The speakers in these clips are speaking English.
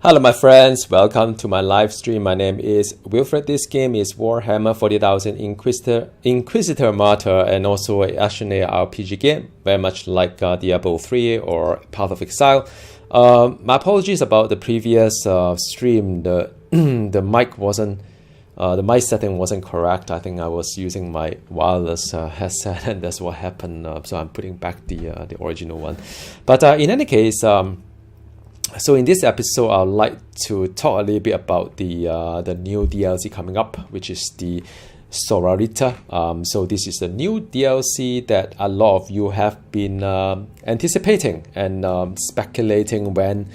Hello my friends, welcome to my live stream. My name is Wilfred. This game is Warhammer 40,000 Inquisitor Martyr, and also a actionary RPG game, very much like Diablo 3 or Path of Exile. My apologies about the previous stream. The mic setting wasn't correct. I think I was using my wireless headset, and that's what happened. So I'm putting back the original one. But in any case, so in this episode, I'd like to talk a little bit about the new DLC coming up, which is the Sororita. So this is the new DLC that a lot of you have been anticipating and speculating when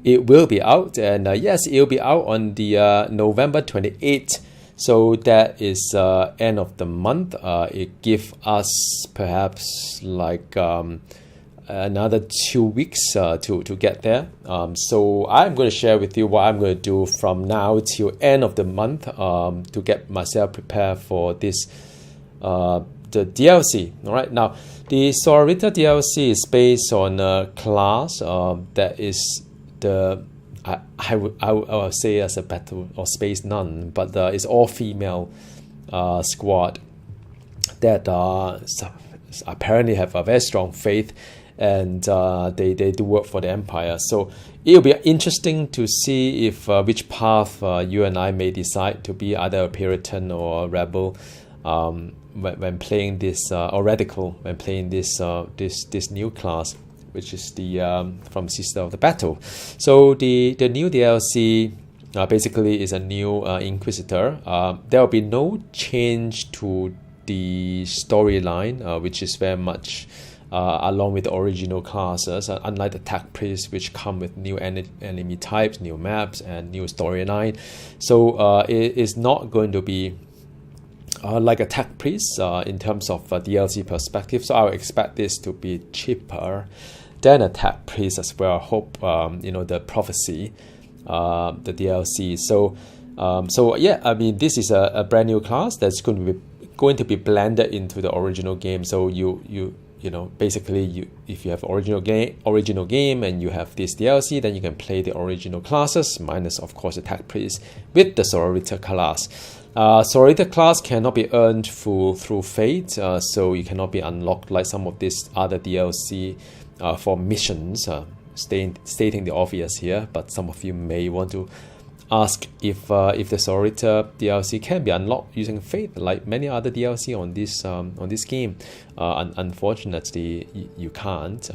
it will be out. And yes, it will be out on the November 28th. So that is end of the month. It gives us perhaps like another 2 weeks to get there. So I'm going to share with you what I'm going to do from now till end of the month to get myself prepared for this the DLC. All right, now the Sororita DLC is based on a class that is the I will say as a battle or space nun, but it's all female squad that apparently have a very strong faith, and they do work for the Empire. So it'll be interesting to see if which path you and I may decide to be, either a Puritan or a rebel, when playing this or radical when playing this new class, which is the from Sister of the Battle. So the new DLC basically is a new Inquisitor. There will be no change to the storyline, which is very much along with the original classes, unlike the Tech Priest, which come with new enemy types, new maps, and new storyline. So it is not going to be like a Tech Priest in terms of DLC perspective. So I would expect this to be cheaper than a Tech Priest as well. I hope the Prophecy, the DLC. So yeah, I mean, this is a brand new class that's going to be blended into the original game. So you know, basically, if you have original game and you have this DLC, then you can play the original classes, minus of course the Tech Priest, with the Sororita class. Sororita class cannot be earned through fate, so you cannot be unlocked like some of these other DLC for missions. Stating the obvious here, but some of you may want to ask if the Sororita DLC can be unlocked using faith, like many other DLC on this game. Unfortunately, you can't.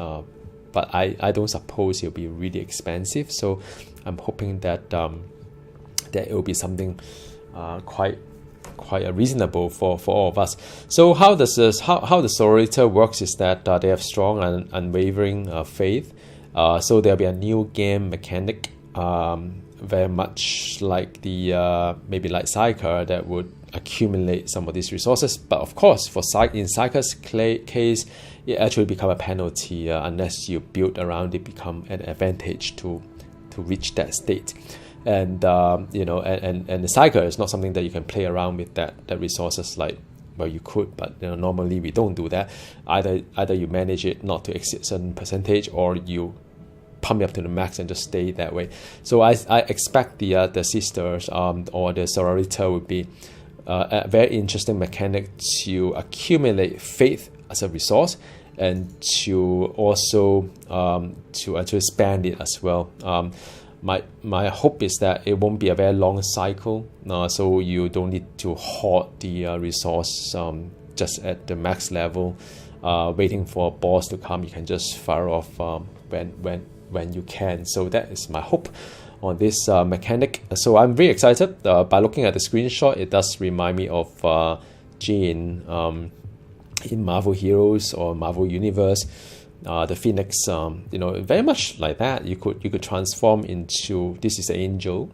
But I don't suppose it'll be really expensive. So I'm hoping that that it will be something quite reasonable for all of us. So how the Sororita works is that they have strong and unwavering faith. So there'll be a new game mechanic. Very much like the maybe like Psyker, that would accumulate some of these resources. But of course, in Psyker's case, it actually become a penalty unless you build around it, become an advantage to reach that state. And and the Psyker is not something that you can play around with that resources like. Well, you could, but normally we don't do that. Either you manage it not to exceed a certain percentage, or you pump it up to the max and just stay that way. So I expect the sisters or the Sororita would be a very interesting mechanic to accumulate faith as a resource, and to also to expand it as well. My hope is that it won't be a very long cycle, so you don't need to hoard the resource just at the max level, waiting for a boss to come. You can just fire off when you can. So that is my hope on this mechanic. So I'm very excited. By looking at the screenshot, it does remind me of Jean in Marvel Heroes or Marvel Universe. The Phoenix, very much like that. You could transform into, this is an angel.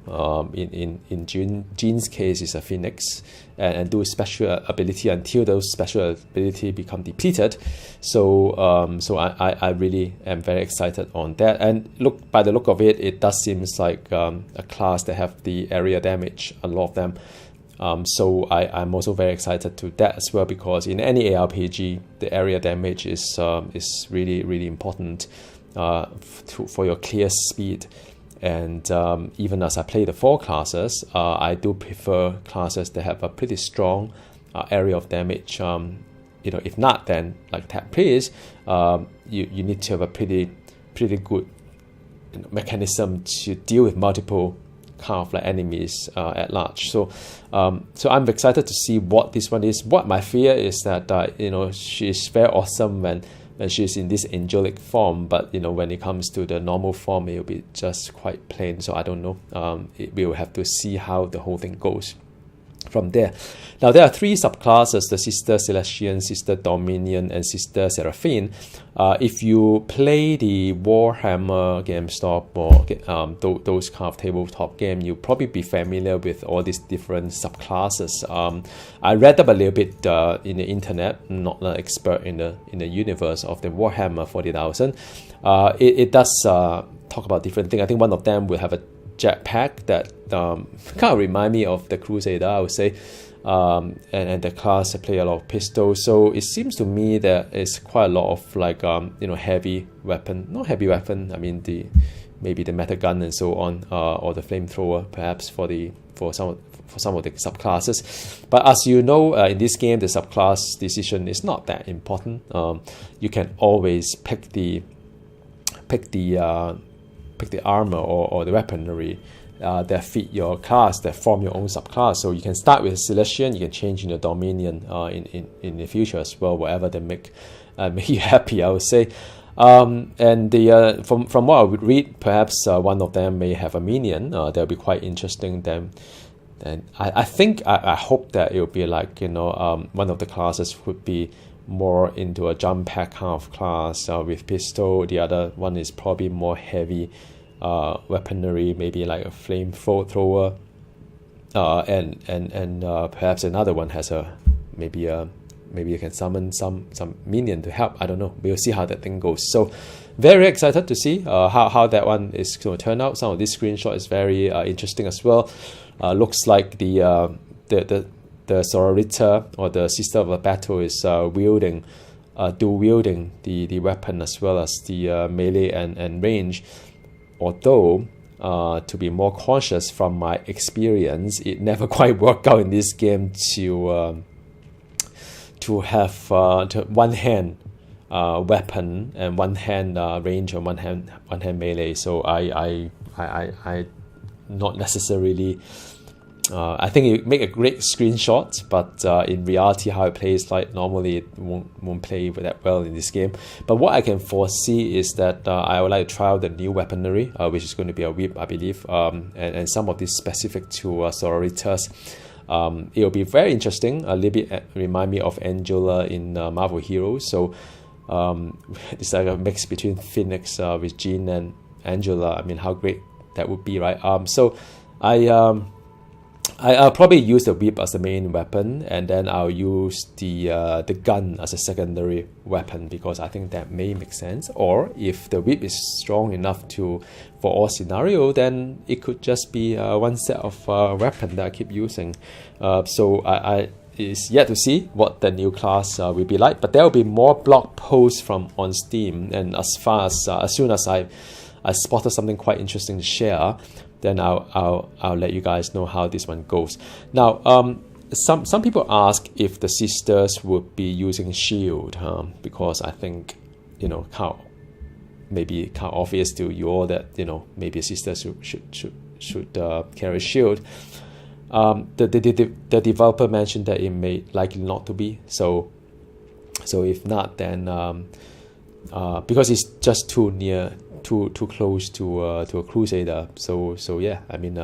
In Jean's case, is a Phoenix, and do special ability until those special ability become depleted. So I really am very excited on that. And by the look of it, it does seems like a class that have the area damage, a lot of them. So I'm also very excited to that as well, because in any ARPG, the area damage is really, really important for your clear speed. And even as I play the 4 classes, I do prefer classes that have a pretty strong area of damage. If not, then like Tap Priest, you need to have a pretty good mechanism to deal with multiple kind of like enemies at large. So I'm excited to see what this one is. What my fear is that she's very awesome when she's in this angelic form, but when it comes to the normal form, it'll be just quite plain. So I don't know. We will have to see how the whole thing goes from there. Now there are 3 subclasses: the Sister Celestian, Sister Dominion, and Sister Seraphine. If you play the Warhammer GameStop or those kind of tabletop game, you'll probably be familiar with all these different subclasses. I read up a little bit in the internet. I'm not an expert in the universe of the Warhammer 40,000. It does talk about different things. I think one of them will have a jetpack that kind of remind me of the Crusader, I would say, and the class play a lot of pistols. So it seems to me that it's quite a lot of like heavy weapon, not heavy weapon. I mean maybe the metal gun and so on, or the flamethrower perhaps for some of the subclasses. But as you know, in this game, the subclass decision is not that important. You can always pick the armor or the weaponry that fit your class, that form your own subclass. So you can start with Celestian, you can change into Dominion in the future as well, whatever that make you happy, I would say. And from what I would read, perhaps one of them may have a minion. That'll be quite interesting. Then I hope that it will be like one of the classes would be more into a jump pack kind of class with pistol. The other one is probably more heavy weaponry, maybe like a flamethrower, and perhaps another one has maybe you can summon some minion to help. I don't know. We'll see how that thing goes. So very excited to see how that one is going to turn out. Some of this screenshot is very interesting as well. Looks like the Sororita, or the Sister of a Battle, is dual wielding the weapon as well as the melee and range. Although, to be more cautious from my experience, it never quite worked out in this game to have one hand weapon and one hand range and one hand melee. So I not necessarily. I think it make a great screenshot, but in reality, how it plays, like normally it won't play that well in this game. But what I can foresee is that I would like to try out the new weaponry, which is going to be a whip, I believe, and some of this specific to Sororitas. It'll be very interesting. A little bit remind me of Angela in Marvel Heroes. So it's like a mix between Phoenix with Jean and Angela. I mean, how great that would be, right? So I'll probably use the whip as the main weapon, and then I'll use the gun as a secondary weapon, because I think that may make sense. Or if the whip is strong enough for all scenario, then it could just be one set of weapon that I keep using. So I is yet to see what the new class will be like. But there will be more blog posts on Steam, and as soon as I spotted something quite interesting to share, then I'll let you guys know how this one goes. Now, some people ask if the sisters would be using shield, because I think maybe kind of obvious to you all that maybe sisters should carry shield. The developer mentioned that it may likely not to be so. If not, then because it's just too close to a Crusader, so yeah, I mean,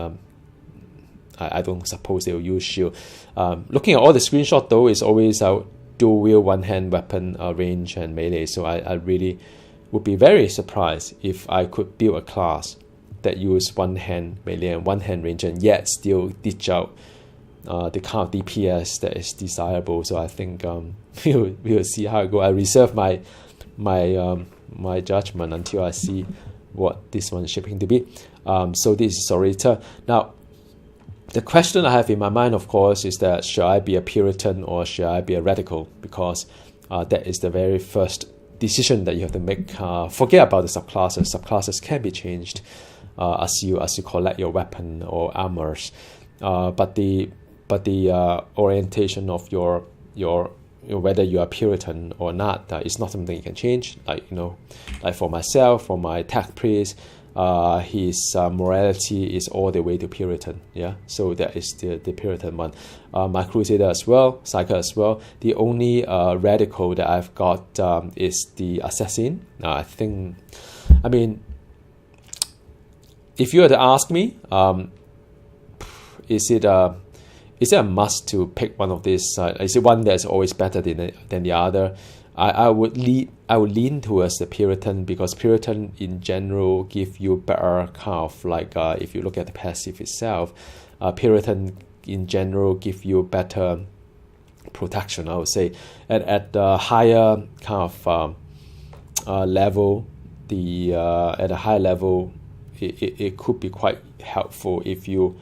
I don't suppose they'll use shield. Looking at all the screenshot though, is always a dual wield one hand weapon range and melee. So I really would be very surprised if I could build a class that use one hand melee and one hand range, and yet still ditch out the kind of DPS that is desirable. So I think we will see how it goes. I reserve my judgment until I see what this one is shaping to be. So this is Sororita. Now, the question I have in my mind, of course, is that should I be a Puritan or should I be a radical? Because that is the very first decision that you have to make. Forget about the subclasses. Subclasses can be changed. as you collect your weapon or armors. But the orientation of your whether you are Puritan or not is not something you can change. Like like for myself, for my tech priest, his morality is all the way to Puritan. Yeah, so that is the Puritan one. My Crusader as well, Psyker as well. The only radical that I've got is the Assassin. I mean, if you were to ask me, is it a must to pick one of these? Is it one that's always better than the other? I would lean towards the Puritan, because Puritan in general give you better kind of like if you look at the passive itself, Puritan in general give you better protection, I would say. And at the higher kind of level, at a high level, it could be quite helpful if you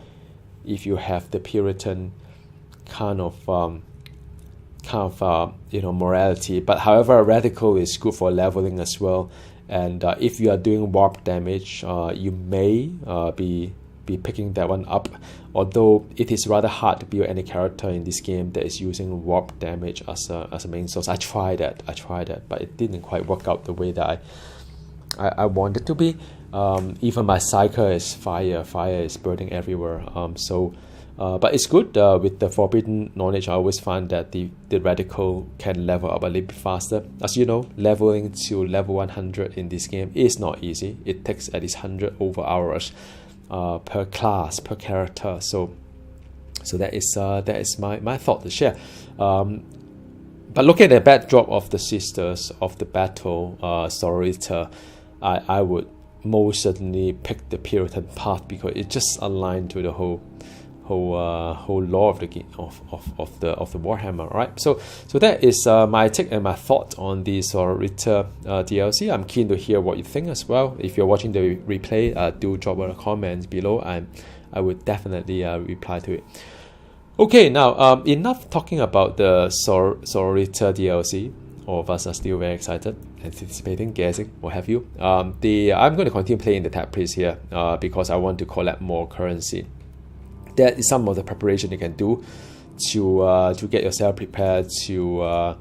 have the Puritan kind of morality. But however, radical is good for leveling as well. And if you are doing warp damage, you may be picking that one up. Although it is rather hard to build any character in this game that is using warp damage as a main source. I tried that, but it didn't quite work out the way that I wanted to be. Even my Psyker is fire is burning everywhere. But it's good with the Forbidden Knowledge. I always find that the radical can level up a little bit faster. As you know, leveling to level 100 in this game is not easy. It takes at least 100 over hours per class, per character. So that is my thought to share. But looking at the backdrop of the Sisters of the Battle, Sororita, I would most certainly pick the Puritan path, because it just aligned to the whole law of the game of the Warhammer, right? So that is my take and my thought on the Sororita DLC. I'm keen to hear what you think as well. If you're watching the replay, do drop a comment below, and I would definitely reply to it. Okay, now enough talking about the Sororita DLC. All of us are still very excited, anticipating, guessing, what have you. I'm going to continue playing the Tech Priest here because I want to collect more currency. That is some of the preparation you can do to get yourself prepared to all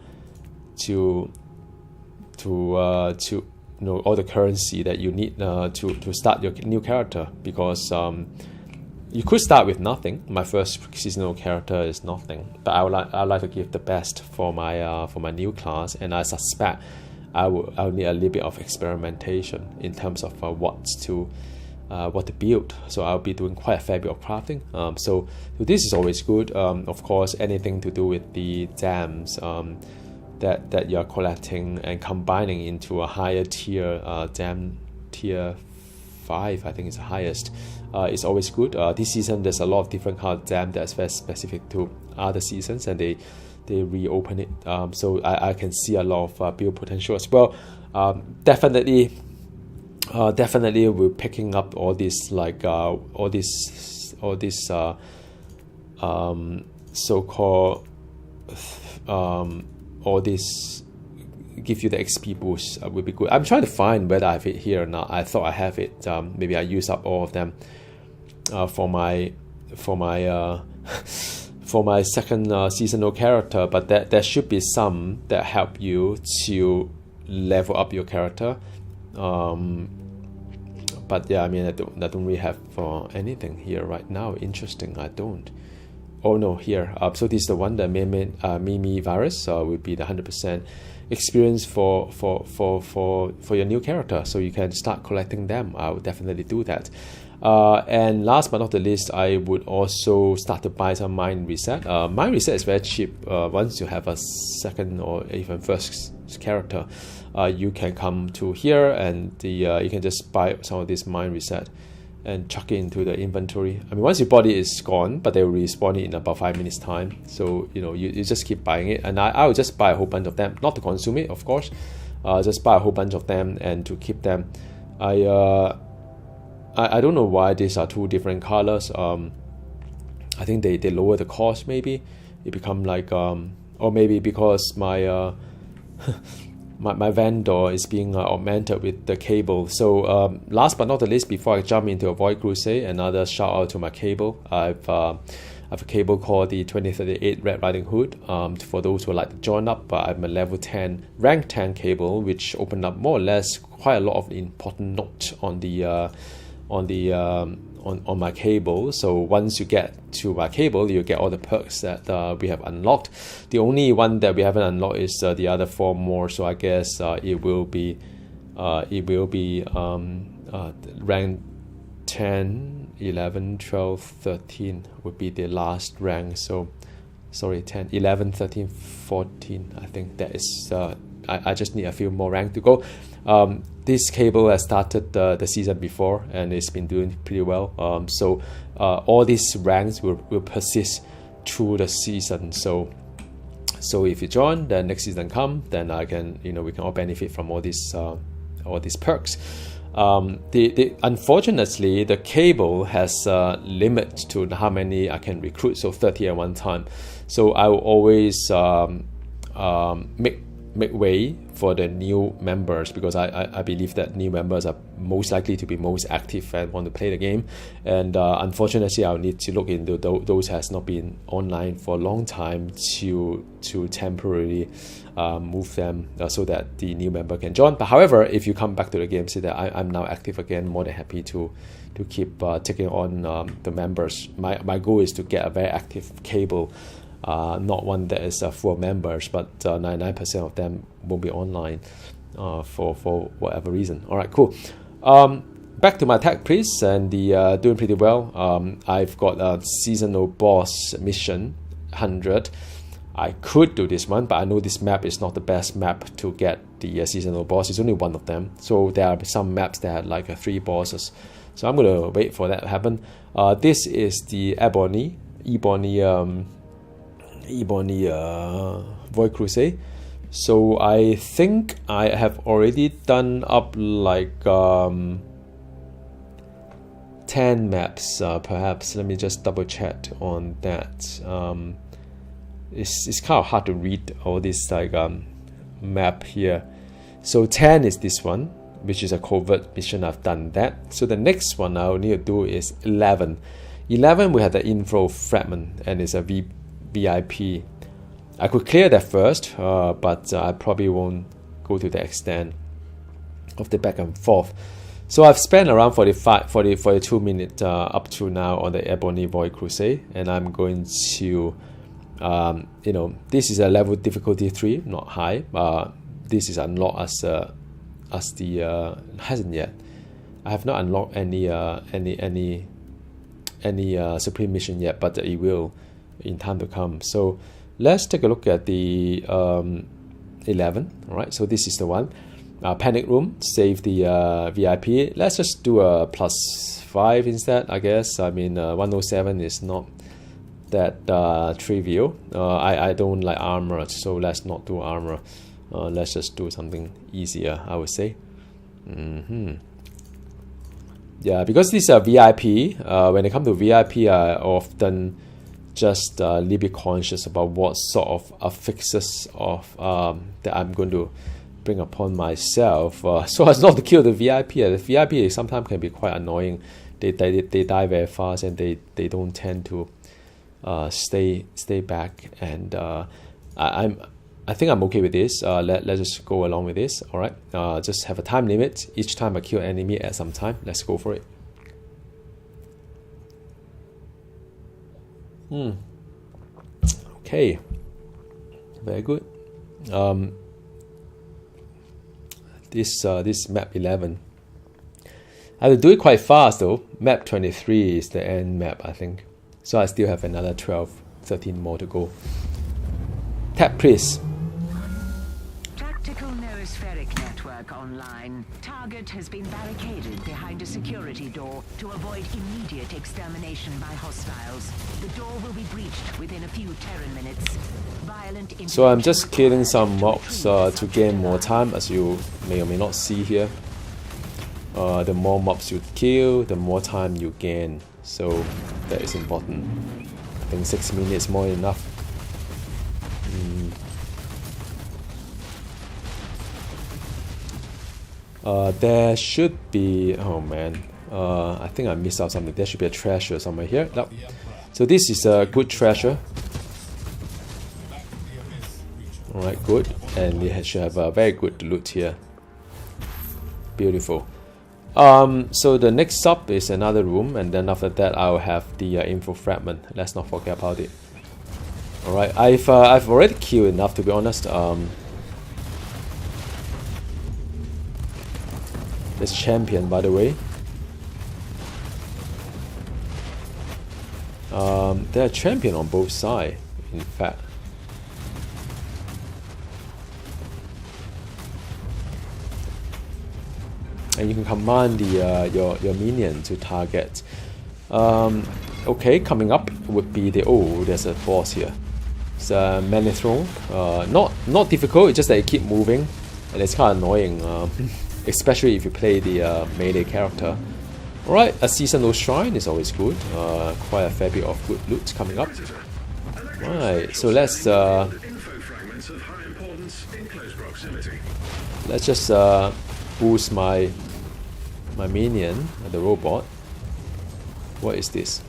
the currency that you need to start your new character. Because you could start with nothing. My first seasonal character is nothing, but I would like to give the best for my new class, and I suspect I'll need a little bit of experimentation in terms of what to build. So I'll be doing quite a fair bit of crafting. So this is always good. Of course, anything to do with the gems that you're collecting and combining into a higher tier gem, tier 5, I think is the highest. It's always good. This season there's a lot of different kind of gem that's very specific to other seasons, and they reopen it. So I can see a lot of build potential as well. Definitely we're picking up all this so-called all this give you the XP boost would be good. I'm trying to find whether I have it here or not. I thought I have it. Maybe I use up all of them for my second seasonal character, but there should be some that help you to level up your character. But yeah, I mean, I don't really have anything here right now. Interesting, I don't. Oh no, here. So this is the one, the Mimi virus will be the 100% experience for your new character, so you can start collecting them. I would definitely do that. And last but not the least, I would also start to buy some Mind Reset. Mind Reset is very cheap. Once you have a second or even first character, you can come to here and you can just buy some of this Mind Reset and chuck it into the inventory. I mean, once your body is gone, but they will respawn it in about 5 minutes time. So you just keep buying it, and I will just buy a whole bunch of them, not to consume it, of course. Just buy a whole bunch of them and to keep them. I don't know why these are two different colors. I think they lower the cost. Maybe it become like or maybe because my my vendor is being augmented with the cable. So last but not the least, before I jump into a Void Crusade, another shout out to my cable. I have a cable called the 2038 Red Riding Hood. For those who would like to join up, I'm a level 10 rank 10 cable, which opened up more or less quite a lot of important notes on my cable. So once you get to my cable, you get all the perks that we have unlocked. The only one that we haven't unlocked is the other 4 more. So I guess it will be rank 10, 11, 12, 13 would be the last rank. So sorry, 10, 11, 13, 14. I think that is I just need a few more rank to go. This cable has started the season before and it's been doing pretty well. So all these ranks will persist through the season. So if you join, then next season come, then I can, we can all benefit from all these perks. Unfortunately, the cable has a limit to how many I can recruit, so 30 at one time. So I will always make way for the new members, because I believe that new members are most likely to be most active and want to play the game. And unfortunately, I'll need to look into those has not been online for a long time to temporarily move them so that the new member can join. But however, if you come back to the game, say that I'm now active again, more than happy to keep taking on the members. My goal is to get a very active cable. Not one that is full of members, but 99% of them will be online for whatever reason. All right, cool. Back to my tech priest, and the doing pretty well. I've got a seasonal boss mission 100. I could do this one, but I know this map is not the best map to get the seasonal boss. It's only one of them. So there are some maps that had like 3 bosses. So I'm gonna wait for that to happen. This is the Ebony Void Crusade. So I think I have already done up like 10 maps, perhaps. Let me just double check on that. It's kind of hard to read all this like map here. So 10 is this one, which is a covert mission. I've done that. So the next one I'll need to do is 11. 11 we had the inflow fragment, and it's a VIP. I could clear that first, but I probably won't go to the extent of the back and forth. So I've spent around 42 minutes up to now on the Ebony Void Crusade, and I'm going to, this is a level difficulty 3, not high. This is unlocked as the hasn't yet. I have not unlocked any supreme mission yet, but it will in time to come. So let's take a look at the 11. All right, so this is the one. Panic room, save the VIP. Let's just do a +5 instead, I guess. I mean, 107 is not that trivial. I don't like armor, so let's not do armor. Let's just do something easier, I would say. Yeah, because these are VIP. When it comes to VIP, I often just a little bit conscious about what sort of affixes of that I'm going to bring upon myself, so as not to kill the VIP. The VIP sometimes can be quite annoying. They die very fast, and they don't tend to stay back. And I think I'm okay with this. Let's just go along with this. All right, just have a time limit. Each time I kill an enemy at some time. Let's go for it. Okay, very good. This map 11, I have to do it quite fast though. Map 23 is the end map, I think. So I still have another 12, 13 more to go. Tap priest. Tactical noospheric network online. Target has been barricaded behind a security door to avoid immediate extermination by hostiles. The door will be breached within a few Terran minutes. Violent. So I'm just killing some mobs to gain more time, as you may or may not see here. The more mobs you kill, the more time you gain. So that is important. I think 6 minutes is more than enough. There should be, oh man, I think I missed out something. There should be a treasure somewhere here. No. So this is a good treasure. Alright, good. And we should have a very good loot here. Beautiful. So the next up is another room, and then after that I'll have the info fragment. Let's not forget about it. Alright, I've already killed enough, to be honest. This champion, by the way. There are champion on both sides, in fact. And you can command the your minion to target. Okay, coming up would be the there's a boss here. It's a Manithrone. Not difficult. It's just that it keep moving, and it's kind of annoying, especially if you play the melee character. Alright, a seasonal shrine is always good. Quite a fair bit of good loot coming up. Right, so let's just boost my minion, the robot. What is this?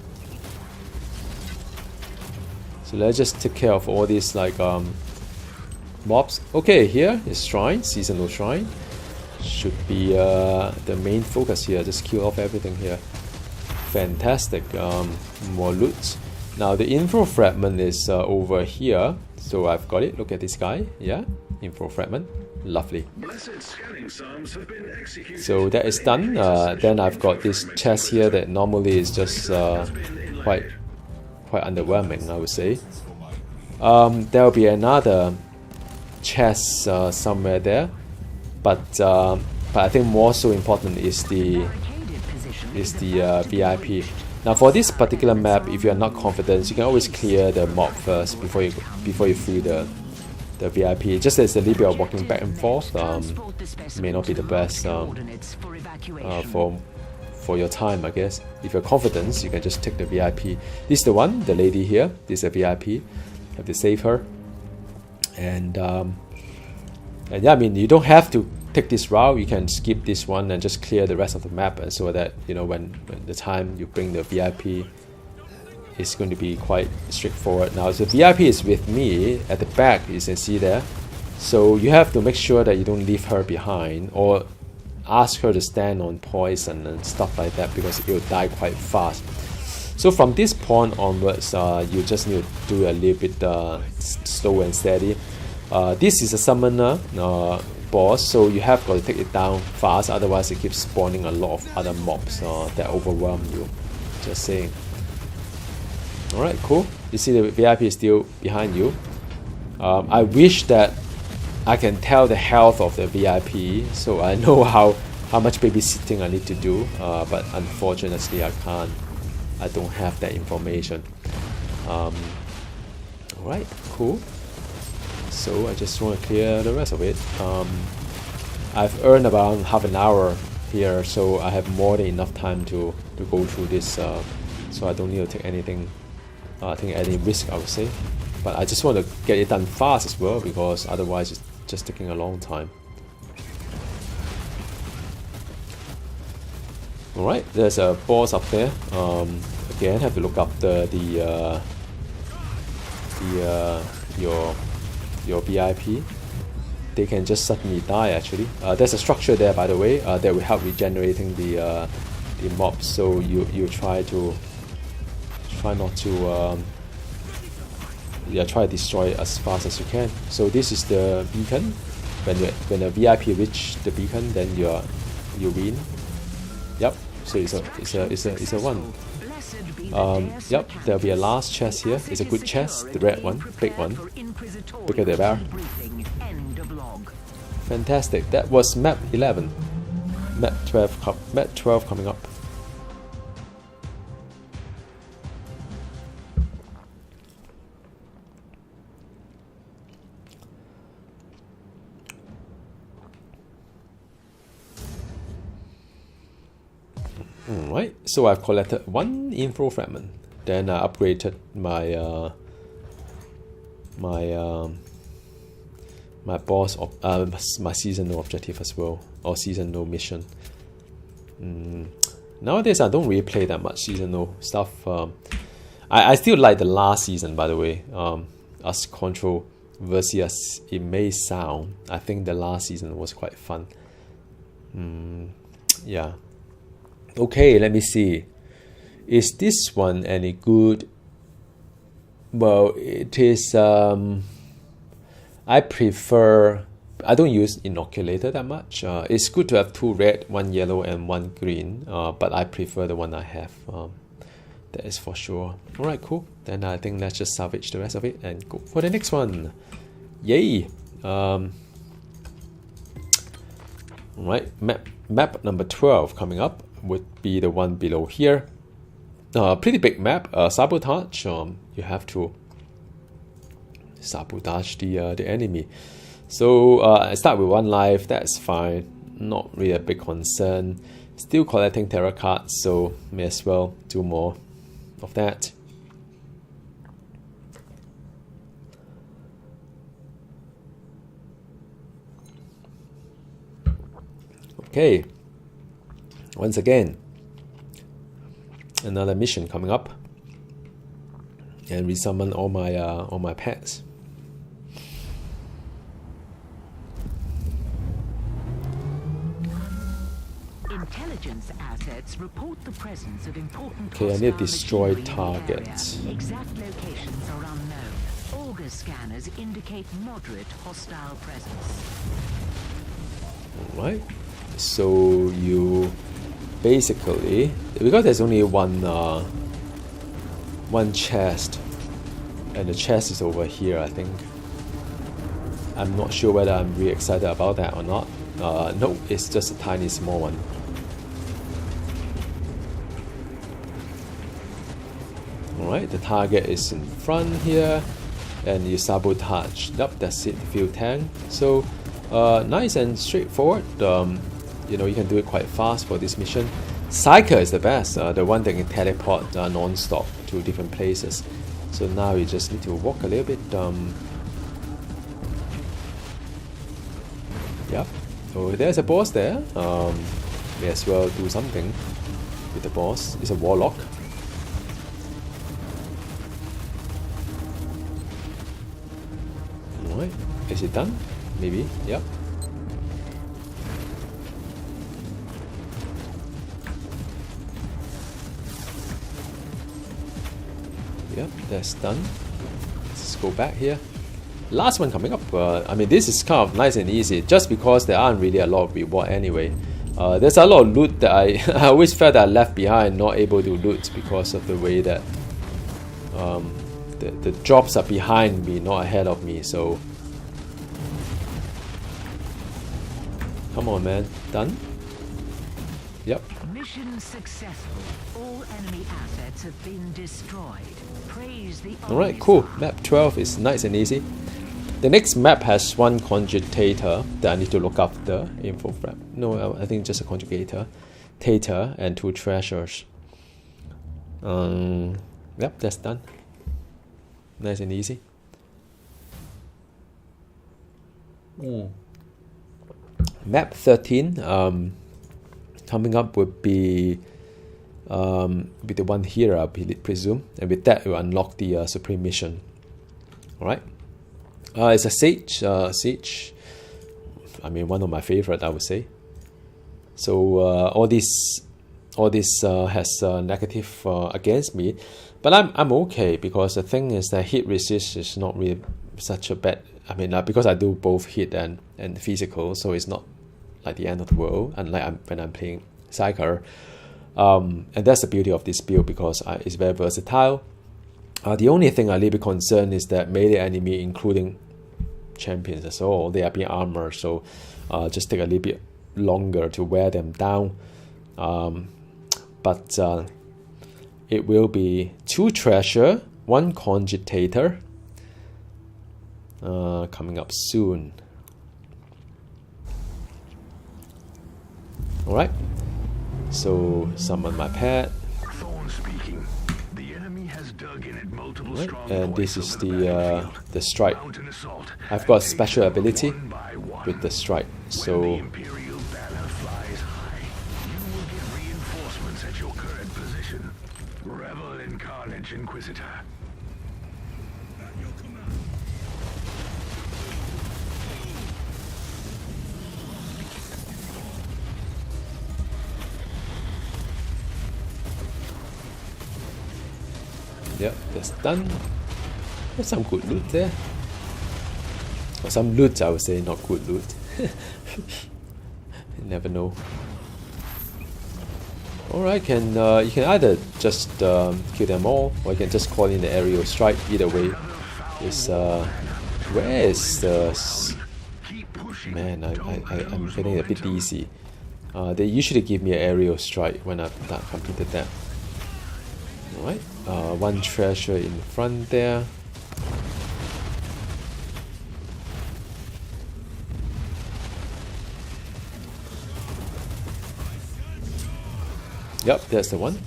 So let's just take care of all these like mobs. Okay, here is shrine, seasonal shrine. Should be the main focus here. Just kill off everything here. Fantastic. More loot. Now the info fragment is over here. So I've got it. Look at this guy. Yeah, info fragment. Lovely. So that is done. Then I've got this chest here that normally is just quite underwhelming, I would say. There will be another chest somewhere there, but I think more so important is the VIP. Now for this particular map, if you are not confident, you can always clear the mob first before you free the VIP. Just as a little bit of walking back and forth may not be the best for your time, I guess. If you're confident, you can just take the VIP. This is the one, the lady here. This is a VIP. Have to save her. And yeah, I mean, you don't have to take this route. You can skip this one and just clear the rest of the map, and so that when the time you bring the VIP, it's going to be quite straightforward. Now, so VIP is with me at the back, you can see there. So you have to make sure that you don't leave her behind or ask her to stand on poison and stuff like that, because it will die quite fast. So from this point onwards, you just need to do a little bit slow and steady. This is a summoner boss, so you have got to take it down fast, otherwise it keeps spawning a lot of other mobs that overwhelm you. Just saying. Alright, cool. You see the VIP is still behind you. I wish that I can tell the health of the VIP, so I know how much babysitting I need to do, but unfortunately I can't. I don't have that information. Alright, cool. So I just want to clear the rest of it. I've earned about half an hour here, so I have more than enough time to go through this, so I don't need to take anything. Take any risk, I would say, but I just want to get it done fast as well, because otherwise it's just taking a long time. Alright, there's a boss up there. Again, have to look up your VIP. They can just suddenly die actually. There's a structure there, by the way, that will help regenerating the mobs, so you try not to try to destroy it as fast as you can. So this is the beacon. When a VIP reach the beacon, then you win. Yep. So it's a one. Yep. There'll be a last chest here. It's a good chest, the red one, big one, bigger than bear. Fantastic. That was map 11. Map 12 coming up. Alright, so I've collected one info fragment. Then I upgraded my my boss, my seasonal objective as well, or seasonal mission. Nowadays, I don't really play that much seasonal stuff. I still like the last season, by the way. As controversial as it may sound, I think the last season was quite fun. Yeah. Okay, let me see. Is this one any good? Well, it is. I prefer. I don't use inoculator that much. It's good to have 2 red, 1 yellow, and 1 green. But I prefer the one I have. That is for sure. Alright, cool. Then I think let's just salvage the rest of it and go for the next one. Yay! Right, map number 12 coming up would be the one below here. Pretty big map. Sabotage. You have to sabotage the enemy. So I start with 1 life. That's fine. Not really a big concern. Still collecting tarot cards, so may as well do more of that. Okay. Once again, another mission coming up, and resummon all my pets. Intelligence assets report the presence of important. Okay, I need to destroy targets. Exact locations are unknown. Auger scanners indicate moderate hostile presence. Alright, so you basically, because there's only one chest, and the chest is over here, I think. I'm not sure whether I'm really excited about that or not. No, it's just a tiny small one. Alright, the target is in front here, and you sabotage. Yep, that's it, fuel tank. So nice and straightforward. You know, you can do it quite fast for this mission. Psyker is the best, the one that can teleport non-stop to different places. So now you just need to walk a little bit. Yep. So there's a boss there. May as well do something with the boss. It's a warlock. Alright, is it done? Maybe, yep. Yep, that's done. Let's go back here. Last one coming up. I mean, this is kind of nice and easy, just because there aren't really a lot of reward anyway. There's a lot of loot that I always felt that I left behind, not able to loot because of the way that the drops are behind me, not ahead of me. So come on, man. Done? Yep. Mission successful. All enemy assets have been destroyed. Praise the Alright, cool. Map 12 is nice and easy. The next map has 1 conjugator that I need to look after. Info frag. No, I think just a conjugator. Tater and 2 treasures. Yep, that's done. Nice and easy. Map 13 coming up would be with the one here, I presume, and with that we will unlock the Supreme Mission. Alright, it's a siege. I mean, one of my favorite, I would say. So all this has negative against me, but I'm okay, because the thing is that hit resist is not really such a bad. I mean, because I do both hit and physical, so it's not like the end of the world, unlike when I'm playing Psyker. And that's the beauty of this build, because it's very versatile. The only thing I'm a little bit concerned is that melee enemy, including champions as well, they are being armored, so just take a little bit longer to wear them down. But it will be 2 treasure, 1 conjugator coming up soon. Alright, so summon my pet. Thorn speaking. The enemy has dug in at multiple Right, and this is the strike. I've got a special ability with the strike, so Imperial banner flies high. You will get reinforcements at your current position. Revel in carnage, Inquisitor. yep, that's done. There's some good loot there. Or some loot, I would say, not good loot. You never know. Alright, you can either just kill them all, or you can just call in the aerial strike. Either way, is where is the man? I'm getting a bit easy. They usually give me an aerial strike when I've completed that. Alright, one treasure in front there. Yep, that's the one.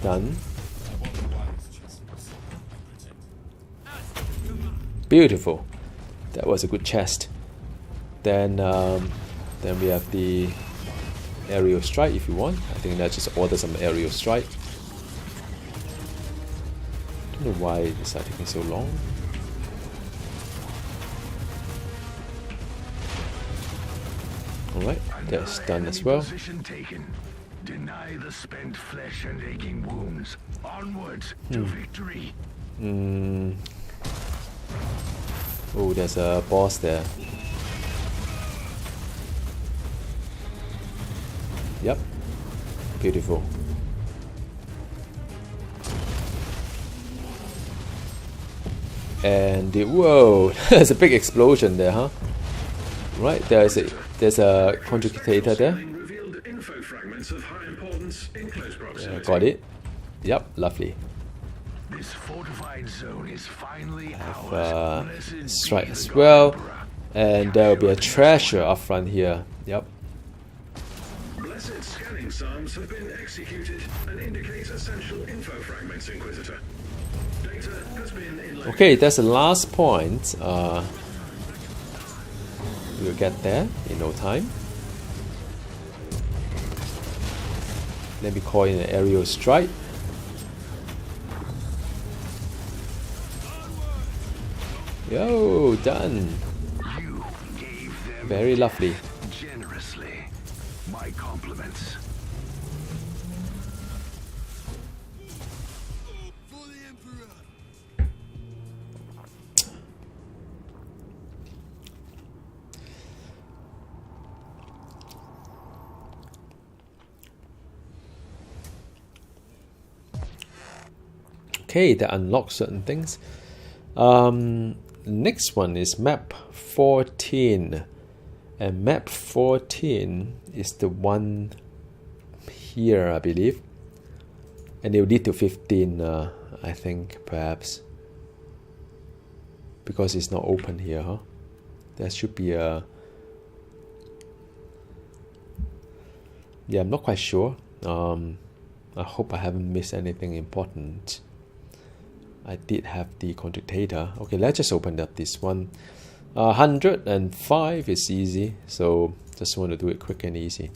Done. Beautiful. That was a good chest. Then we have the aerial strike if you want. I think let's just order some aerial strike. Don't know why it's taking so long. Alright, that's done as well. Deny the spent flesh and aching wounds. Onwards to victory. Oh, there's a boss there. Yep. Beautiful. And whoa, there's a big explosion there, huh? Right, there's a conjugator there. Got it. Yep, lovely. This fortified zone is finally strike as well, and there will be a treasure up front here. Yep. Blessed scanning psalms have been executed and indicate essential info fragments, Inquisitor. Data has been enlisted. Okay, that's the last point. We'll get there in no time. Let me call in an aerial strike. Yo, done. You gave them Very lovely. generously. My compliments. Okay, that unlocks certain things. Next one is map 14, and map 14 is the one here, I believe, and it will lead to 15, I think, perhaps, because it's not open here, huh? There should be a... Yeah, I'm not quite sure. I hope I haven't missed anything important. I did have the conjugator. Okay, let's just open up this one. 105 is easy, so just want to do it quick and easy.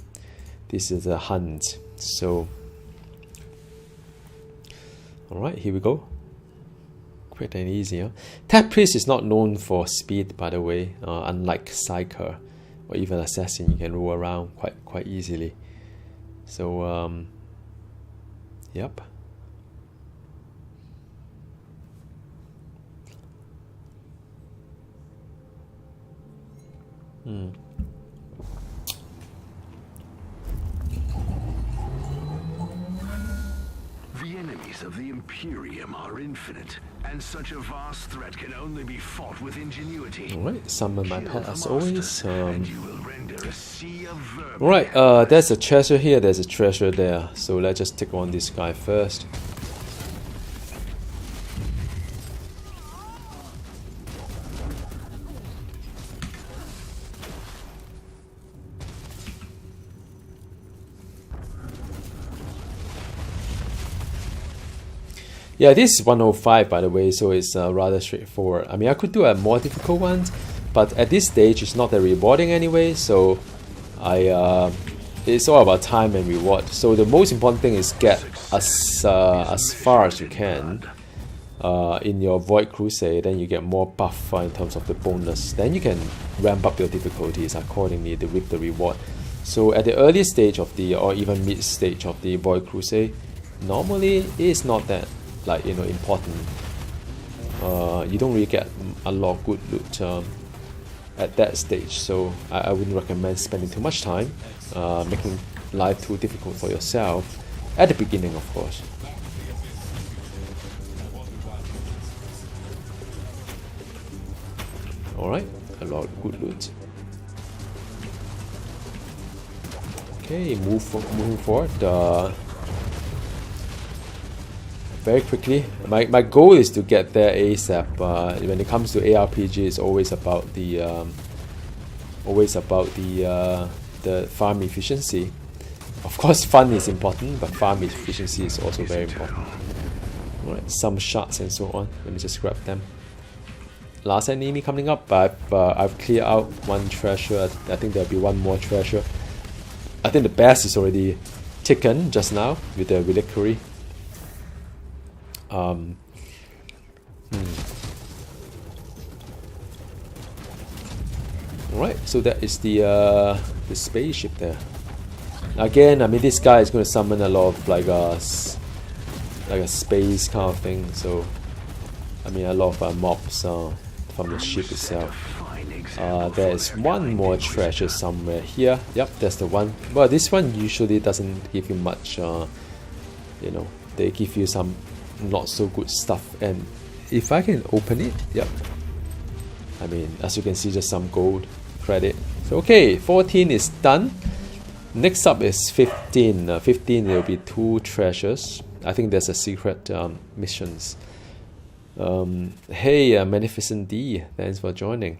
This is a hunt, so alright, here we go. Quick and easy. Huh? Tech Priest is not known for speed, by the way, unlike Psyker or even Assassin. You can roll around quite easily. So yep. The enemies of the Imperium are infinite, and such a vast threat can only be fought with ingenuity. Alright, summon my pet as always. And you will render a sea of vermin. Alright, there's a treasure here, there's a treasure there. So let's just take on this guy first. Yeah, this is 105 by the way, so it's rather straightforward. I mean, I could do a more difficult one, but at this stage it's not that rewarding anyway, so it's all about time and reward. So the most important thing is get as far as you can in your Void Crusade, then you get more buff in terms of the bonus. Then you can ramp up your difficulties accordingly with the reward. So at the early stage of the, or even mid stage of the Void Crusade, normally it's not that important. You don't really get a lot of good loot at that stage, so I wouldn't recommend spending too much time making life too difficult for yourself at the beginning, of course. Alright, a lot of good loot. Okay, moving forward. Very quickly. My goal is to get there ASAP. When it comes to ARPG, it's always about the farm efficiency. Of course, fun is important, but farm efficiency is also very important. Alright, some shots and so on. Let me just grab them. Last enemy coming up. I've cleared out one treasure. I think there'll be one more treasure. I think the best is already taken just now with the reliquary. Alright, so that is the spaceship there. Again, I mean, this guy is going to summon a lot of like a space kind of thing. So I mean, a lot of mobs from the ship itself. There's one more treasure somewhere here. Yep, that's the one. Well, this one usually doesn't give you much. They give you some not so good stuff. And if I can open it, yep. I mean, as you can see, just some gold credit. So okay, 14 is done. Next up is 15. 15 there will be 2 treasures. I think there's a secret missions. Hey, Magnificent D, thanks for joining.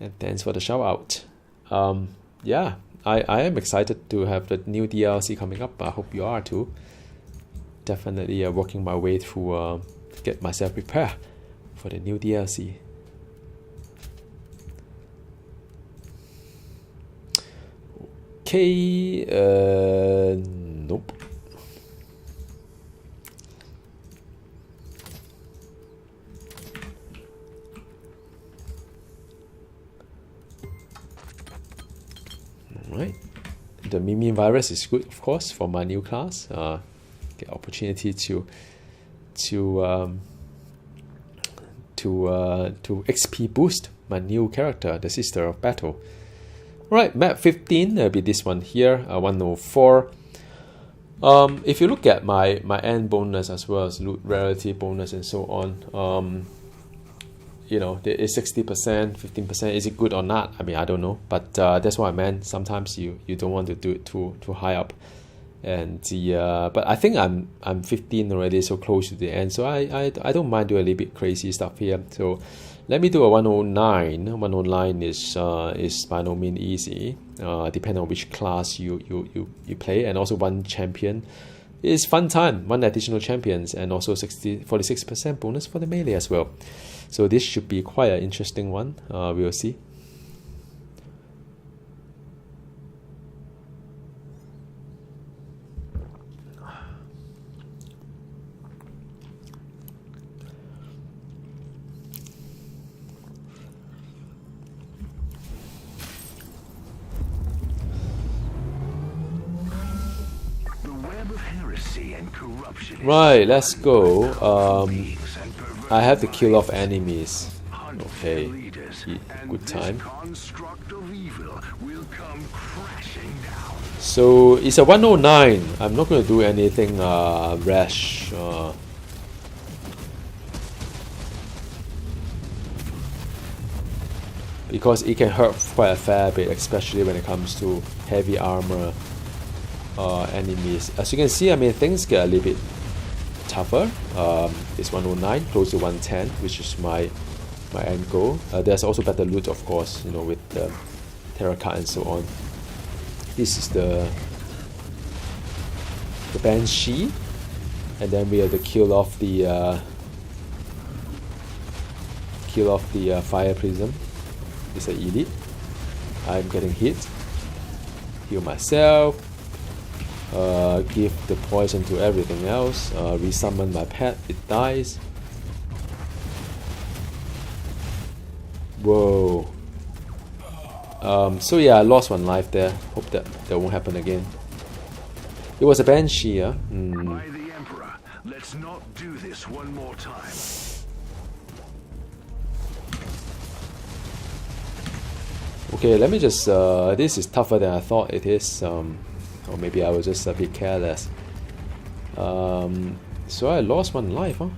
And thanks for the shout out. Yeah, I am excited to have the new DLC coming up. I hope you are too. Definitely working my way through get myself prepared for the new DLC. Okay, nope. Alright, the Mimi virus is good, of course, for my new class. Get opportunity to XP boost my new character, the Sister of Battle. Right, map 15 will be this one here, 104. If you look at my end bonus as well as loot rarity bonus and so on, there is 60%, 15%. Is it good or not? I mean, I don't know, but that's what I meant. Sometimes you don't want to do it too high up. And but I think I'm 15 already, so close to the end. So I don't mind doing a little bit crazy stuff here. So let me do a 109. 109 is by no means easy. Depending on which class you play, and also one champion is fun time. One additional champions, and also 46% bonus for the melee as well. So this should be quite an interesting one. We'll see. Right, let's go. I have to kill off enemies. Okay, good time. So it's a 109. I'm not going to do anything rash. Because it can hurt quite a fair bit, especially when it comes to heavy armor enemies. As you can see, I mean, things get a little bit tougher. It's 109, close to 110, which is my end goal. There's also better loot, of course, with the tarot card and so on. This is the Banshee. and then we have to kill off the fire prism. It's an elite. I'm getting hit. Heal myself. Give the poison to everything else. Resummon my pet. It dies. Whoa. So yeah, I lost 1 life there. Hope that won't happen again. It was a Banshee, yeah? By the Emperor, let's not do this one more time. Okay, let me just, this is tougher than I thought it is, or maybe I was just a bit careless. So I lost 1 life, huh?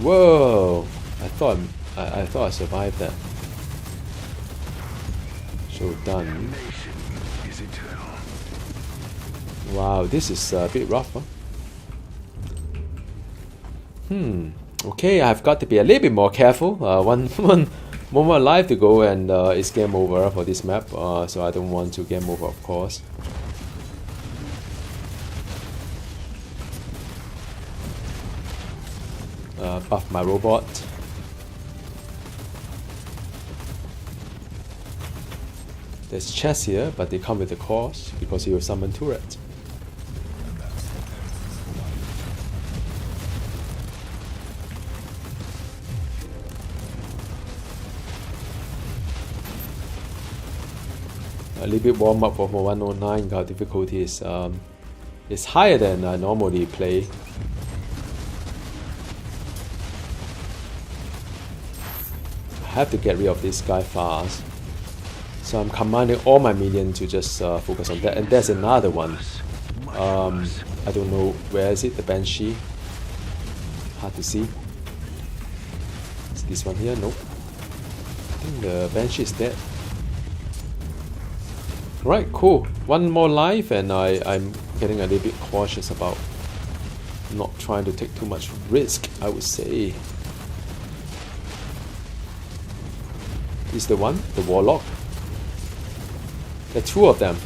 Whoa! I thought I survived that. So done. Wow, this is a bit rough, huh? Okay, I've got to be a little bit more careful. One more life to go, and it's game over for this map. So I don't want to game over, of course. Buff my robot. There's chests here, but they come with a cost because you summon turret. A little bit warm up for 109. Our difficulty is higher than I normally play. I have to get rid of this guy fast. So I'm commanding all my minions to just focus on that. And there's another one. I don't know, where is it? The Banshee. Hard to see. Is this one here? Nope. I think the Banshee is dead. Right, cool. 1 more life, and I'm getting a little bit cautious about not trying to take too much risk, I would say. Is the one? The Warlock? There are 2 of them.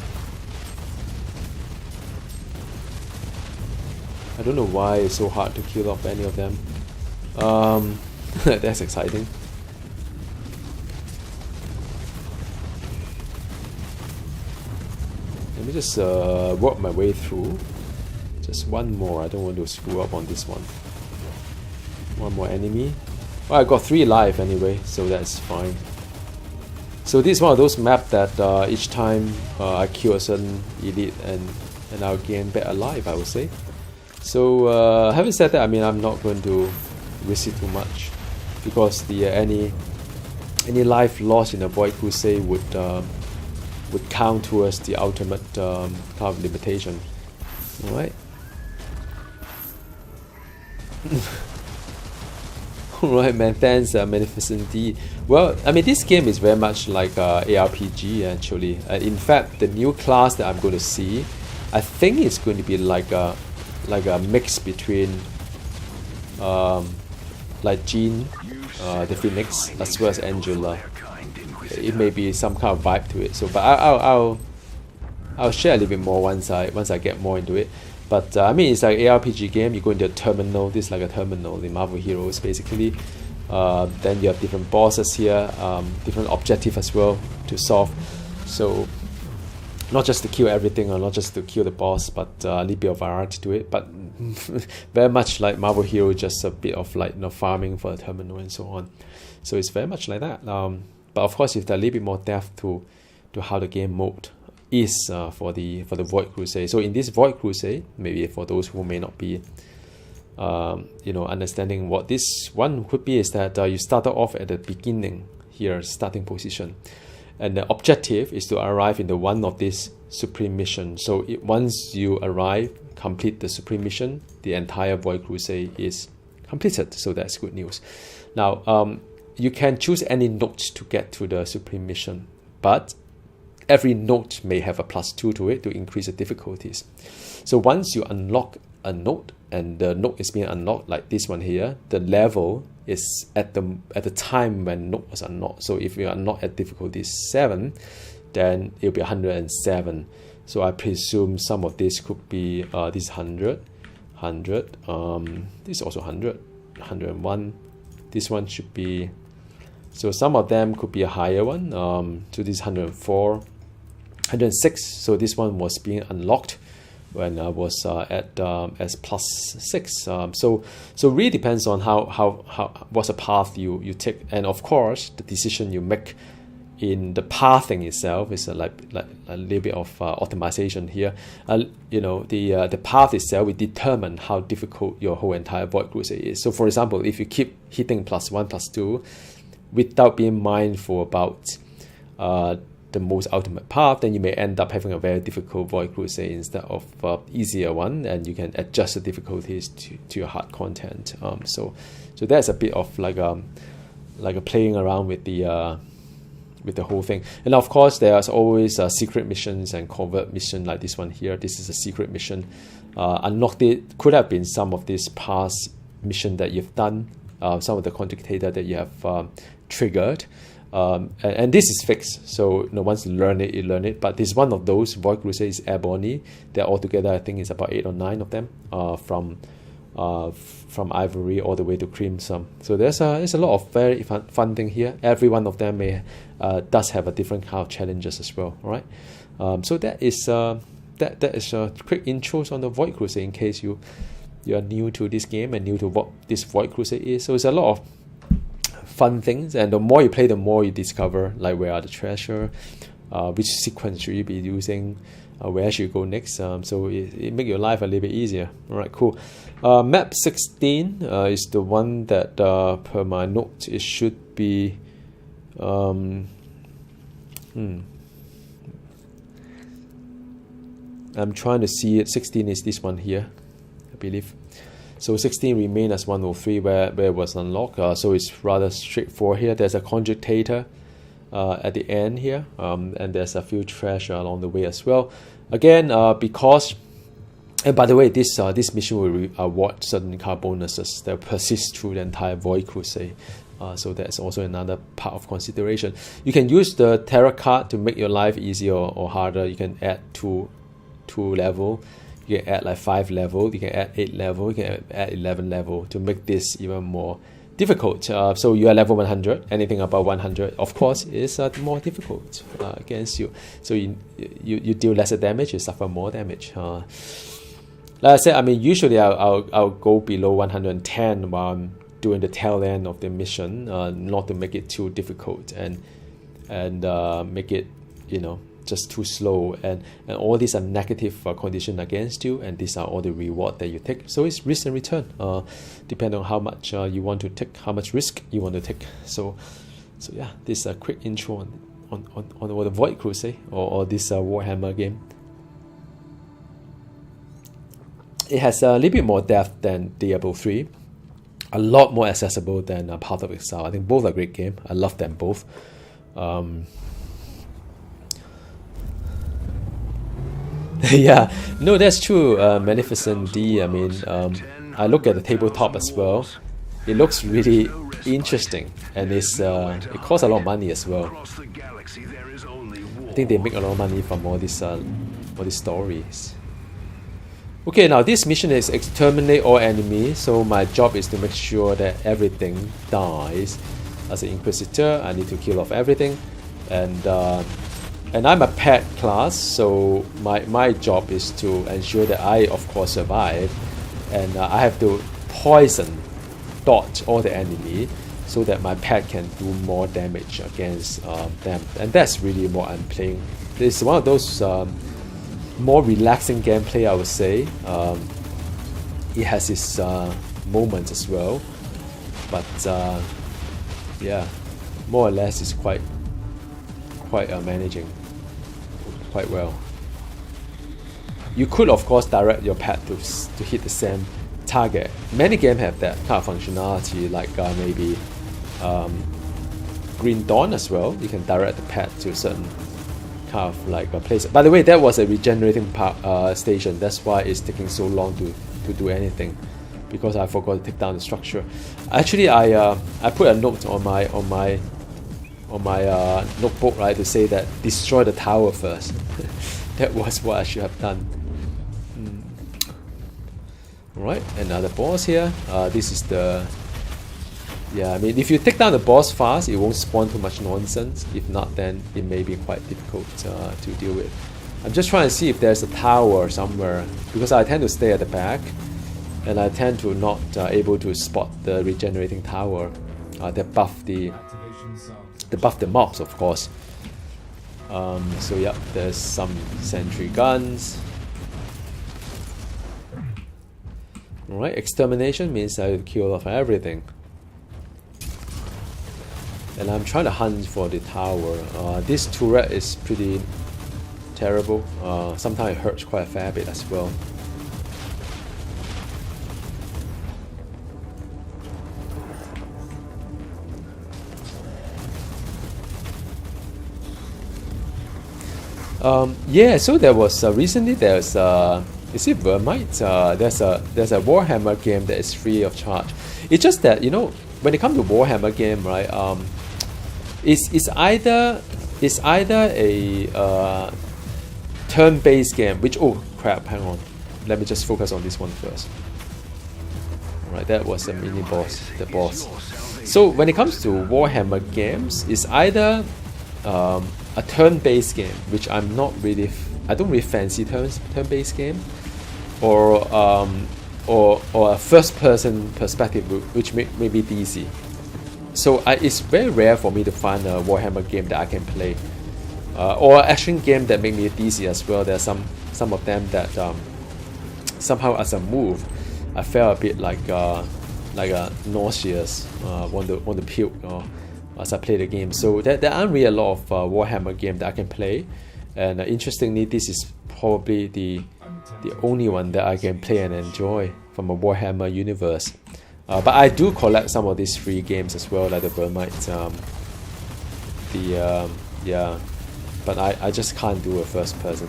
I don't know why it's so hard to kill off any of them. That's exciting. Let me just work my way through. Just 1 more. I don't want to screw up on this one. 1 more enemy. Well, I got 3 life anyway, so that's fine. So this is one of those maps that each time I kill a certain elite and I'll gain back a life, I would say. So having said that, I mean, I'm not going to risk it too much because the any life lost in a Void Crusade would count towards the ultimate kind of limitation. Alright. Alright, man, thanks, Magnificent D. Well, I mean, this game is very much like ARPG, actually. In fact, the new class that I'm going to see, I think it's going to be like a mix between like Jean, the Phoenix, as well as Angela. It may be some kind of vibe to it. So, but I'll share a little bit more once I get more into it. But I mean, it's like ARPG game. You go into a terminal. This is like a terminal in Marvel Heroes, basically. Then you have different bosses here, different objectives as well to solve. So not just to kill everything or not just to kill the boss, but a little bit of variety to it. But very much like Marvel Hero, just a bit of like farming for the terminal and so on. So it's very much like that. But of course, if there's a little bit more depth to how the game mode is for the Void Crusade. So in this Void Crusade, maybe for those who may not be understanding what this one could be, is that you started off at the beginning here, starting position, and the objective is to arrive in the one of this supreme mission. So once you arrive, complete the supreme mission, the entire Void Crusade is completed. So that's good news. Now you can choose any node to get to the supreme mission, but every node may have a +2 to it to increase the difficulties. So once you unlock a node, and the node is being unlocked like this one here, the level is at the time when node was unlocked. So if you unlock at difficulty 7, then it'll be 107. So I presume some of this could be this 100, this is also 100, 101. This one should be, so some of them could be a higher one. So this 104, 106. So this one was being unlocked when I was at as +6. So really depends on how what's the path you take, and of course the decision you make in the pathing itself is like a little bit of optimization here. You know, the path itself will determine how difficult your whole entire Void Crusade is. So for example, if you keep hitting +1, +2 without being mindful about the most ultimate path, then you may end up having a very difficult Void Crusade instead of easier one, and you can adjust the difficulties to your hard content. So that's a bit of like a playing around with the whole thing. And of course there's always secret missions and covert mission like this one here. This is a secret mission. Unlocked it could have been some of this past mission that you've done, some of the contact data that you have triggered, and this is fixed, so once you learn it, you learn it. But this is one of those. Void Crusade is airborne. They're altogether, I think it's about 8 or 9 of them, from Ivory all the way to Crimson. So there's a lot of very fun thing here. Every one of them does have a different kind of challenges as well. All right, so that is a quick intros on the Void Crusade in case you are new to this game and new to what this Void Crusade is. So it's a lot of fun things, and the more you play, the more you discover, like where are the treasure, which sequence should you be using, where should you go next. So it make your life a little bit easier. All right, cool. Map 16 is the one that per my notes it should be I'm trying to see it. 16 is this one here, I believe. So 16 remain as 103 where it was unlocked. So it's rather straightforward here. There's a conjugator at the end here, and there's a few treasure along the way as well. Again, because, and by the way, this mission will award certain car bonuses that persist through the entire Void Crusade. So that's also another part of consideration. You can use the tarot card to make your life easier or harder. You can add two level. You can add like 5 level, you can add 8 level, you can add 11 level to make this even more difficult. So you are level 100, anything above 100 of course is more difficult against you. So you deal lesser damage, you suffer more damage. Like I said, I mean, usually I'll go below 110 while I'm doing the tail end of the mission, not to make it too difficult and make it, just too slow, and all these are negative conditions against you, and these are all the reward that you take. So it's risk and return, depending on how much you want to take, how much risk you want to take. So yeah, this is a quick intro on the Void Crusade or this Warhammer game. It has a little bit more depth than Diablo 3, a lot more accessible than Path of Exile. I think both are great games. I love them both. Yeah, no, that's true. Magnificent D. I mean, I look at the tabletop as well. It looks really interesting, and it costs a lot of money as well. I think they make a lot of money from all these stories. Okay, now this mission is exterminate all enemies. So my job is to make sure that everything dies. As an Inquisitor, I need to kill off everything, and I'm a pet class, so my job is to ensure that I, of course, survive, and I have to dodge all the enemy so that my pet can do more damage against them. And that's really what I'm playing. It's one of those more relaxing gameplay, I would say. It has its moments as well, but yeah, more or less it's quite managing quite well. You could, of course, direct your pet to hit the same target. Many games have that kind of functionality, like maybe Green Dawn as well. You can direct the pet to a certain kind of like a place. By the way, that was a regenerating station. That's why it's taking so long to do anything, because I forgot to take down the structure. Actually, I put a note on my notebook, right, to say that destroy the tower first. That was what I should have done. Alright, another boss here. This is the... Yeah, I mean, if you take down the boss fast, it won't spawn too much nonsense. If not, then it may be quite difficult to deal with. I'm just trying to see if there's a tower somewhere, because I tend to stay at the back, and I tend to not able to spot the regenerating tower that buff the mobs, of course. So yeah, there's some sentry guns. Alright, extermination means I will kill off everything. And I'm trying to hunt for the tower. This turret is pretty terrible. Sometimes it hurts quite a fair bit as well. Yeah, so there was recently there's is it Vermite? There's a Warhammer game that is free of charge. It's just that, you know, when it comes to Warhammer game, right? It's either a turn-based game, which, oh crap, hang on, let me just focus on this one first. Alright, that was a mini boss, the boss. So when it comes to Warhammer games, it's either a turn-based game, which I'm not really, I don't really fancy turn-based game, or a first-person perspective, which may be DC. So it's very rare for me to find a Warhammer game that I can play, or action game that make me DC as well. There's some of them that somehow as a move, I felt a bit like nauseous, want to puke as I play the game. So there aren't really a lot of Warhammer games that I can play, and interestingly, this is probably the only one that I can play and enjoy from a Warhammer universe. But I do collect some of these free games as well, like the Vermite, yeah, but I just can't do a first person,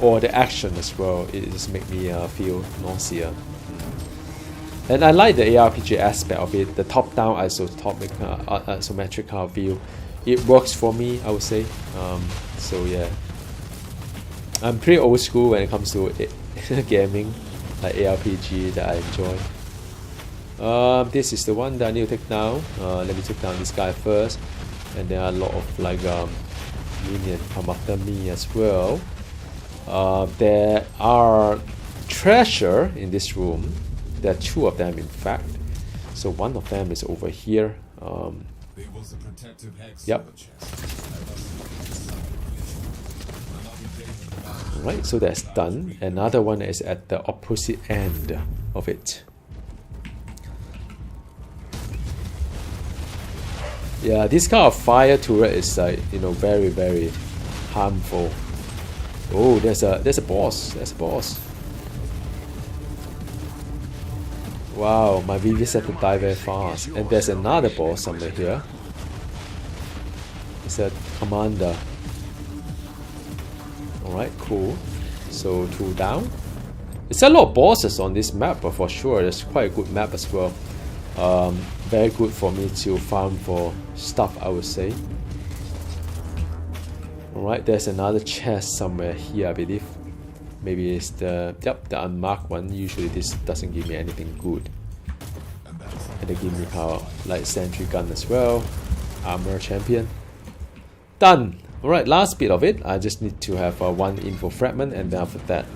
or the action as well. It just make me feel nausea. And I like the ARPG aspect of it, the top-down isometric kind of view. It works for me, I would say. So yeah, I'm pretty old school when it comes to gaming, like ARPG that I enjoy. This is the one that I need to take down. Let me take down this guy first, and there are a lot of like minions come after me as well. There are treasure in this room. There are two of them, in fact. So one of them is over here. Yep. Alright, so that's done. Another one is at the opposite end of it. Yeah, this kind of fire turret is like, you know, very, very harmful. Oh, there's a boss. There's a boss. Wow, my VVs have to die very fast. And there's another boss somewhere here. It's a commander. Alright, cool. So 2 down. It's a lot of bosses on this map, but for sure, it's quite a good map as well. Very good for me to farm for stuff, I would say. Alright, there's another chest somewhere here, I believe. Maybe it's the unmarked one. Usually this doesn't give me anything good. And they give me power, like sentry gun as well. Armor champion. Done! Alright, last bit of it. I just need to have one info fragment, and then after that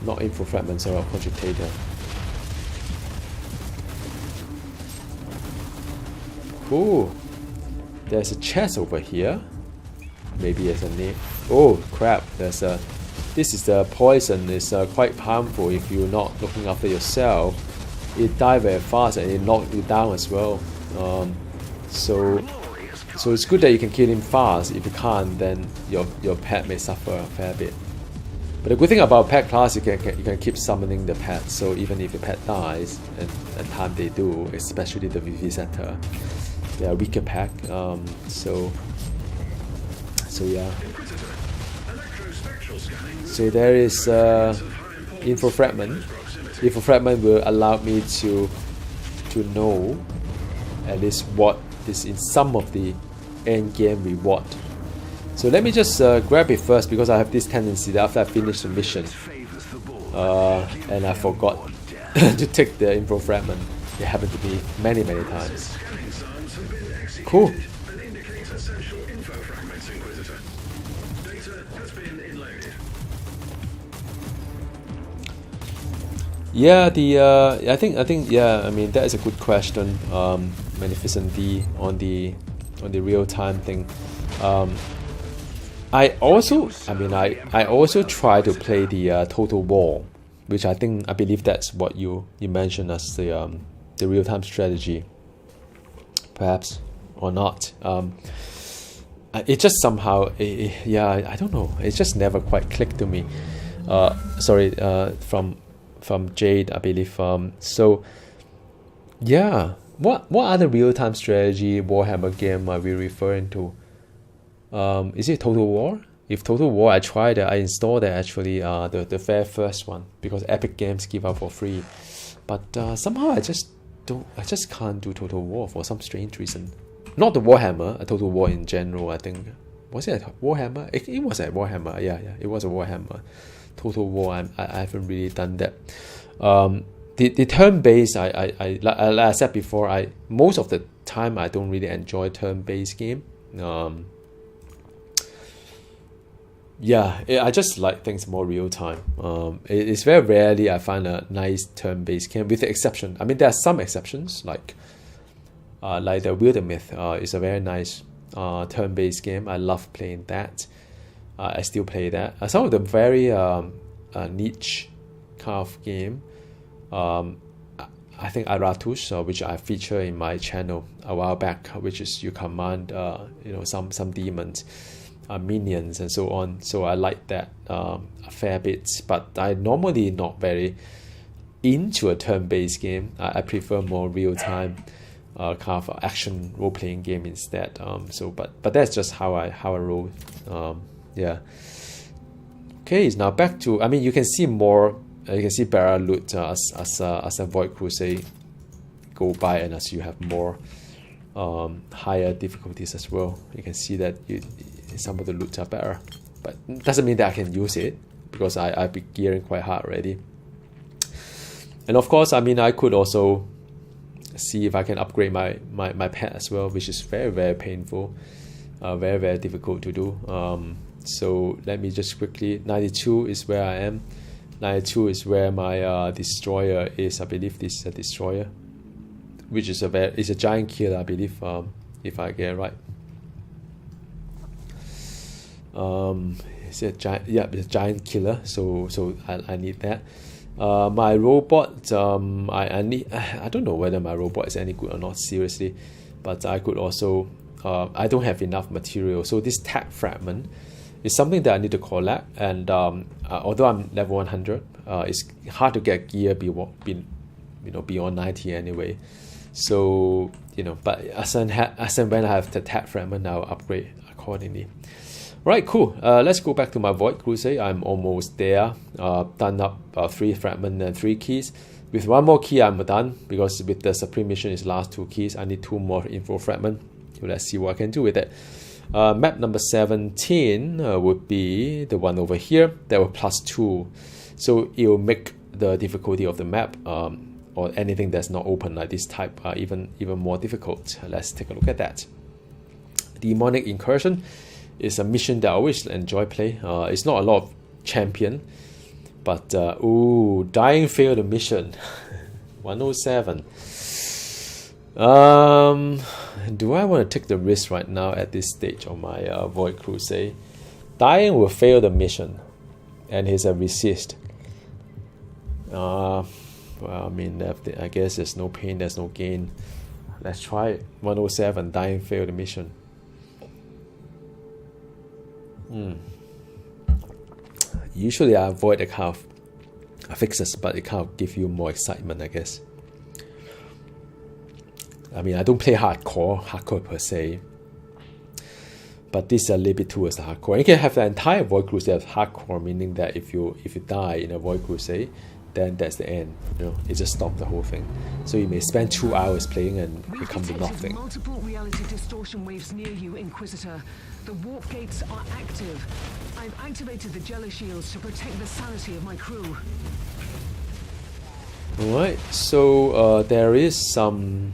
not info fragment, sorry, cogitator. Cool. There's a chest over here. Maybe as a name. Oh crap! There's a. This is the poison. It's quite harmful if you're not looking after yourself. It dies very fast and it knocks you down as well. So it's good that you can kill him fast. If you can't, then your pet may suffer a fair bit. But the good thing about pet class, you can keep summoning the pet. So even if the pet dies, and at time they do, especially the Vivisector, they are weaker pack. So yeah. So there is info fragment. Info fragment will allow me to know at least what is in some of the end game reward. So let me just grab it first, because I have this tendency that after I finish the mission and I forgot to take the info fragment. It happened to me many times. Cool. Yeah, I think yeah, I mean that is a good question. Magnificent D on the real time thing. I also try to play the Total War, which I believe that's what you mentioned as the real time strategy, perhaps, or not. It just somehow, yeah, I don't know. It just never quite clicked to me. Sorry, from Jade, I believe. So yeah, what other real time strategy Warhammer game are we referring to? Is it Total War? If Total War, I tried it. I installed it actually, the very first one, because Epic Games give out for free. But somehow I just can't do Total War for some strange reason. Not the Warhammer, a Total War in general. I think, was it a Warhammer? It was a Warhammer. Yeah, it was a Warhammer. Total War. I haven't really done that. The turn-based, like I said before, most of the time I don't really enjoy turn-based game. Yeah, I just like things more real time. It's very rarely I find a nice turn-based game, with the exception. I mean, there are some exceptions, like the Wildermyth is a very nice turn-based game. I love playing that. I still play that. Some of the very niche kind of game. I think Aratus, which I feature in my channel a while back, which is you command some demons, minions and so on. So I like that a fair bit, but I normally not very into a turn-based game. I prefer more real-time kind of action role-playing game instead. But that's just how I roll. Yeah. Okay, now back to, I mean, you can see more. You can see better loot as a Void Crusade go by, and as you have more higher difficulties as well. You can see that some of the loots are better, but it doesn't mean that I can use it, because I've been gearing quite hard already. And of course, I mean, I could also see if I can upgrade my pet as well, which is very painful, very difficult to do. So let me just quickly, 92 is where I am. 92 is where my destroyer is. I believe this is a destroyer, which is a giant killer, I believe, if I get it right. It's a giant, yeah, it's a giant killer. So I need that. My robot, I don't know whether my robot is any good or not, seriously, but I could also, I don't have enough material. So this tag fragment is something that I need to collect, and although I'm level 100, it's hard to get gear beyond 90 anyway. So but as and when I have the tag fragment, I'll upgrade accordingly. Right, cool. Let's go back to my Void Crusade. I'm almost there. Done up 3 fragments and 3 keys. With 1 more key, I'm done, because with the Supreme Mission is last 2 keys. I need 2 more info fragments. So let's see what I can do with it. Map number 17 would be the one over here. That will +2. So it will make the difficulty of the map or anything that's not open like this type even more difficult. Let's take a look at that. Demonic Incursion is a mission that I always enjoy play. It's not a lot of champion, but dying failed the mission. 107. Do I want to take the risk right now at this stage of my Void Crusade? Dying will fail the mission, and he's a resist. Well, I mean, I guess there's no pain, there's no gain. Let's try it. 107. Dying failed the mission. Usually I avoid the kind of fixes, but it kind of gives you more excitement, I guess. I mean, I don't play hardcore per se, but this is a little bit towards the hardcore. And you can have the entire Void Crusade as hardcore, meaning that if you die in a Void Crusade, then that's the end. You know, it just stopped the whole thing. So you may spend 2 hours playing and it come to nothing. Multiple reality distortion waves near you, Inquisitor. The warp gates are active. I've activated the jelly shields to protect the sanity of my crew. Alright, so there is some...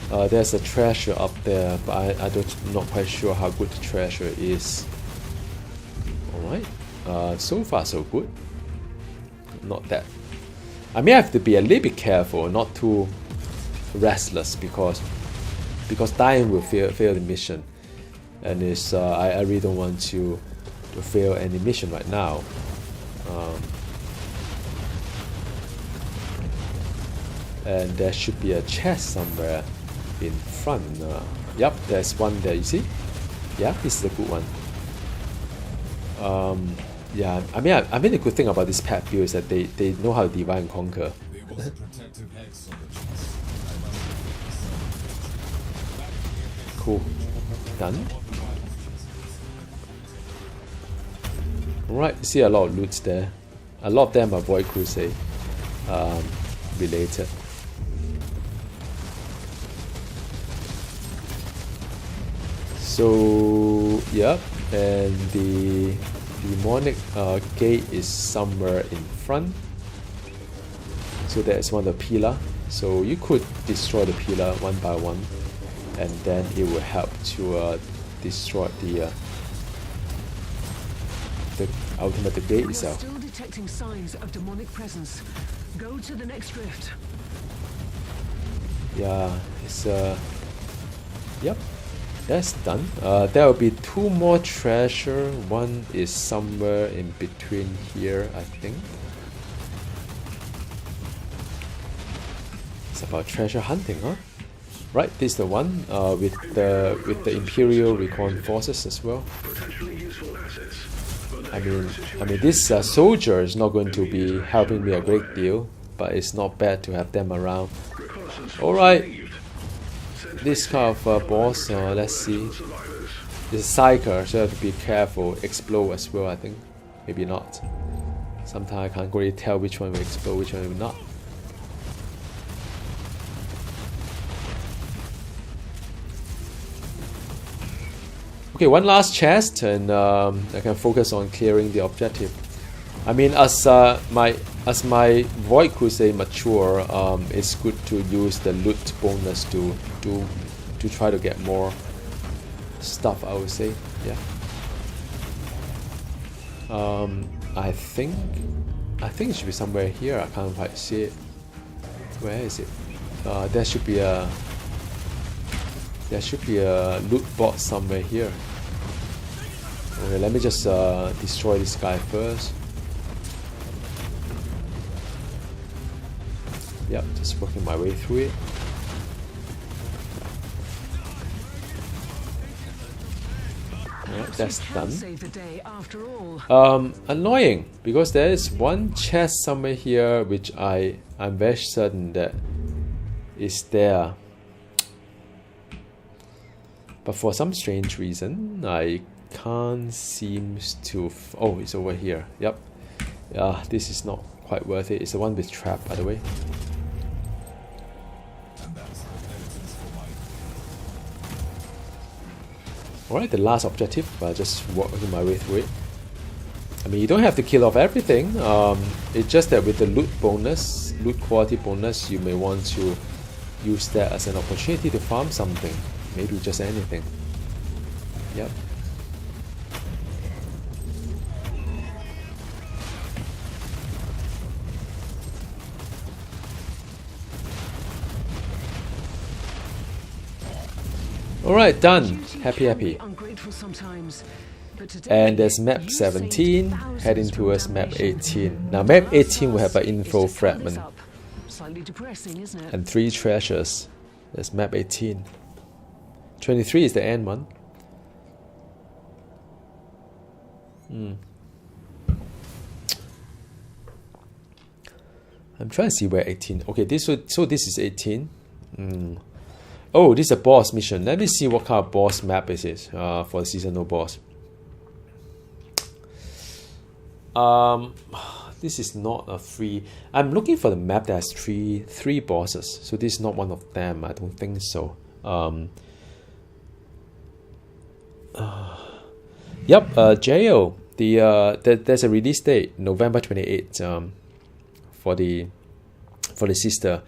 there's a treasure up there, but I'm not quite sure how good the treasure is. Alright, so far so good. Not that. I may have to be a little bit careful, not too restless, because dying will fail the mission, and it's I really don't want to fail any mission right now. And there should be a chest somewhere in front. Yep, there's one there. You see? Yeah, this is a good one. Yeah, I mean the good thing about this pet build is that they know how to divide and conquer. Cool. Done. Alright, you see a lot of loots there. A lot of them are Void Crusade related. So, yep, and the demonic gate is somewhere in front. So that's one of the pillar. So you could destroy the pillar one by one, and then it will help to destroy the ultimate gate itself. Still detecting signs of demonic presence. Go to the next rift. Yeah, it's yep. That's done. There will be 2 more treasure. One is somewhere in between here, I think. It's about treasure hunting, huh? Right, this is the one with the Imperial Recon Forces as well. I mean, this soldier is not going to be helping me a great deal, but it's not bad to have them around. All right. This kind of boss, let's see. This is Psyker, so I have to be careful. Explode as well, I think. Maybe not. Sometimes I can't really tell which one will explode, which one will not. Okay, one last chest, and I can focus on clearing the objective. I mean, as my Void Crusade mature, it's good to use the loot bonus to try to get more stuff, I would say. Yeah. I think it should be somewhere here. I can't quite see it. Where is it? There should be a loot box somewhere here. Okay, let me just destroy this guy first. Yep, just working my way through it. Alright, that's done. Annoying, because there is one chest somewhere here which I'm very certain that is there. But for some strange reason, I can't seem to... oh, it's over here. Yep. This is not quite worth it. It's the one with trap, by the way. Alright, the last objective, just working my way through it. I mean, you don't have to kill off everything. It's just that with the loot bonus, loot quality bonus, you may want to use that as an opportunity to farm something. Maybe just anything. Yep. Alright, done. Happy. And there's map 17 heading towards map 18. Now map 18 will have an info fragment and 3 treasures. There's map 18. 23 is the end one. I'm trying to see where 18. Okay, so this is 18. Oh, this is a boss mission. Let me see what kind of boss map is it for the seasonal boss. this is not a free. I'm looking for the map that has three bosses. So this is not one of them. I don't think so. Yep. Jail. There's a release date, November 28th. For the sister,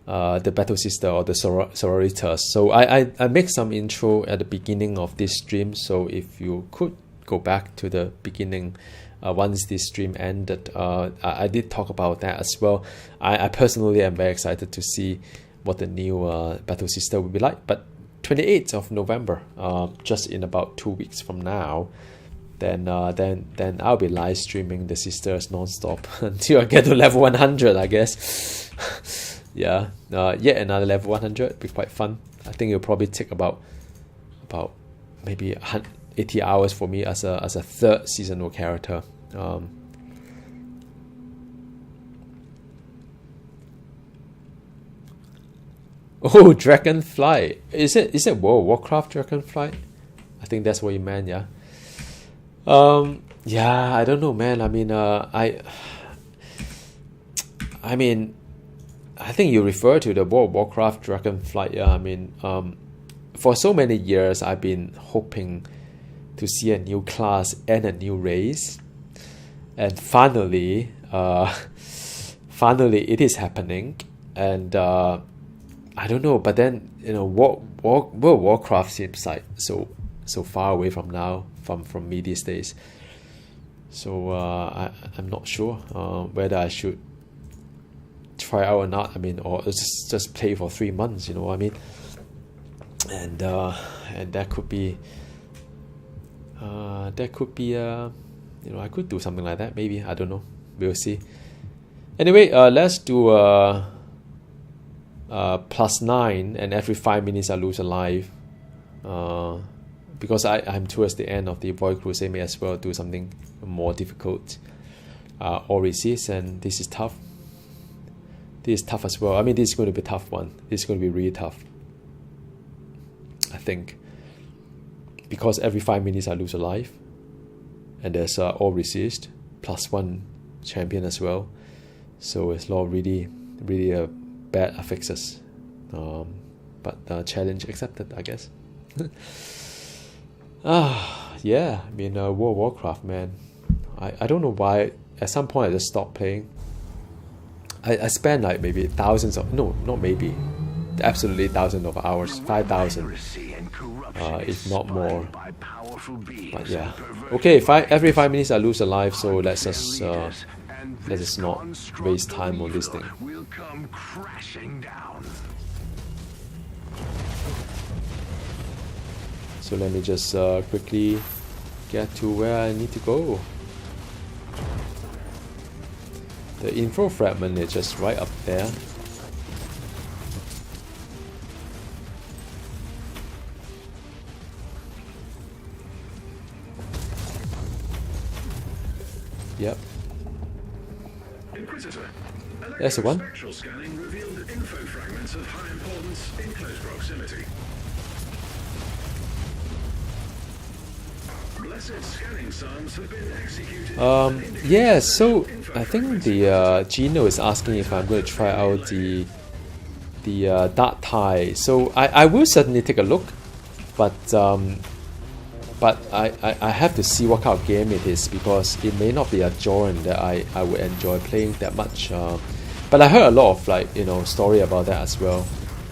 the battle sister, or the Sororitas. So I make some intro at the beginning of this stream. So if you could go back to the beginning once this stream ended, I did talk about that as well. I personally am very excited to see what the new battle sister will be like. But 28th of November, just in about 2 weeks from now, then I'll be live streaming the sisters non-stop until I get to level 100, I guess. Yeah, yet another level 100 be quite fun. I think it'll probably take about maybe 80 hours for me as a third seasonal character. Oh, Dragonfly. Is it World of Warcraft Dragonfly? I think that's what you meant, yeah. Yeah, I don't know, man. I mean, I think you refer to the World of Warcraft Dragonflight. Yeah, I mean, for so many years, I've been hoping to see a new class and a new race, and finally, it is happening. And I don't know, but then World of Warcraft seems like so far away from now, from me these days. So I'm not sure whether I should try out or not. I mean, or just play for 3 months. You know what I mean? And that could be I could do something like that. Maybe, I don't know. We'll see. Anyway, let's do +9, and every 5 minutes I lose a life. Because I'm towards the end of the Void Crusade, may as well do something more difficult. Or resist, and this is tough. This is tough as well. I mean, this is going to be a tough one. This is going to be really tough, I think. Because every 5 minutes I lose a life. And there's all resist, +1 champion as well. So it's a lot of really bad affixes. But challenge accepted, I guess. Yeah, I mean, World of Warcraft, man. I don't know why. At some point I just stopped playing. I spent like maybe thousands of, no, not maybe, absolutely thousands of hours, 5,000, if not more. But yeah, okay. Every 5 minutes I lose a life, so let's just not waste time on this thing. So let me just quickly get to where I need to go. The info fragment is just right up there. Yep. Inquisitor, That's the one. electrospectral scanning revealed info fragments of high importance in close proximity. Blessed scanning psalms have been executed. Yeah, so I think the Gino is asking if I'm going to try out the Dark Tide. So I will certainly take a look, but I have to see what kind of game it is, because it may not be a genre that I would enjoy playing that much. But I heard a lot of story about that as well.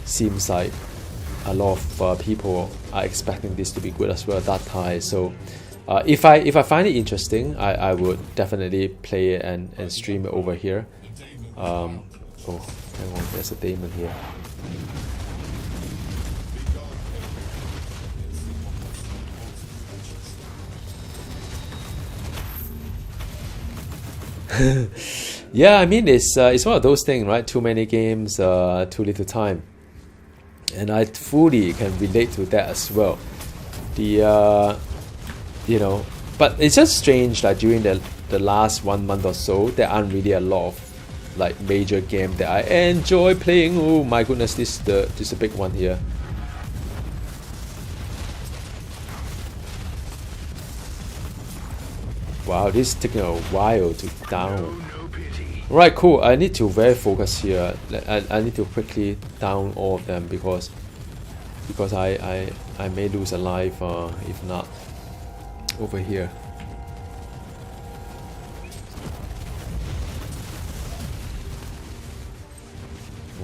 Seems like a lot of people are expecting this to be good as well, Dark Tide. So if I find it interesting, I would definitely play it and stream it over here. Oh, hang on, there's a daemon here. Yeah, I mean, it's one of those things, right? Too many games, too little time, and I fully can relate to that as well. But it's just strange that during the last 1 month or so, there aren't really a lot of major game that I enjoy playing. Oh my goodness, this is a big one here. Wow, this is taking a while to down. Right, cool. I need to very focus here. I need to quickly down all of them because I may lose a life if not over here.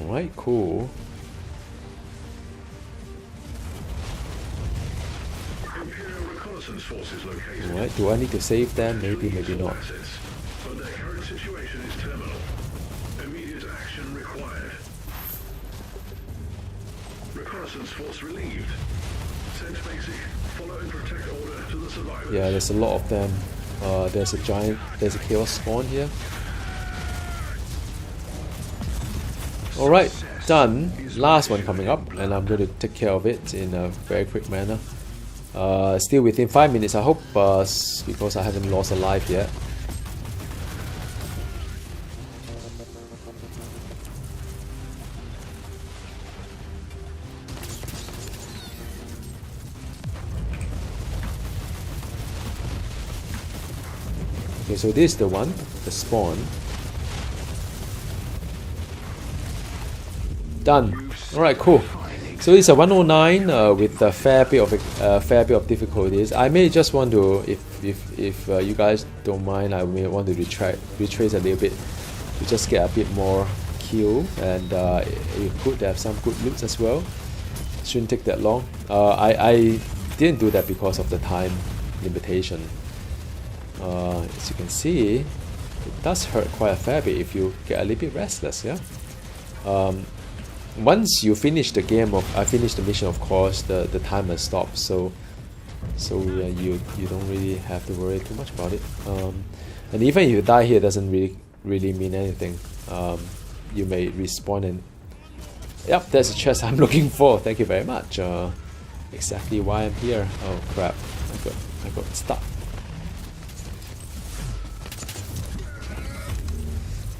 Alright, cool. Alright, do I need to save them? Maybe, maybe not. But their current situation is terminal. Immediate action required. Reconnaissance force relieved. Send basic. Follow and protect order to the survivors. Yeah, there's a lot of them. There's a chaos spawn here. Alright, done. Last one coming up, and I'm going to take care of it in a very quick manner. Still within 5 minutes, I hope, because I haven't lost a life yet. Okay, so this is the one, the spawn. Done. Alright, cool. So it's a 109 with a fair bit of difficulties. I may just want to, if you guys don't mind, I may want to retrace a little bit to just get a bit more kill, and it's good to have some good loots as well. Shouldn't take that long. I didn't do that because of the time limitation. As you can see, it does hurt quite a fair bit if you get a little bit restless. Yeah. Once you finish the game, I finished the mission, of course, the timer stops. So you don't really have to worry too much about it. And even if you die here, it doesn't really mean anything. You may respawn and yep, there's a chest I'm looking for. Thank you very much. Exactly why I'm here. Oh crap! I got stuck.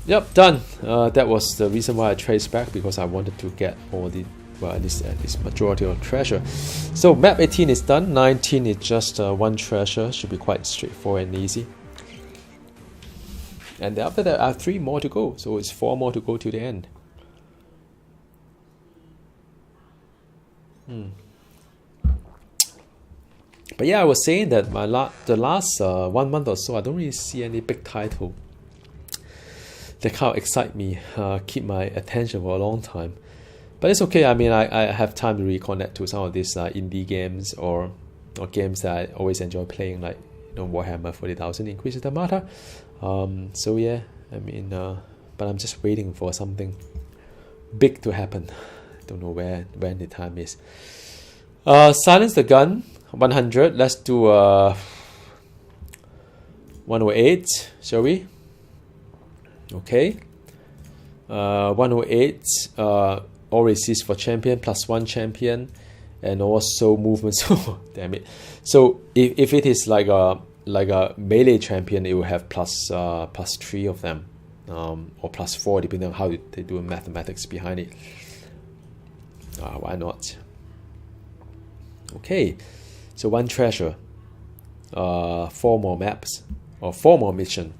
Yep, done. That was the reason why I traced back, because I wanted to get all the, well, at least majority of treasure. So map 18 is done. 19 is just one treasure. Should be quite straightforward and easy. And after that, I have 3 more to go. So it's 4 more to go to the end. But yeah, I was saying that the last 1 month or so, I don't really see any big title that kind of excite me, keep my attention for a long time. But it's okay. I mean, I have time to reconnect to some of these indie games or games that I always enjoy playing, like Warhammer 40,000 Inquisitor Martyr. So yeah, I mean, but I'm just waiting for something big to happen. I don't know when the time is. Silence the gun, 100. Let's do 108, shall we? Okay. 108. All resist for champion, +1 champion, and also movement. So damn it. So if it is like a melee champion, it will have +3 of them, or +4, depending on how they do mathematics behind it. Why not? Okay, so 1 treasure, 4 more maps, or 4 more mission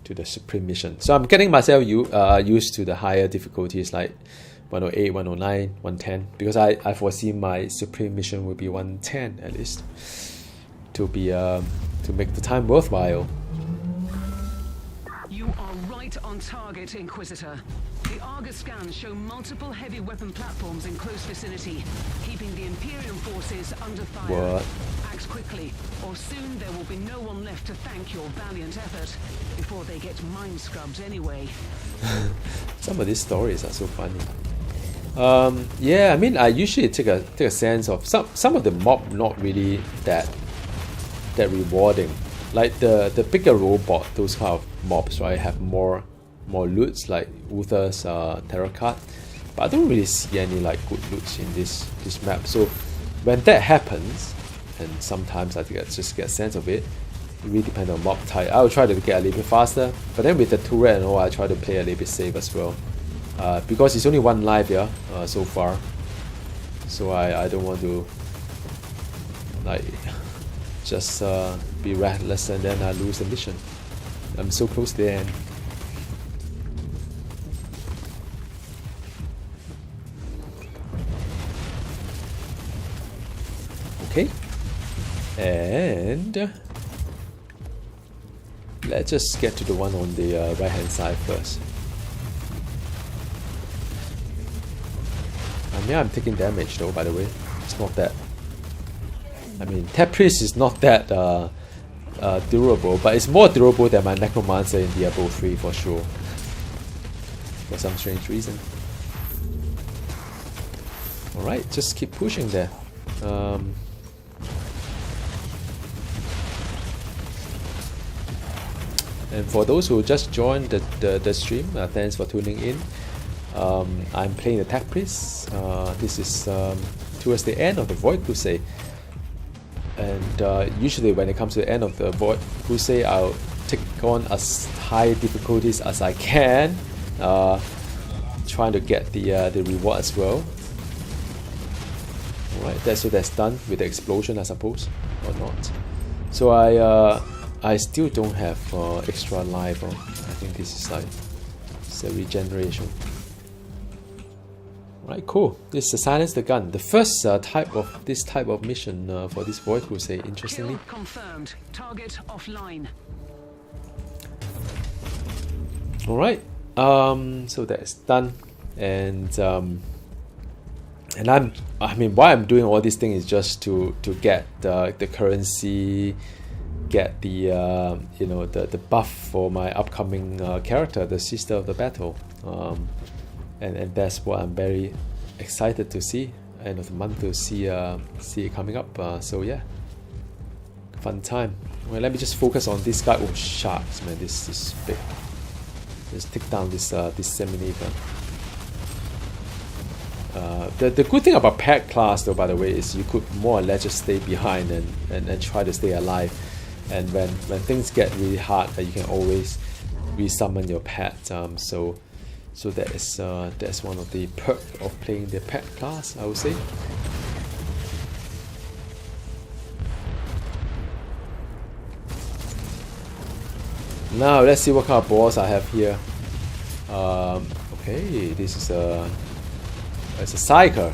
to the supreme mission. So I'm getting myself used to the higher difficulties, like 108, 109, 110, because I foresee my supreme mission will be 110 at least, to make the time worthwhile. You are right on target, Inquisitor. The Argus scans show multiple heavy weapon platforms in close vicinity, keeping the Imperium forces under fire. What? Act quickly, or soon there will be no one left to thank your valiant effort, before they get mind scrubbed anyway. Some of these stories are so funny. Yeah, I mean, I usually take a sense of some of the mob not really that rewarding. Like the bigger robot, those kind of mobs, right, have more loots, like Uther's tarot card. But I don't really see any like good loots in this map. So when that happens, and sometimes I just get a sense of it. It really depends on mob type. I will try to get a little bit faster, but then with the turret and all, I try to play a little bit safe as well. Because it's only 1 life here so far, so I don't want to like just be reckless and then I lose the mission. I'm so close to the end. Okay, and let's just get to the one on the right hand side first. I mean, I'm taking damage though, by the way. It's not that, I mean, Tepris is not that durable, but it's more durable than my Necromancer in Diablo 3 for sure, for some strange reason. Alright, just keep pushing there. And for those who just joined the stream, thanks for tuning in. I'm playing the Tech Priest. This is towards the end of the Void Crusade. And usually when it comes to the end of the Void Crusade, I'll take on as high difficulties as I can, trying to get the reward as well. Alright, that's done with the explosion, I suppose, or not. So I still don't have extra life. I think this is like it's a regeneration. Right, cool. This is Silence the Gun. The first type of mission for this Void Crusade, interestingly. Kill confirmed. Target offline. Alright. So that's done. And I mean, why I'm doing all these things is just to get the currency, get the you know, the buff for my upcoming character, the Sister of the Battle. And that's what I'm very excited to see, end of the month, to see it coming up. So yeah, fun time. Well, let me just focus on this guy. Oh, sharks, man! This is big. Let's take down this disseminator. The good thing about pet class, though, by the way, is you could more or less just stay behind and try to stay alive. And when things get really hard, you can always resummon your pet. So that's one of the perks of playing the pet class, I would say. Now let's see what kind of boss I have here. Okay, this is it's a Psyker.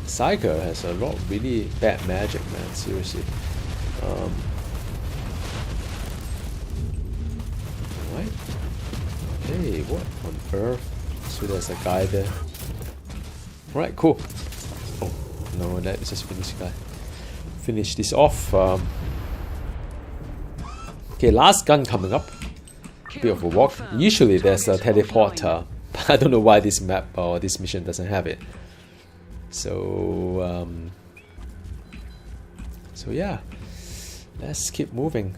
Psyker has a lot of really bad magic, man. Seriously. Alright. Okay, what on earth? So there's a guy there. Alright, cool. Oh no, let's just finish this off. Okay, last gun coming up. A bit of a walk. Usually there's a teleporter, but I don't know why this map or this mission doesn't have it. So yeah, let's keep moving.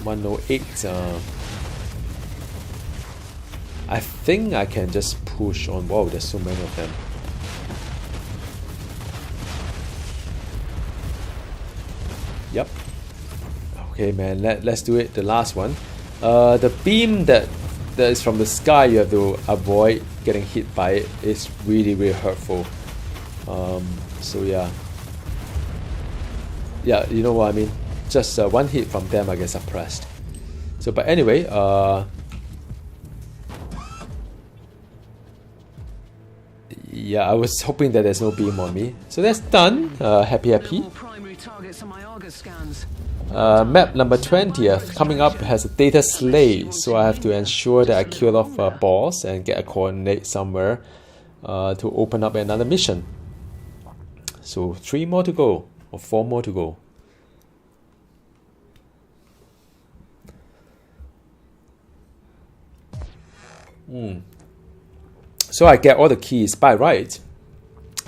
108. I think I can just push on. Whoa, there's so many of them. Yep. Okay, man. Let's do it. The last one. The beam that is from the sky, you have to avoid getting hit by it. It's really, really hurtful. So yeah. Yeah, you know what I mean. Just one hit from them, I get suppressed. So, but anyway, yeah, I was hoping that there's no beam on me. So that's done. Happy. Map number 20th coming up has a data slay, so I have to ensure that I kill off a boss and get a coordinate somewhere to open up another mission. So 3 more to go, or 4 more to go. So I get all the keys by right.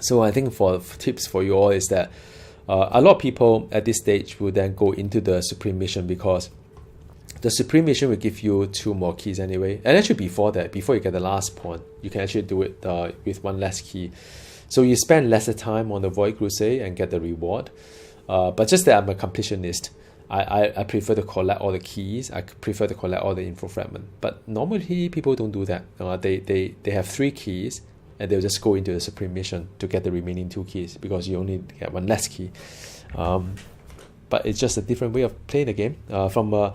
So I think for tips for you all is that a lot of people at this stage will then go into the Supreme Mission, because the Supreme Mission will give you 2 more keys anyway. And actually before that, before you get the last pawn, you can actually do it with 1 less key. So you spend lesser time on the Void Crusade and get the reward. But just that I'm a completionist, I prefer to collect all the keys. I prefer to collect all the info fragment. But normally people don't do that. They have 3 keys and they'll just go into the Supreme Mission to get the remaining 2 keys, because you only get 1 less key. But it's just a different way of playing the game. From a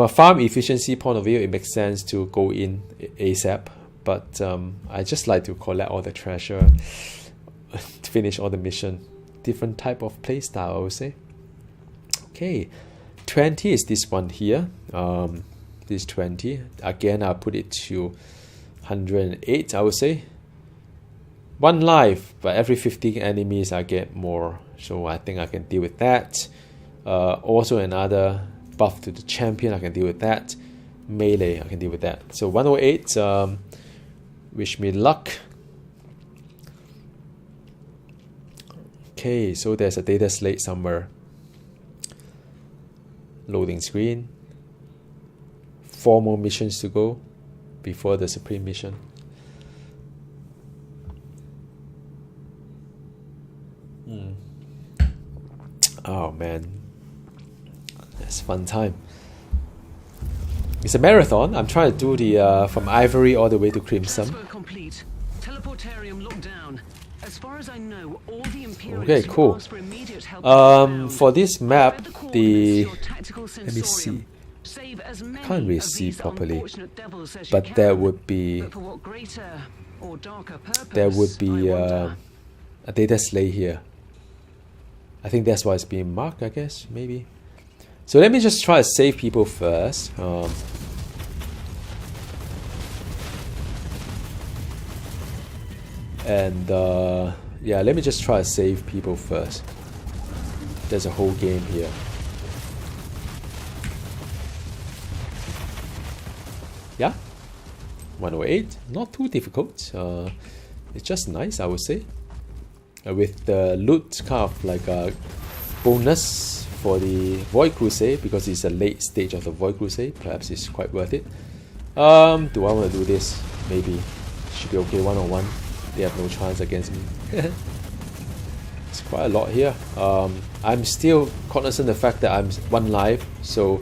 farm efficiency point of view, it makes sense to go in ASAP. But I just like to collect all the treasure finish all the mission. Different type of playstyle, I would say. Okay, 20 is this one here. This 20. Again, I'll put it to 108, I would say. 1 life, but every 15 enemies I get more. So I think I can deal with that. Also another buff to the champion, I can deal with that. Melee, I can deal with that. So 108, wish me luck. Okay, so there's a data slate somewhere. Loading screen. 4 more missions to go before the Supreme mission. Oh man, it's a fun time. It's a marathon. I'm trying to do the from Ivory all the way to Crimson. Complete. Teleportarium locked down. As far as I know, all the Okay, cool. For this map, let me see. I can't really see properly, but there would be a data slate here. I think that's why it's being marked, I guess, maybe. So let me just try to save people first. Yeah, let me just try to save people first. There's a whole game here. Yeah, 108, not too difficult. It's just nice, I would say. With the loot kind of like a bonus for the Void Crusade, because it's a late stage of the Void Crusade. Perhaps it's quite worth it. Do I want to do this? Maybe. Should be okay, 1-on-1. They have no chance against me. It's quite a lot here. I'm still cognizant of the fact that I'm 1 life, so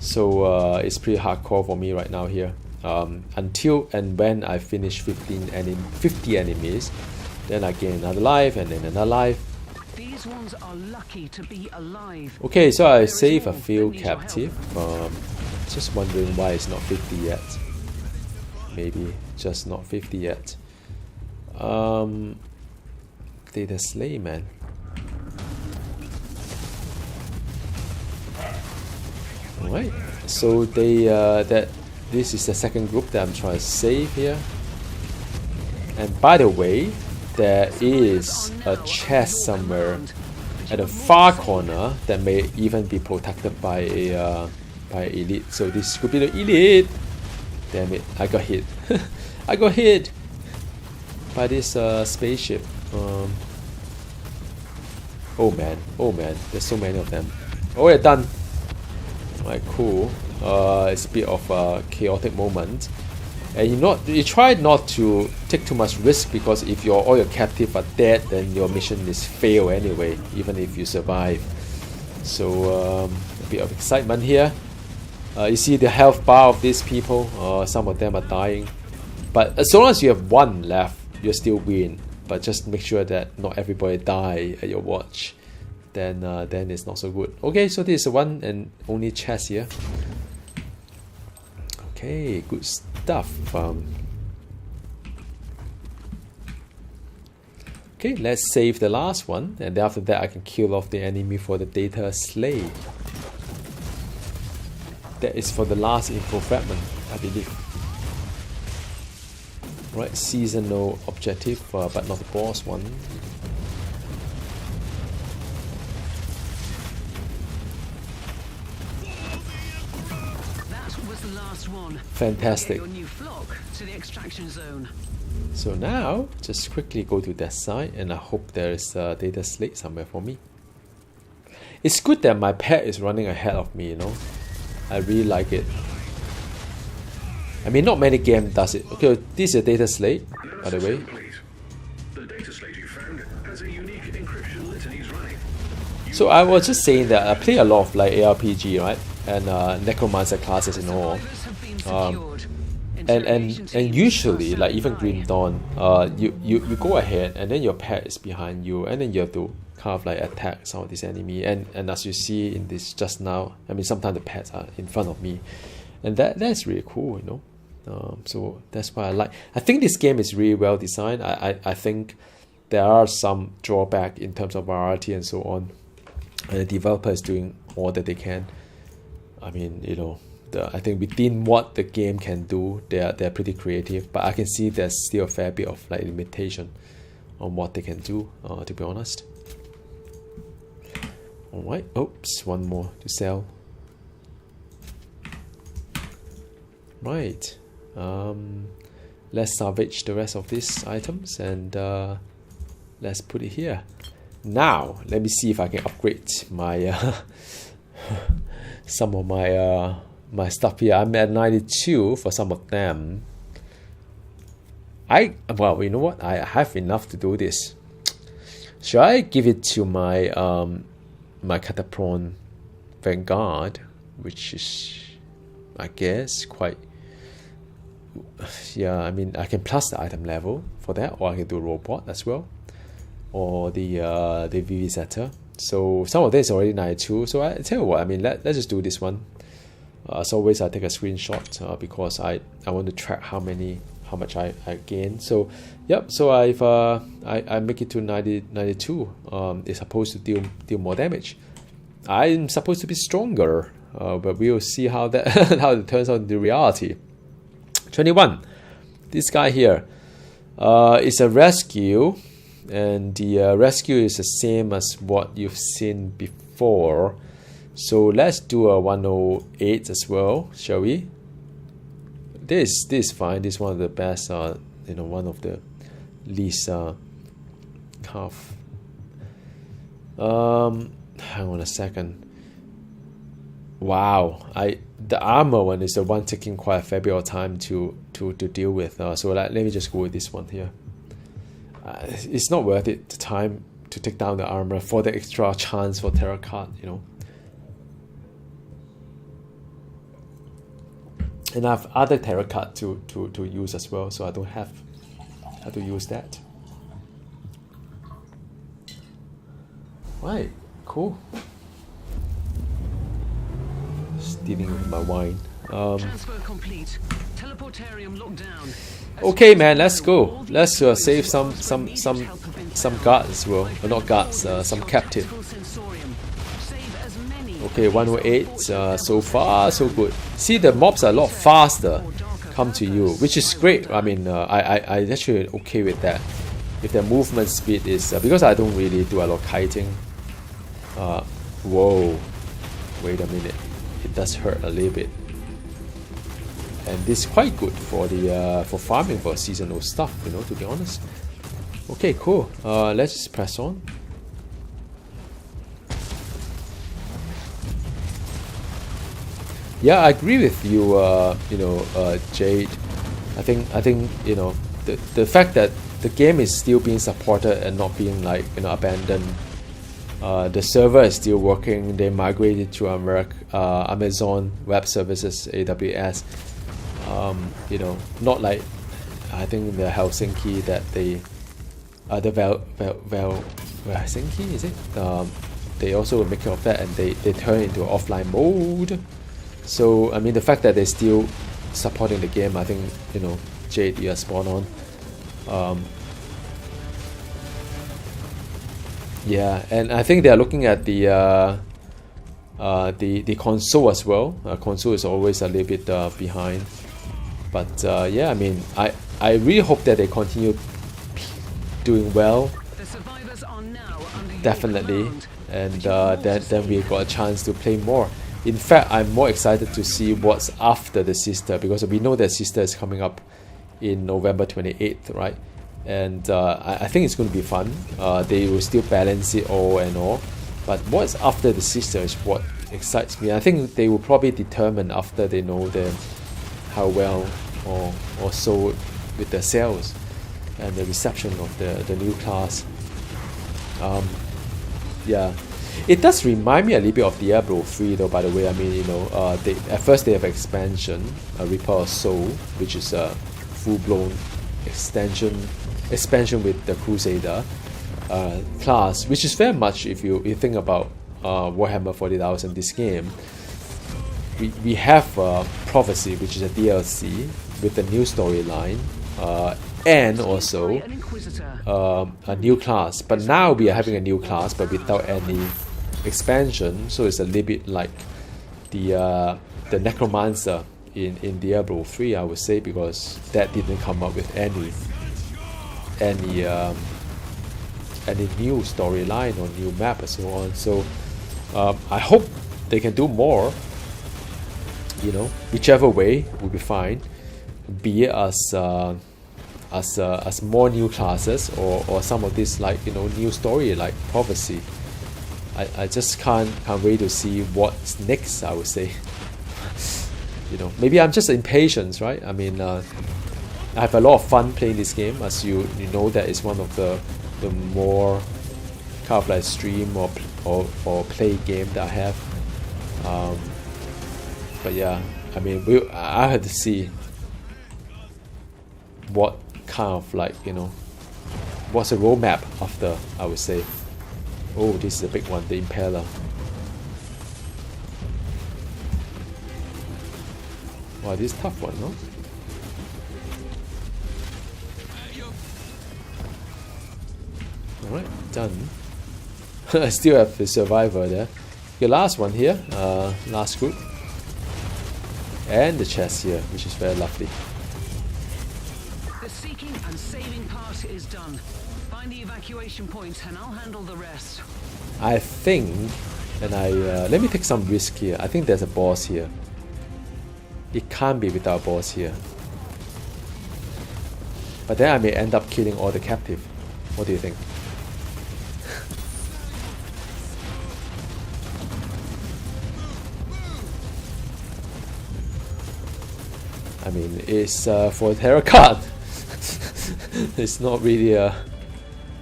it's pretty hardcore for me right now here. Until and when I finish 50 enemies, then I gain another life and then another life. These ones are lucky to be alive. Okay, so I save a few captive. Just wondering why it's not 50 yet. Maybe just not 50 yet. Data slay, man. Alright, so this is the second group that I'm trying to save here. And by the way, there is a chest somewhere at the far corner that may even be protected by a elite. So this could be the elite. Damn it, I got hit. I got hit by this spaceship. Oh man, there's so many of them. Oh, they're done. Alright, cool. It's a bit of a chaotic moment. And you try not to take too much risk, because if all your captive are dead, then your mission is fail anyway, even if you survive. So a bit of excitement here. You see the health bar of these people. Some of them are dying, but as long as you have 1 left, you still win. But just make sure that not everybody die at your watch. Then it's not so good. Okay, so this is the one and only chest here. Okay, good stuff. Okay, let's save the last one, and then after that I can kill off the enemy for the data slay. That is for the last info fragment, I believe. Right, seasonal objective, but not the boss one. That was the last one. Fantastic. Your new flock to the extraction zone. So now, just quickly go to that side, and I hope there is a data slate somewhere for me. It's good that my pet is running ahead of me, you know. I really like it. I mean, not many games does it. Okay, this is a data slate, by the way. The data slate you found has a unique encryption litanies running. So I was just saying that I play a lot of like ARPG, right, and Necromancer classes and all. And usually, like even Grim Dawn, you go ahead and then your pet is behind you, and then you have to kind of like attack some of this enemy. And as you see in this just now, I mean, sometimes the pets are in front of me, and that's really cool, you know. So that's why I like. I think this game is really well designed. I think there are some drawback in terms of variety and so on. And the developer is doing all that they can. I mean, you know, I think within what the game can do, they're pretty creative. But I can see there's still a fair bit of like limitation on what they can do, to be honest. Alright, oops, one more to sell. Right, let's salvage the rest of these items and let's put it here. Now, let me see if I can upgrade my some of my my stuff here. I'm at 92 for some of them. Well, you know what? I have enough to do this. Should I give it to my my Catapron Vanguard, which is, I guess, quite. Yeah, I mean, I can plus the item level for that, or I can do robot as well, or the Vivisetter. So some of this is already 92. So I tell you what, I mean, let's just do this one. As always, I take a screenshot because I want to track how much I gain. So yep, so I make it to 92. It's supposed to deal more damage. I'm supposed to be stronger, but we'll see how that how it turns out in the reality. 21. This guy here is a rescue, and the rescue is the same as what you've seen before. So let's do a 108 as well, shall we? This is fine. This is one of the best. You know, one of the least half. Hang on a second. Wow, the armor one is the one taking quite a fair bit of time to deal with. So let me just go with this one here. It's not worth it, the time to take down the armor for the extra chance for tarot card, you know. And I have other tarot card to use as well, so I don't have to use that. Right, cool. Dealing with my wine. Transfer complete. Teleportarium locked down. Okay, man, let's go. Let's save some guards as well. Not guards, some captive. Okay, 108. So far, so good. See, the mobs are a lot faster. Come to you, which is great. I mean, I actually okay with that. If the movement speed is because I don't really do a lot of kiting. Whoa, wait a minute. It does hurt a little bit, and this is quite good for the for farming for seasonal stuff, you know, to be honest. Okay, cool. Let's just press on. Yeah, I agree with you. You know, Jade. I think you know the fact that the game is still being supported and not being like, you know, abandoned. The server is still working. They migrated to Amazon Web Services, AWS. You know, not like I think the Helsinki that they Helsinki, is it? They also make it of that, and they turn into offline mode. So I mean, the fact that they're still supporting the game, I think, you know, Jade, you are spot on. Yeah, and I think they are looking at the console as well. Console is always a little bit behind, but yeah, I mean, I really hope that they continue doing well. The survivors are now under Definitely, your command. and then we got a chance to play more. In fact, I'm more excited to see what's after the sister, because we know that sister is coming up in November 28th, right? And I think it's going to be fun. They will still balance it all and all, but what's after the sister is what excites me. I think they will probably determine after they know how well or so with the sales and the reception of the new class. Yeah, it does remind me a little bit of Diablo 3 though, by the way. I mean, you know, at first they have expansion, Reaper of Soul, which is a full-blown expansion with the Crusader class, which is very much, if you think about Warhammer 40,000, this game, we have Prophecy, which is a DLC with a new storyline, and also An Inquisitor. a new class. But now we are having a new class, but without any expansion, so it's a little bit like the Necromancer in Diablo 3, I would say, because that didn't come up with any new storyline or new map and so on. So I hope they can do more. You know, whichever way will be fine. Be it as more new classes or some of this, like, you know, new story like Prophecy. I just can't wait to see what's next, I would say. You know, maybe I'm just impatient, right? I mean, I have a lot of fun playing this game, as you know that it's one of the more kind of like stream or play game that I have. But yeah, I mean, I have to see what kind of, like, you know, what's the roadmap of the, I would say. Oh, this is a big one, the Impaler. Wow, this is a tough one, no? Alright, done. I still have the Survivor there. Okay, last one here, last group. And the chest here, which is very lovely. The seeking and saving part is done. Find the evacuation point and I'll handle the rest. I think, and let me take some risk here. I think there's a boss here. It can't be without a boss here. But then I may end up killing all the captive. What do you think? I mean, it's for a tarot card. It's not really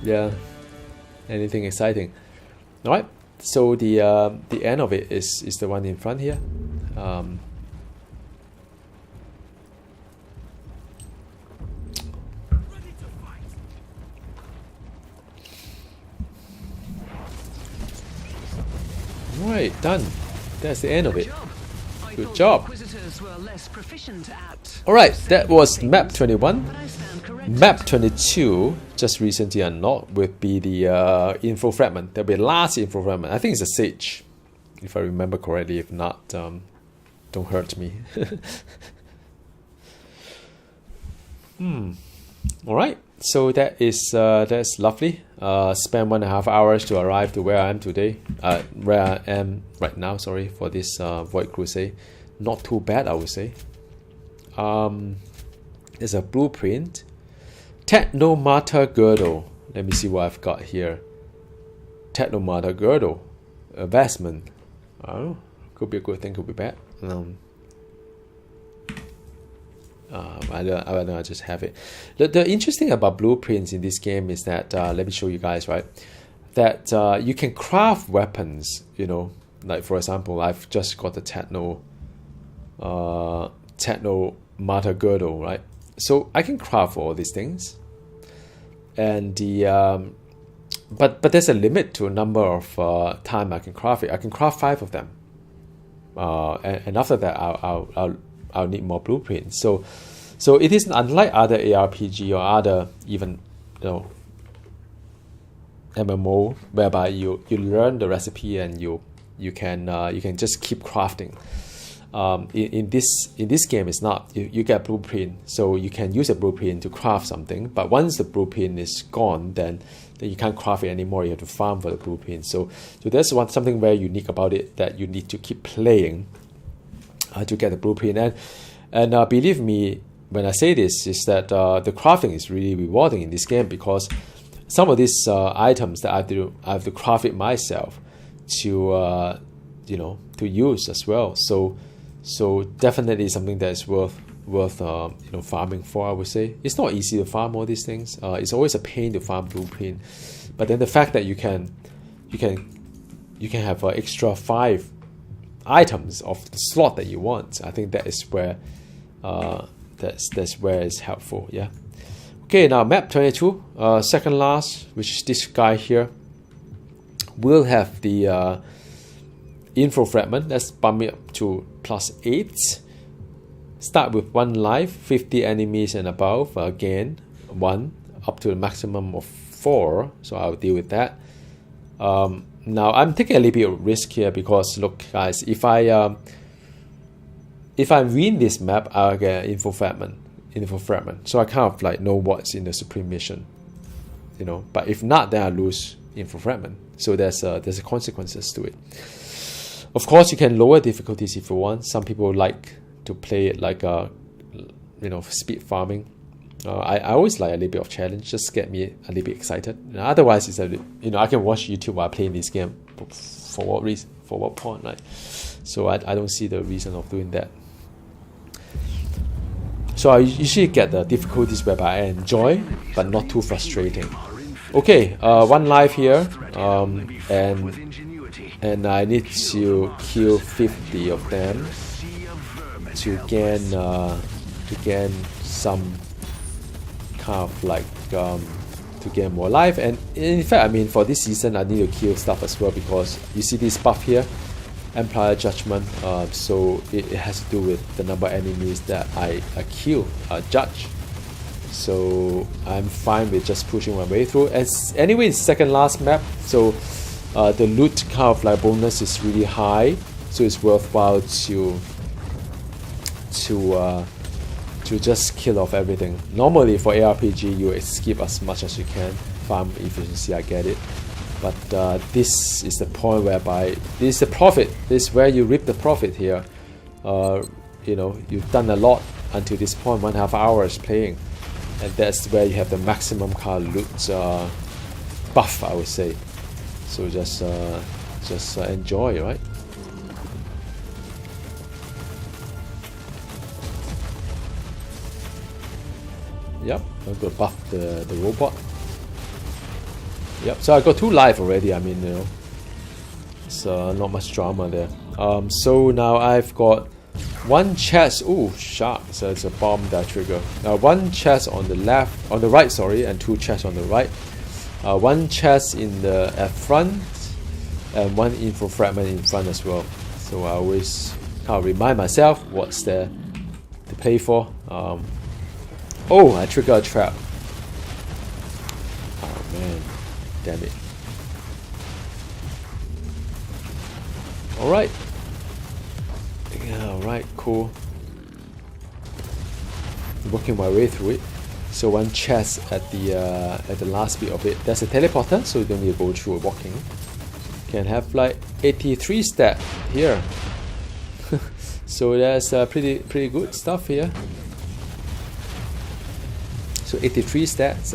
yeah, anything exciting. All right, so the end of it is the one in front here. Right, done. That's the end of it. Good job. Alright, that was map 21. Map 22, just recently unlocked, would be the info fragment. There'll be a last info fragment. I think it's a sage, if I remember correctly. If not, don't hurt me. Alright, so that's lovely. Spent 1.5 hours to arrive to where I am today. Where I am right now, sorry, for this Void Crusade. Not too bad, I would say. There's a blueprint. Technomata Girdle. Let me see what I've got here. Technomata Girdle. A vestment. Oh, could be a good thing, could be bad. I don't know, I just have it. The interesting about blueprints in this game is that, let me show you guys, right? That you can craft weapons, you know. Like, for example, I've just got the Technomata Girdle, right? So I can craft all these things. And but there's a limit to a number of time I can craft it. I can craft 5 of them. And after that, I'll need more blueprints. So it is unlike other ARPG or other even, you know, MMO, whereby you learn the recipe and you can just keep crafting. In this game, it's not. You get a blueprint, so you can use a blueprint to craft something. But once the blueprint is gone, then you can't craft it anymore. You have to farm for the blueprint. So there's something very unique about it, that you need to keep playing to get the blueprint. And believe me when I say this, is that the crafting is really rewarding in this game, because some of these items that I have to craft it myself to to use as well. So definitely something that is worth farming for, I would say. It's not easy to farm all these things. It's always a pain to farm blueprint, but then the fact that you can have extra 5 items of the slot that you want, I think that is where that's where it's helpful. Yeah. Okay, now map 22, second last, which is this guy here. We'll have the info fragment. Let's bump it up to +8. Start with 1 life, 50 enemies and above. Again, 1 up to the maximum of 4, so I'll deal with that. Now I'm taking a little bit of risk here because look guys, if I win this map, I'll get info fragment, so I kind of like know what's in the supreme mission, you know. But if not, then I lose info fragment, so there's a consequences to it. Of course you can lower difficulties if you want. Some people like to play it like you know, speed farming. I always like a little bit of challenge, just get me a little bit excited. Otherwise, it's you know, I can watch YouTube while playing this game. For what reason? For what point, right? So I don't see the reason of doing that. So I usually get the difficulties whereby I enjoy, but not too frustrating. Okay, 1 life here, and I need to kill 50 of them to gain some kind of like to get more life. And in fact, I mean, for this season I need to kill stuff as well, because you see this buff here, Empire Judgment, so it has to do with the number of enemies that I kill, judge. So I'm fine with just pushing my way through. And anyway, it's second last map, so the loot kind of like bonus is really high, so it's worthwhile to just kill off everything. Normally for ARPG you skip as much as you can, farm efficiency, I get it, but this is the point whereby this is the profit. This is where you reap the profit here. You know, you've done a lot until this point, 1.5 hours playing, and that's where you have the maximum kind of loot buff, I would say. So just enjoy, right? Yep, I'm gonna buff the robot. Yep, so I got 2 life already. I mean, you know, it's not much drama there. So now I've got 1 chest. Oh, shark! So it's a bomb that trigger. 1 chest on the left, on the right, sorry, and 2 chests on the right. 1 chest in the front, and 1 info fragment in front as well. So I always kind of remind myself what's there to play for. Oh, I triggered a trap. Oh man, damn it. Alright. Yeah, alright, cool. Working my way through it. So 1 chest at the last bit of it. There's a teleporter, so you don't need to go through walking. Can have like 83 stat here. So there's pretty good stuff here. So 83 stats,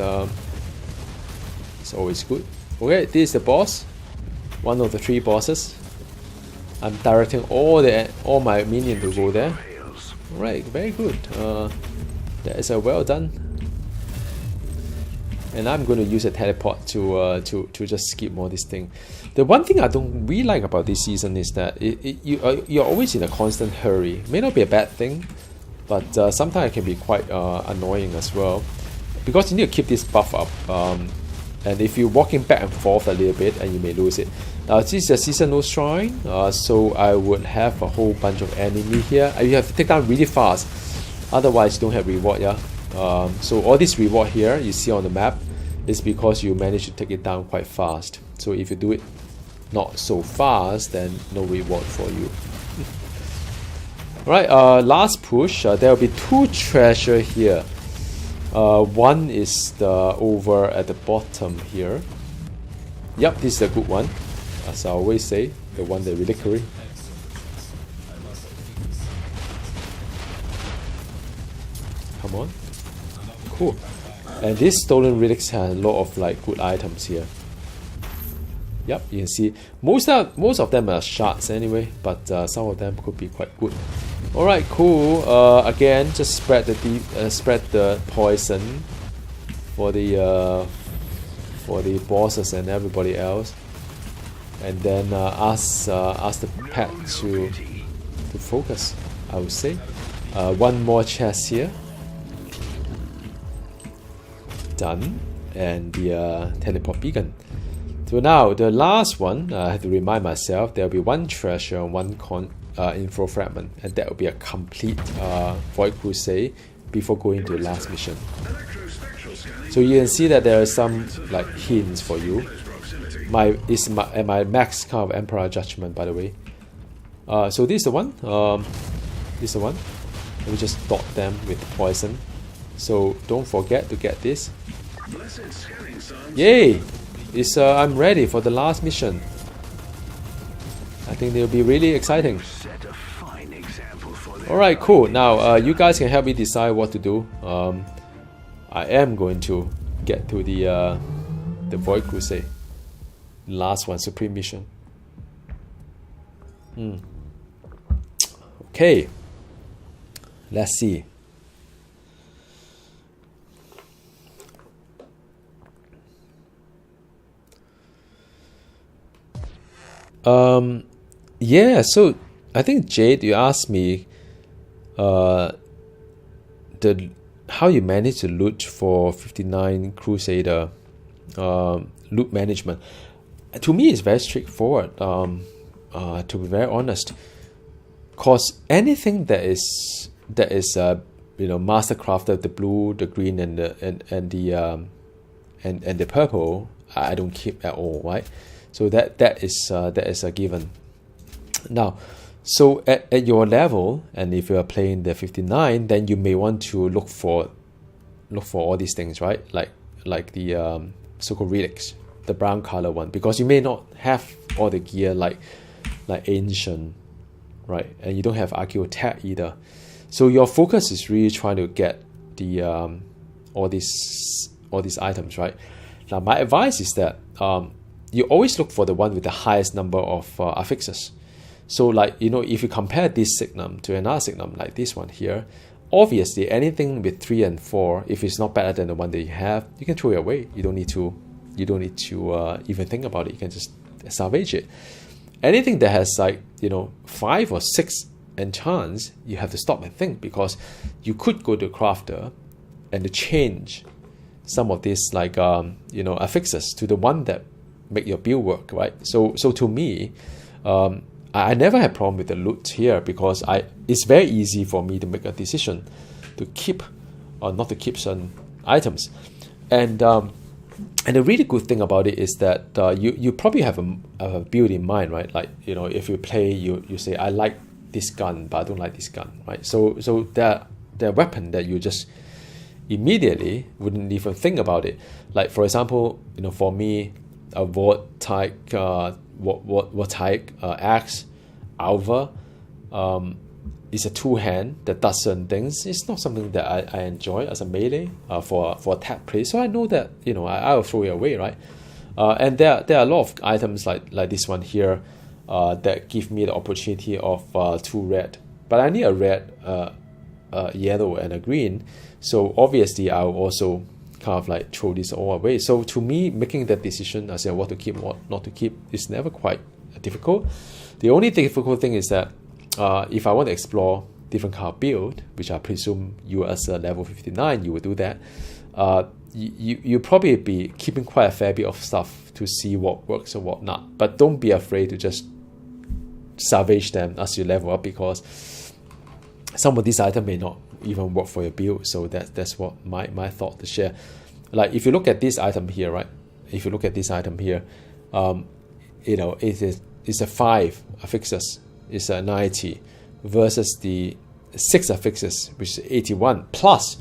it's always good. Okay, this is the boss, one of the 3 bosses. I'm directing all my minions to go there. Alright, very good. That is well done. And I'm going to use a teleport to just skip more this thing. The one thing I don't really like about this season is that you're always in a constant hurry. May not be a bad thing, but sometimes it can be quite annoying as well, because you need to keep this buff up, and if you're walking back and forth a little bit, and you may lose it. This is a seasonal shrine, so I would have a whole bunch of enemy here. You have to take down really fast, otherwise you don't have reward. Yeah. So all this reward here you see on the map is because you manage to take it down quite fast. So if you do it not so fast, then no reward for you. Alright, last push. There will be 2 treasure here. 1 is the over at the bottom here. Yep, this is a good one. As I always say, the one, the reliquary. Come on. Cool. And these stolen relics have a lot of like good items here. Yep, you can see most of them are shards anyway, but some of them could be quite good. Alright, cool. Again, just spread the poison for the bosses and everybody else, and then ask the pet to focus, I would say. 1 more chest here. Done. And the teleport beacon. So now the last one, I have to remind myself, there will be 1 treasure and 1 info fragment, and that will be a complete Void Crusade before going to the last mission. So you can see that there are some like hints for you. My max kind of Emperor Judgment, by the way. So this is the one. This is the one. Let me just dot them with poison. So don't forget to get this. Yay! It's I'm ready for the last mission. I think they'll be really exciting. Alright, cool. Now you guys can help me decide what to do. I am going to get to the Void Crusade. Last one, Supreme Mission. Okay. Let's see. Yeah, so I think Jade, you asked me how you manage to loot for 59 Crusader loot management. To me, it's very straightforward. To be very honest, cause anything that is master crafted, the blue, the green, and the purple, I don't keep at all, right? So that is a given. Now, so at your level, and if you are playing the 59, then you may want to look for all these things, right? Like the so-called relics, the brown color one, because you may not have all the gear like ancient, right? And you don't have archaeotech either. So your focus is really trying to get the all these items, right? Now my advice is that you always look for the one with the highest number of affixes. So like, if you compare this signum to another signum like this one here, obviously anything with 3 and 4, if it's not better than the one that you have, you can throw it away. You don't need to even think about it. You can just salvage it. Anything that has 5 or 6 enchants, you have to stop and think, because you could go to crafter and to change some of these affixes to the one that make your build work, right? So to me, I never had problem with the loot here, because it's very easy for me to make a decision to keep or not to keep certain items. And the really good thing about it is that you probably have a build in mind, right? Like, if you play, you say, I like this gun, but I don't like this gun, right? So they're weapon that you just immediately wouldn't even think about it. Like, for example, for me, a Void type axe, Alva, is a two-hand that does certain things. It's not something that I enjoy as a melee for attack play. So I know that I will throw it away, right? And there are a lot of items like this one here that give me the opportunity of 2 red, but I need a red, a yellow, and a green. So obviously I'll also kind of throw this all away. So to me, making that decision as what to keep, what not to keep, is never quite difficult. The only difficult thing is that if I want to explore different kind of build, which I presume you as a level 59, you will do that, you probably be keeping quite a fair bit of stuff to see what works or what not. But don't be afraid to just salvage them as you level up, because some of these items may not even work for your build. So that's what my thought to share. Like, if you look at this item here, right? If you look at this item here, it's a 5 affixes, it's a 90, versus the 6 affixes, which is 81, plus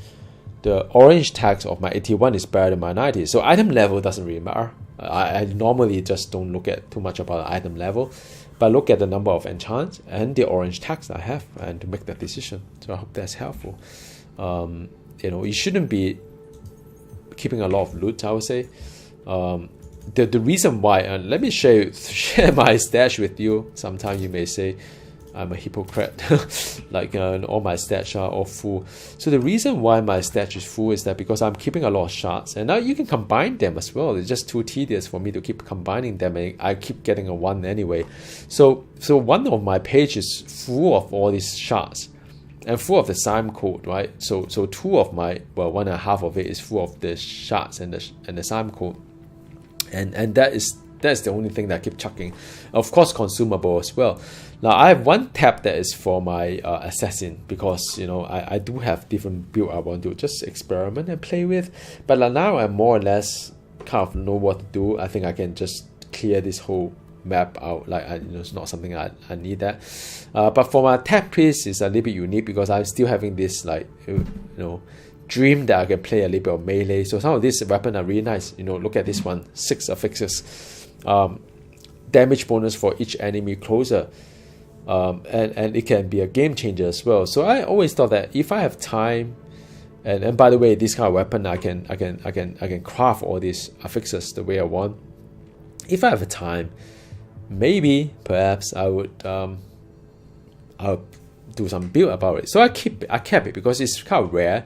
the orange tax of my 81 is better than my 90. So item level doesn't really matter. I normally just don't look at too much about the item level, but look at the number of enchants and the orange tax I have, and to make that decision. So I hope that's helpful. You shouldn't be keeping a lot of loot, I would say. The reason why, let me share my stash with you. Sometimes you may say I'm a hypocrite, all my stash are all full. So the reason why my stash is full is that because I'm keeping a lot of shards, and now you can combine them as well. It's just too tedious for me to keep combining them, and I keep getting a 1 anyway. So one of my pages is full of all these shards and full of the Sime code, right? So 2 of my, 1.5 of it is full of the shards and the Sime code. And that is That's the only thing that I keep chucking. Of course, consumable as well. Now I have one tab that is for my assassin, because you know I do have different build I want to just experiment and play with. But now I more or less kind of know what to do. I think I can just clear this whole map out. Like it's not something I need that. But for my tab priest, it's a little bit unique because I'm still having this like dream that I can play a little bit of melee. So some of these weapons are really nice. Look at this one, 6 affixes, damage bonus for each enemy closer, and it can be a game changer as well. So I always thought that if I have time, and by the way, this kind of weapon I can craft all these affixes the way I want. If I have time, perhaps I would I'll do some build about it. So I kept it because it's kind of rare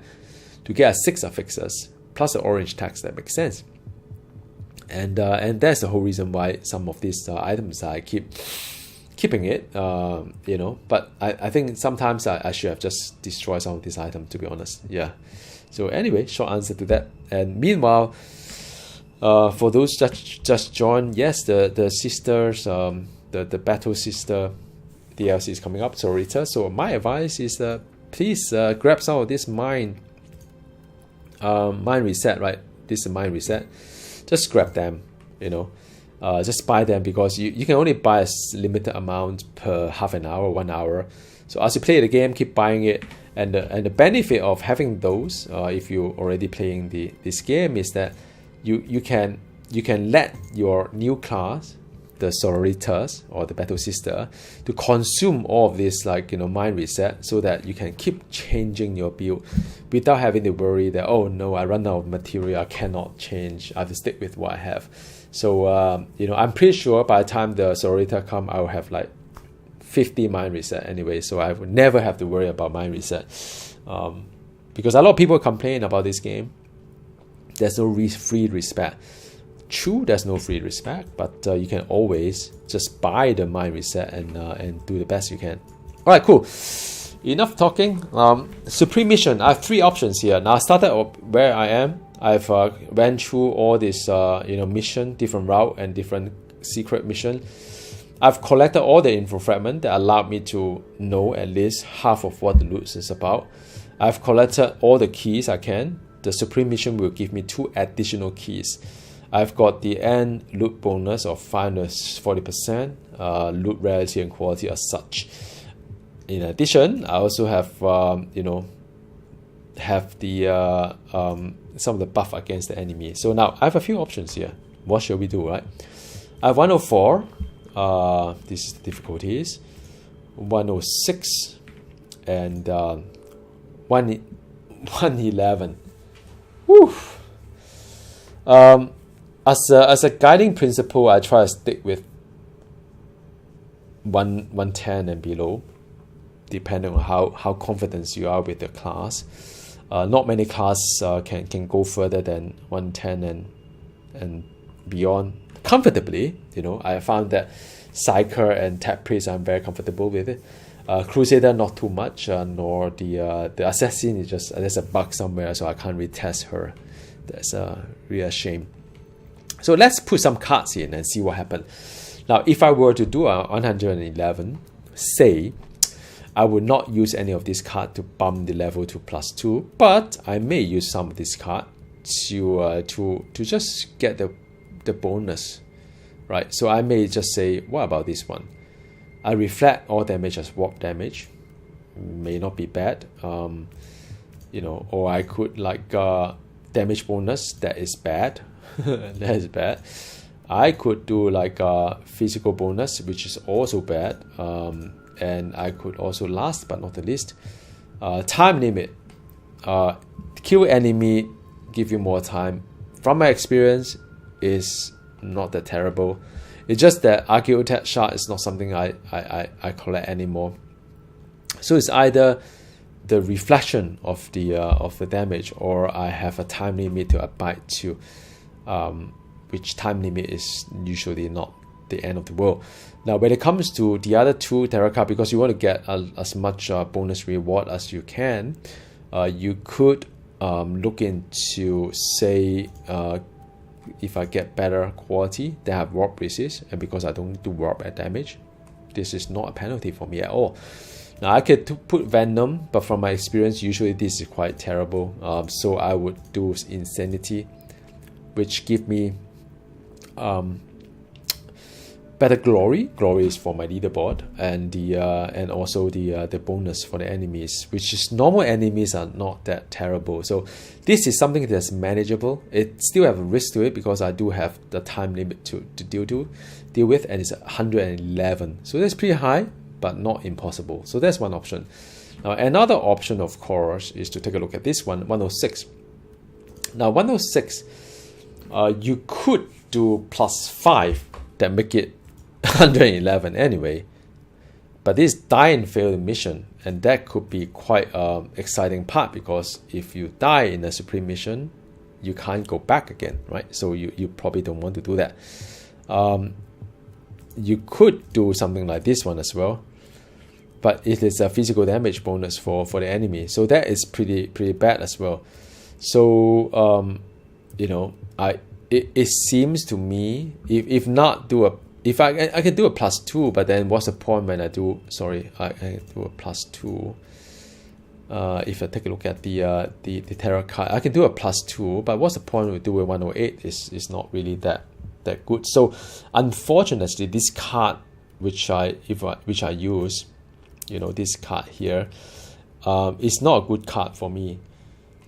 to get a 6 affixes plus the orange text that makes sense. And that's the whole reason why some of these items I keep keeping it, but I think sometimes I should have just destroyed some of these items, to be honest. Yeah. So anyway, short answer to that. And meanwhile, for those that just joined, yes, the sisters, the Battle Sister DLC is coming up, Sororitas. So my advice is please grab some of this mine reset, right? This is mine reset. Just grab them, just buy them, because you can only buy a limited amount per half an hour, 1 hour. So as you play the game, keep buying it. And the benefit of having those, if you're already playing this game, is that you can let your new class, the Sororitas or the Battle Sister, to consume all of this mine reset, so that you can keep changing your build without having to worry that, oh no, I run out of material, I cannot change, I have to stick with what I have. So I'm pretty sure by the time the Sororita come, I will have 50 mine reset anyway, so I would never have to worry about mine reset, because a lot of people complain about this game. There's no free respect. True, there's no free respect, but you can always just buy the mine reset and do the best you can. All right, cool. Enough talking. Supreme mission. I have 3 options here. Now I started where I am. I've went through all this mission, different route and different secret mission. I've collected all the info fragment that allowed me to know at least half of what the loot is about. I've collected all the keys I can. The Supreme mission will give me 2 additional keys. I've got the end loot bonus of 540%, loot rarity and quality as such. In addition, I also have some of the buff against the enemy. So now I have a few options here. What shall we do, right? I have 104. This is the difficulties. 106 and 111. Woo. As a guiding principle, I try to stick with 110 and below, depending on how confident you are with the class. Not many classes can go further than 110 and beyond comfortably. I found that Psyker and Tab Priest I'm very comfortable with it. Crusader not too much, nor the Assassin is just there's a bug somewhere, so I can't retest her. That's really a shame. So let's put some cards in and see what happens. Now, if I were to do a 111, say, I would not use any of this card to bump the level to +2, but I may use some of this card to just get the bonus, right? So I may just say, what about this one? I reflect all damage as warp damage. May not be bad, or I could damage bonus that is bad. That is bad. I could do a physical bonus, which is also bad, and I could also, last but not the least, time limit. Kill enemy, give you more time. From my experience, is not that terrible. It's just that Archaeotech shard is not something I collect anymore. So it's either the reflection of the damage, or I have a time limit to abide to, which time limit is usually not the end of the world. Now, when it comes to the other 2 tarot cards, because you want to get as much bonus reward as you can, you could look into, say, if I get better quality, they have warp resist, and because I don't do warp at damage, this is not a penalty for me at all. Now I could put Venom, but from my experience, usually this is quite terrible. So I would do Insanity, which give me better glory. Glory is for my leaderboard, and and also the bonus for the enemies, which is normal enemies are not that terrible. So this is something that's manageable. It still have a risk to it because I do have the time limit to deal with, and it's 111. So that's pretty high, but not impossible. So that's one option. Now another option, of course, is to take a look at this one, 106. Now 106, you could do +5 that make it 111 anyway, but this die and fail the mission, and that could be quite exciting part, because if you die in a supreme mission, you can't go back again, right? So you probably don't want to do that. You could do something like this one as well, but it is a physical damage bonus for the enemy, so that is pretty bad as well. So you know, it seems to me, if not do a, if I can do a +2, but then what's the point when I do, sorry, I do a +2. If I take a look at the terror card, I can do a +2, but what's the point we do a 108 is not really that good. So unfortunately, this card which I use, you know, this card here, is not a good card for me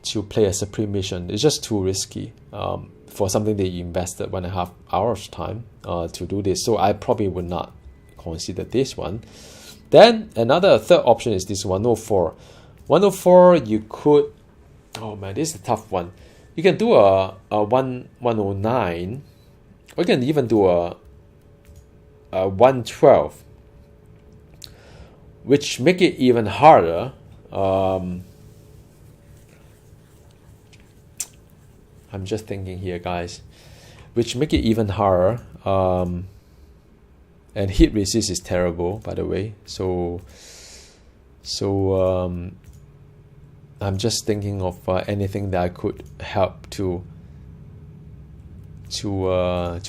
to play a supreme mission. It's just too risky for something that you invested 1.5 hours time to do this. So I probably would not consider this one. Then another third option is this 104. 104, you could, oh man, this is a tough one. You can do a 109, or you can even do a 112, which make it even harder. I'm just thinking here, guys, which make it even harder. And hit resist is terrible, by the way. So I'm just thinking of anything that I could help to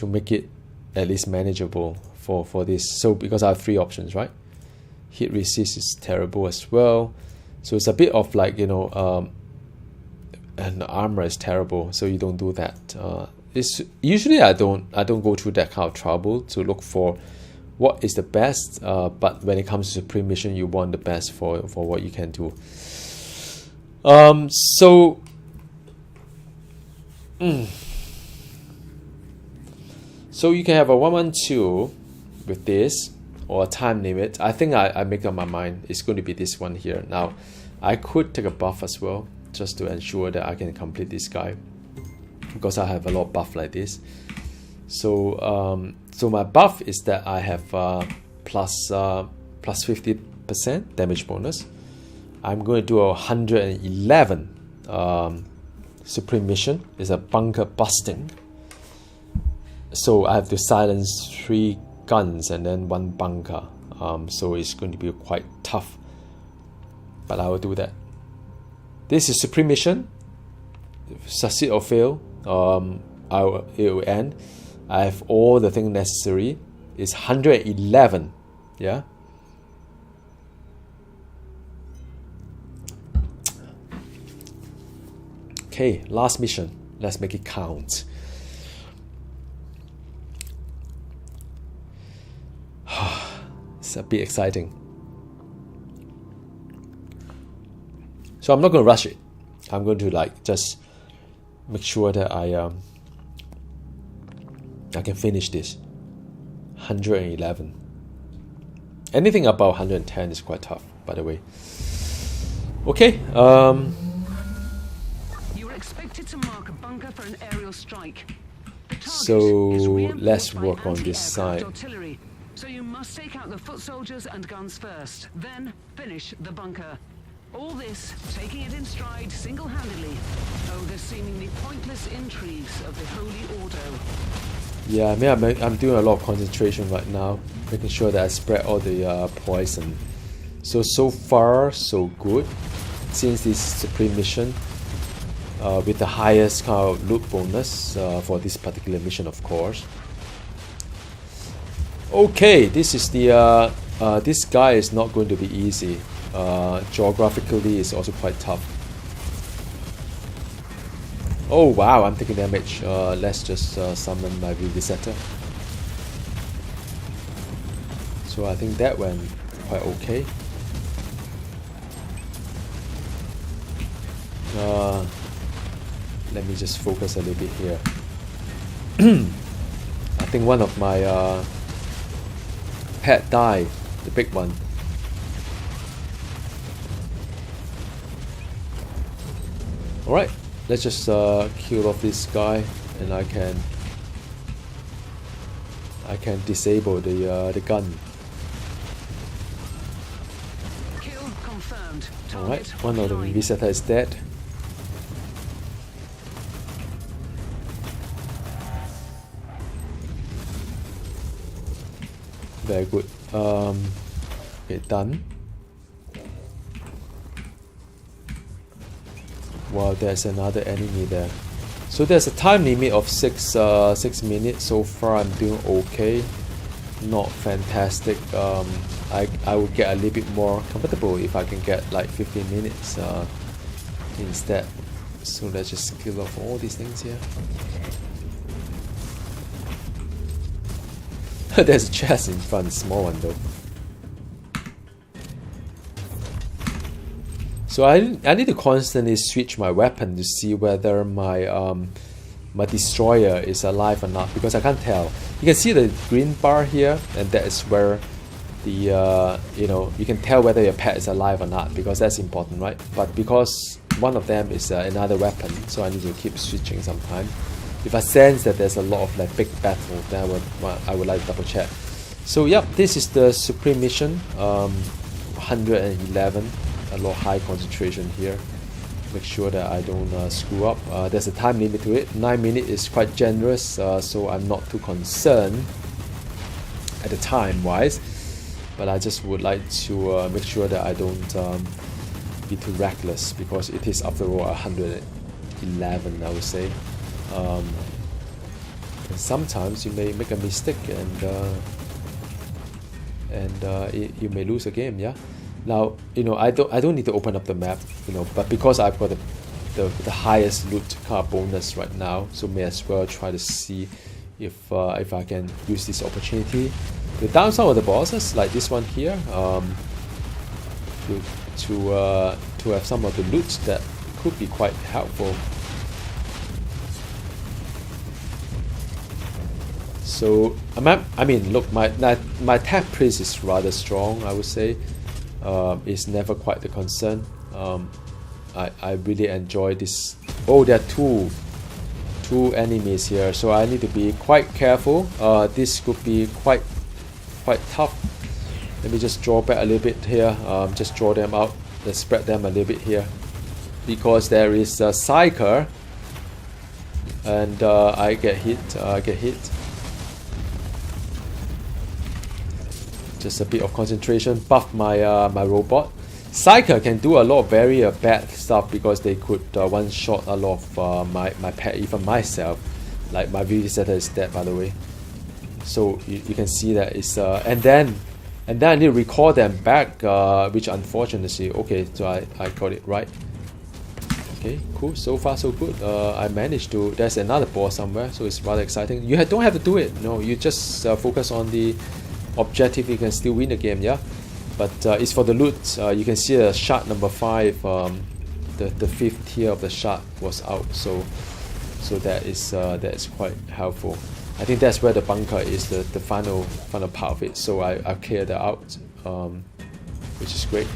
make it at least manageable for this. So because I have 3 options, right? Hit resist is terrible as well. So it's a bit of like, you know, and armor is terrible, so you don't do that. It's usually I don't go through that kind of trouble to look for what is the best. But when it comes to supreme mission, you want the best for what you can do. So you can have a 112 with this, or a time limit. I think I make up my mind. It's going to be this one here. Now, I could take a buff as well, just to ensure that I can complete this guy, because I have a lot of buff like this. So so my buff is that I have plus 50% damage bonus. I'm going to do a 111 supreme mission. It's a bunker busting. So I have to silence 3 guns and then 1 bunker. So it's going to be quite tough, but I will do that. This is supreme mission. Succeed or fail, it will end. I have all the things necessary. It's 111. Yeah. Okay, last mission. Let's make it count. It's a bit exciting. So I'm not going to rush it. I'm going to like just make sure that I can finish this. 111. Anything above 110 is quite tough, by the way. Okay. You were expected to mark a bunker for an aerial strike. The target So is reinforced let's by work on this anti-aircraft side. artillery. So you must take out the foot soldiers and guns first, then finish the bunker. All this, taking it in stride single-handedly. Oh, the seemingly pointless intrigues of the Holy Ordo. Yeah, I mean, I'm doing a lot of concentration right now, making sure that I spread all the poison. So far, so good. Since this supreme mission, with the highest kind of loot bonus for this particular mission, of course. Okay, this is the this guy is not going to be easy. Geographically, it's also quite tough. Oh wow, I'm taking damage. Let's just summon my Vivisetter. So I think that went quite okay. Let me just focus a little bit here. I think one of my pet died, the big one. Alright, let's just kill off this guy, and I can disable the gun. Kill confirmed. Alright, one of the Vivisetter is dead. Very good. Okay, done. Wow, there's another enemy there. So there's a time limit of 6 minutes. So far I'm doing okay. Not fantastic. I would get a little bit more comfortable if I can get like 15 minutes instead. So let's just kill off all these things here. There's a chest in front, small one though. So I need to constantly switch my weapon to see whether my my destroyer is alive or not, because I can't tell. You can see the green bar here, and that is where the you know, you can tell whether your pet is alive or not, because that's important, right? But because one of them is another weapon, so I need to keep switching sometime. If I sense that there's a lot of like big battle, then I would like to double check. So yep, this is the Supreme mission, 111, a lot high concentration here. Make sure that I don't screw up. There's a time limit to it. 9 minutes is quite generous, so I'm not too concerned at the time wise. But I just would like to make sure that I don't be too reckless, because it is after all 111, I would say. And sometimes you may make a mistake, and you may lose a game. Yeah. Now, you know, I don't need to open up the map, you know, but because I've got the highest loot card bonus right now, so may as well try to see if I can use this opportunity to down some of the bosses, like this one here, to have some of the loot that could be quite helpful. So I mean, look, my attack priest is rather strong, I would say. It's never quite the concern. I really enjoy this. Oh, there are two enemies here, so I need to be quite careful. This could be quite tough. Let me just draw back a little bit here. Just draw them out. Let's spread them a little bit here, because there is a Psyker, and I get hit. Just a bit of concentration. Buff my my robot. Psyker can do a lot of very bad stuff, because they could one-shot a lot of my pet, even myself. Like my Vivisetter is dead, by the way. So you can see that it's and then I need to recall them back, which unfortunately, okay, so I got it right. Okay, cool. So far so good. I managed to. There's another boss somewhere, so it's rather exciting. You don't have to do it. No, you just focus on the objective. You can still win the game, yeah. But it's for the loot. You can see the shard number 5, the 5th tier of the shard was out, so that is quite helpful. I think that's where the bunker is, the final part of it. So I cleared that out, which is great.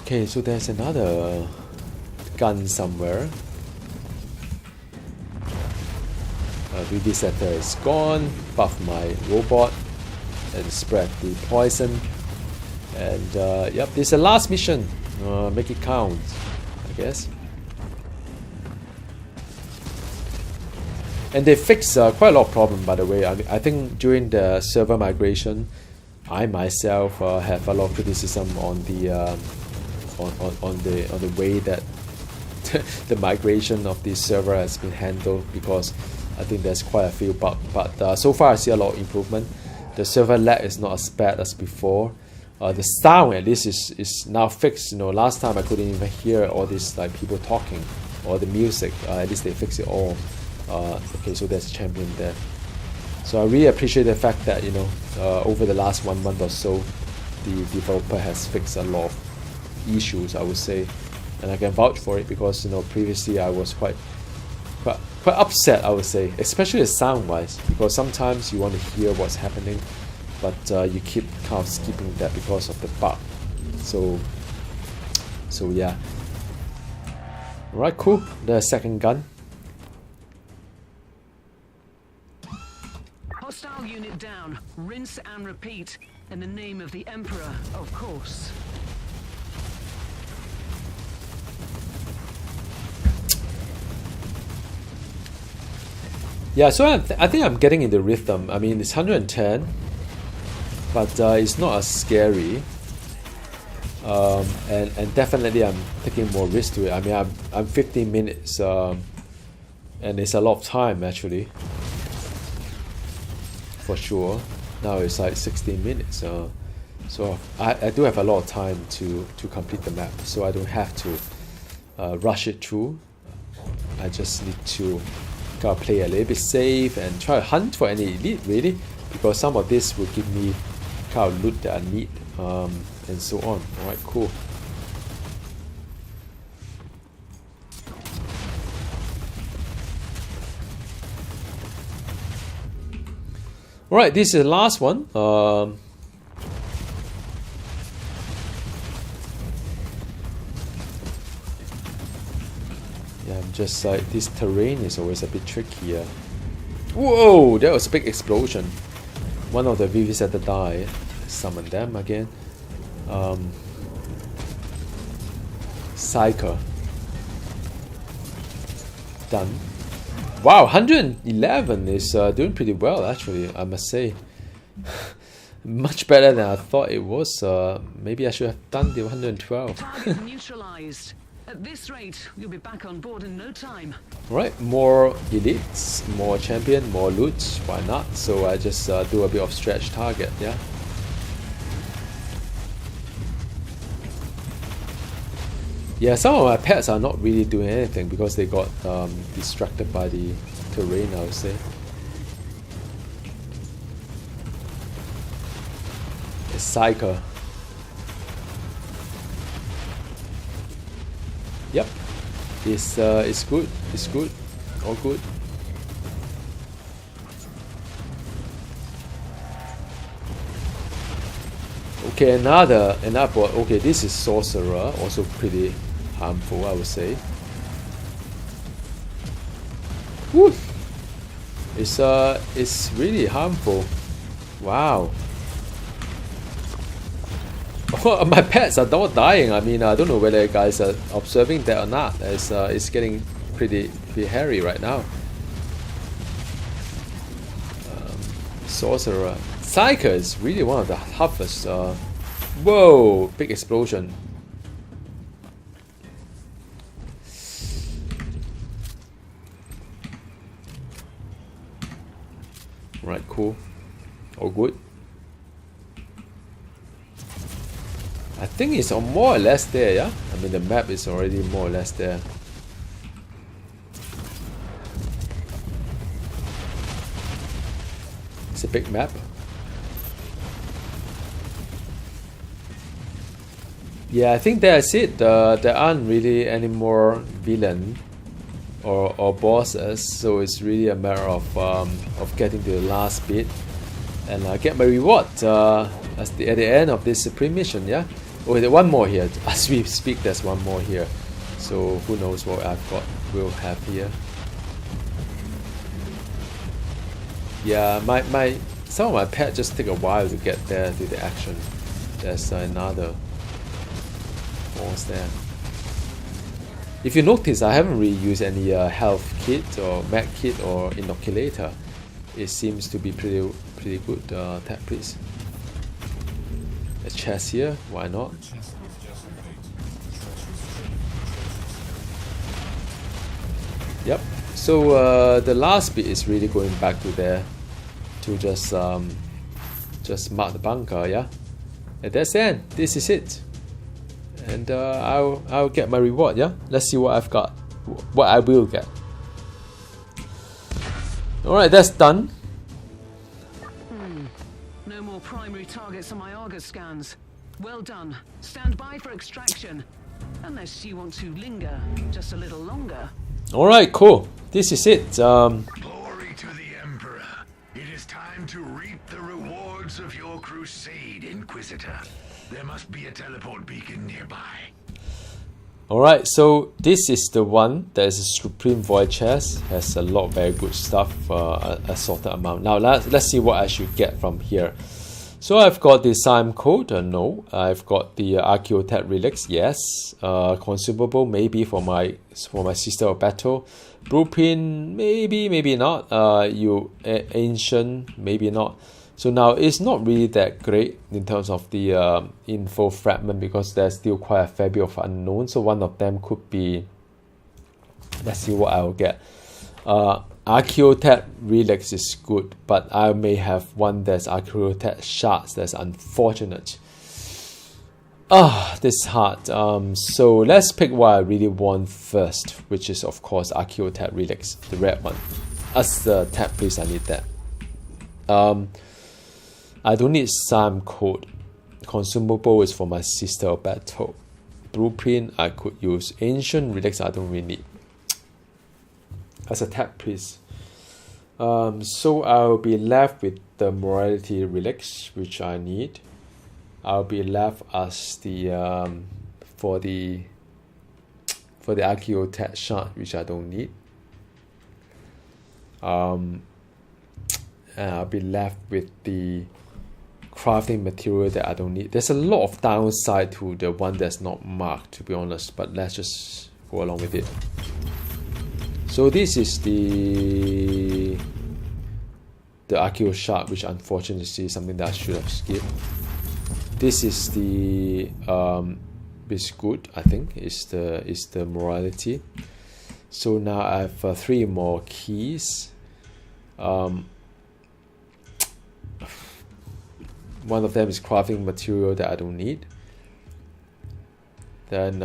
Okay, so there's another gun somewhere. Vivisetter is gone. Buff my robot and spread the poison. And yep, this is the last mission. Make it count, I guess. And they fixed quite a lot of problem, by the way. I think during the server migration, I myself have a lot of criticism on the on the way that the migration of this server has been handled, because I think there's quite a few bugs. But so far I see a lot of improvement. The server lag is not as bad as before. The sound at least is now fixed. You know, last time I couldn't even hear all this like people talking or the music. At least they fix it all. Okay, so there's a champion there. So I really appreciate the fact that, you know, over the last 1 month or so, the developer has fixed a lot of issues, I would say, and I can vouch for it, because, you know, previously I was quite upset, I would say, especially sound-wise, because sometimes you want to hear what's happening, but you keep kind of skipping that because of the bug. So yeah. Alright, cool. The second gun. Hostile unit down. Rinse and repeat. In the name of the Emperor, of course. Yeah, so I think I'm getting in the rhythm. I mean, it's 110, but it's not as scary. And definitely I'm taking more risk to it. I mean, I'm 15 minutes, and it's a lot of time actually. For sure. Now it's like 16 minutes. So I do have a lot of time to complete the map, so I don't have to rush it through. I just need to gotta play a little bit safe and try to hunt for any elite, really, because some of this will give me kind of loot that I need, and so on. Alright, cool. Alright, this is the last one. Yeah, I'm just like, this terrain is always a bit trickier. Whoa, that was a big explosion. One of the VVs had to die. Summon them again. Psyker. Done. Wow, 111 is doing pretty well actually, I must say. Much better than I thought it was. Maybe I should have done the 112. Target neutralized. At this rate, you'll be back on board in no time. Right, more elites, more champion, more loot. Why not? So I just do a bit of stretch target. Yeah. Yeah, some of my pets are not really doing anything because they got distracted by the terrain, I would say. A Psyker. Yep, it's good. It's good. All good. Okay, another board. Okay, this is Sorcerer, also pretty harmful, I would say. Woo! It's really harmful. Wow. Oh, my pets are not dying. I mean, I don't know whether you guys are observing that or not. It's getting pretty hairy right now. Sorcerer. Psyker is really one of the toughest. Whoa! Big explosion. Right, cool. All good. I think it's more or less there, yeah? I mean, the map is already more or less there. It's a big map. Yeah, I think that's it. There aren't really any more villain or bosses, so it's really a matter of getting to the last bit and get my reward at the end of this supreme mission. Yeah. Oh, there's one more here. As we speak, there's one more here. So who knows what we'll have here. Yeah, some of my pets just take a while to get there to the action. There's another boss there. If you notice, I haven't really used any health kit or med kit or inoculator. It seems to be pretty good. Tap please. A chest here, why not? Yep. So the last bit is really going back to there to just mark the bunker, yeah. And that's it. This is it. And I'll get my reward, yeah. Let's see what I've got, what I will get. All right, that's done. No more primary targets on my Argus scans. Well done. Stand by for extraction. Unless you want to linger just a little longer. All right, cool. This is it. Glory to the Emperor. It is time to reap the rewards of your crusade, Inquisitor. There must be a teleport beacon nearby. Alright, so this is the one that is a Supreme Void chest. Has a lot of very good stuff, assorted amount. Now let's see what I should get from here. So I've got the Sign Code, no. I've got the Archaeotech Relics, yes. Consumable, maybe for my Sister of Battle. Blueprint, maybe not. Ancient, maybe not. So now it's not really that great in terms of the info fragment, because there's still quite a fair bit of unknown. So one of them could be, let's see what I'll get. Archaeotech Relics is good, but I may have one that's Archaeotech Shards. That's unfortunate. This is hard. So let's pick what I really want first, which is of course Archaeotech Relics, the red one. As the tab, please, I need that. I don't need Sign Code. Consumable is for my Sister of Battle. Blueprint I could use. Ancient Relics I don't really need. As a tab, please. So I'll be left with the Morality Relics, which I need. I'll be left as the for the Archaeotech Shard, which I don't need. And I'll be left with the crafting material that I don't need. There's a lot of downside to the one that's not marked, to be honest, but let's just go along with it. So this is the Archaeo Shard, which unfortunately is something that I should have skipped. This is the is good, I think, is the Morality. So now I have 3 more keys. One of them is crafting material that I don't need. Then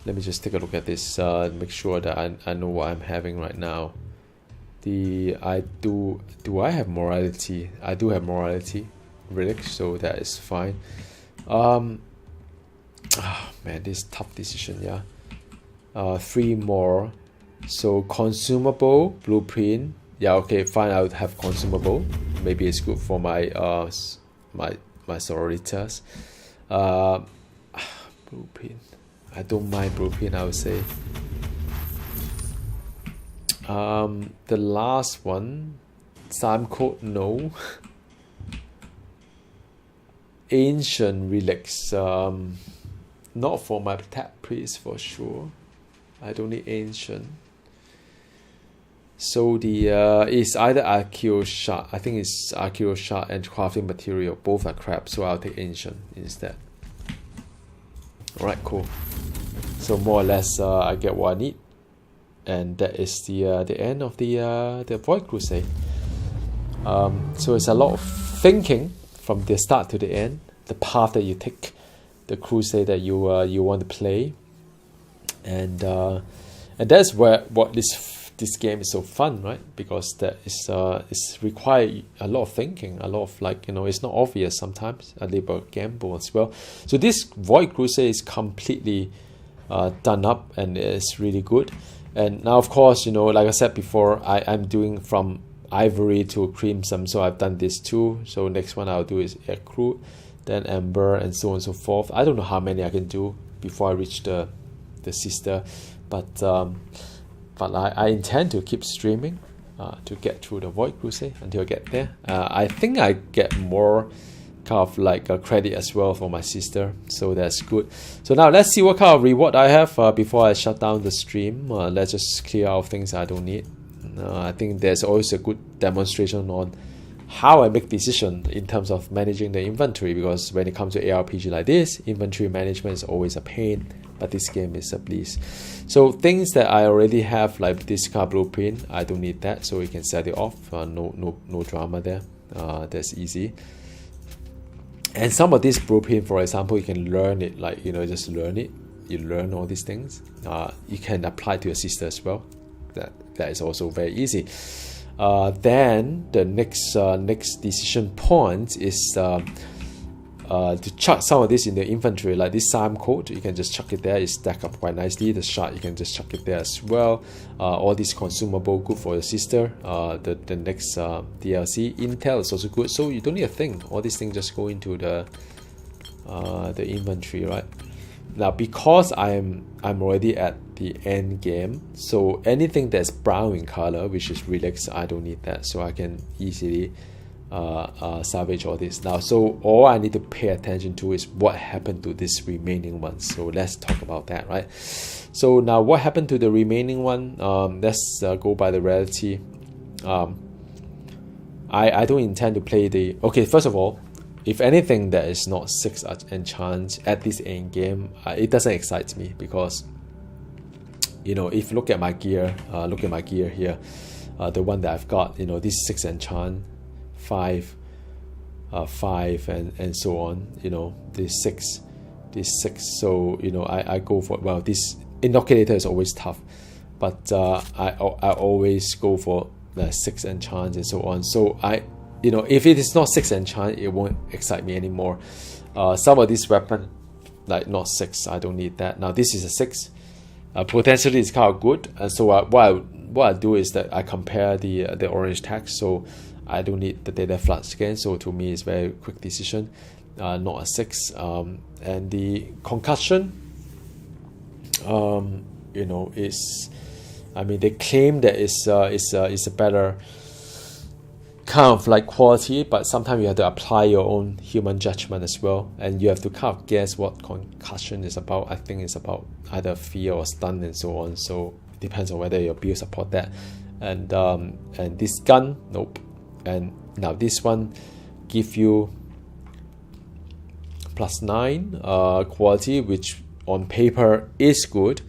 let me just take a look at this, make sure that I know what I'm having right now. Do I have Morality? I do have Morality Relics, so that is fine. Man, this is tough decision, yeah. 3 more. So consumable, blueprint. Yeah, okay, fine. I would have consumable. Maybe it's good for my my sororitas. Blueprint. I don't mind blueprint, I would say. The last one, Sign Code, no. Ancient Relics, not for my tab priest for sure. I don't need ancient. So the it's either Archaeo Shard. I think it's Archaeo Shard and crafting material. Both are crap, so I'll take ancient instead. Alright, cool. So more or less, I get what I need, and that is the end of the Void Crusade. So it's a lot of thinking from the start to the end, the path that you take, the crusade that you want to play, and that's what this game is so fun, right? Because that is it's require a lot of thinking, a lot of, like, it's not obvious sometimes, a little bit gamble as well. So this Void Crusade is completely done up, and it's really good. And now, of course, like I said before, I'm doing from ivory to crimson, so I've done this too. So next one I'll do is Ecru, then Amber, and so on and so forth. I don't know how many I can do before I reach the sister, but I intend to keep streaming to get through the Void Crusade until I get there. I think I get more kind of like a credit as well for my sister, so that's good. So now let's see what kind of reward I have before I shut down the stream. Let's just clear out things I don't need. I think there's always a good demonstration on how I make decisions in terms of managing the inventory, because when it comes to ARPG like this, inventory management is always a pain. but this game is a breeze. So things that I already have, like this car blueprint, I don't need that, so we can set it off. No drama there. That's easy. And some of this blueprint, for example, you can learn it, like, you know, just learn it. You learn all these things. You can apply to your sister as well. That is also very easy. Then the next decision point is to chuck some of this in the inventory, like this SAM code. You can just chuck it there. It stack up quite nicely. The shard, you can just chuck it there as well. All these consumable, good for your sister. The next DLC, Intel is also good. So you don't need a thing. All these things just go into the inventory, right? Now, because I'm already at the end game, so anything that's brown in color, which is relics, I don't need that. So I can easily salvage all this. Now, so all I need to pay attention to is what happened to this remaining one. So let's talk about that, right? So now, what happened to the remaining one? Let's go by the reality. I don't intend to play the... Okay, first of all, if anything that is not 6 enchant at this end game, it doesn't excite me, because, you know, if you look at my gear, here, the one that I've got, you know, this 6 enchant, 5, and so on, you know, this 6. So, you know, I go for, well, this inoculator is always tough, but I always go for the 6 enchant and so on. So you know, if it is not 6 enchant, it won't excite me anymore. Some of this weapon, like not 6, I don't need that. Now this is a 6. Potentially it's kind of good. And so what I do is that I compare the orange text. So I don't need the data floods again. So to me, it's very quick decision. Not a 6. And the concussion, you know, is, I mean, they claim that it's a better kind of like quality, but sometimes you have to apply your own human judgment as well, and you have to kind of guess what concussion is about. I think it's about either fear or stun and so on. So it depends on whether your build support that. And this gun, nope. And now this one give you +9 quality, which on paper is good,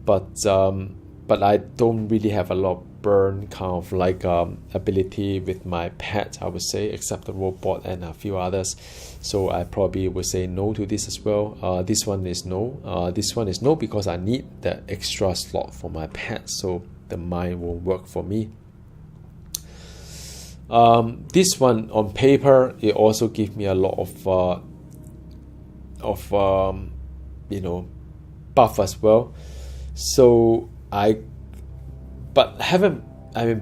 but I don't really have a lot of burn kind of like ability with my pet, I would say, except the robot and a few others. So I probably would say no to this as well. This one is no. This one is no, because I need that extra slot for my pet, so the mine won't work for me. This one on paper, it also gives me a lot of you know, buff as well. So but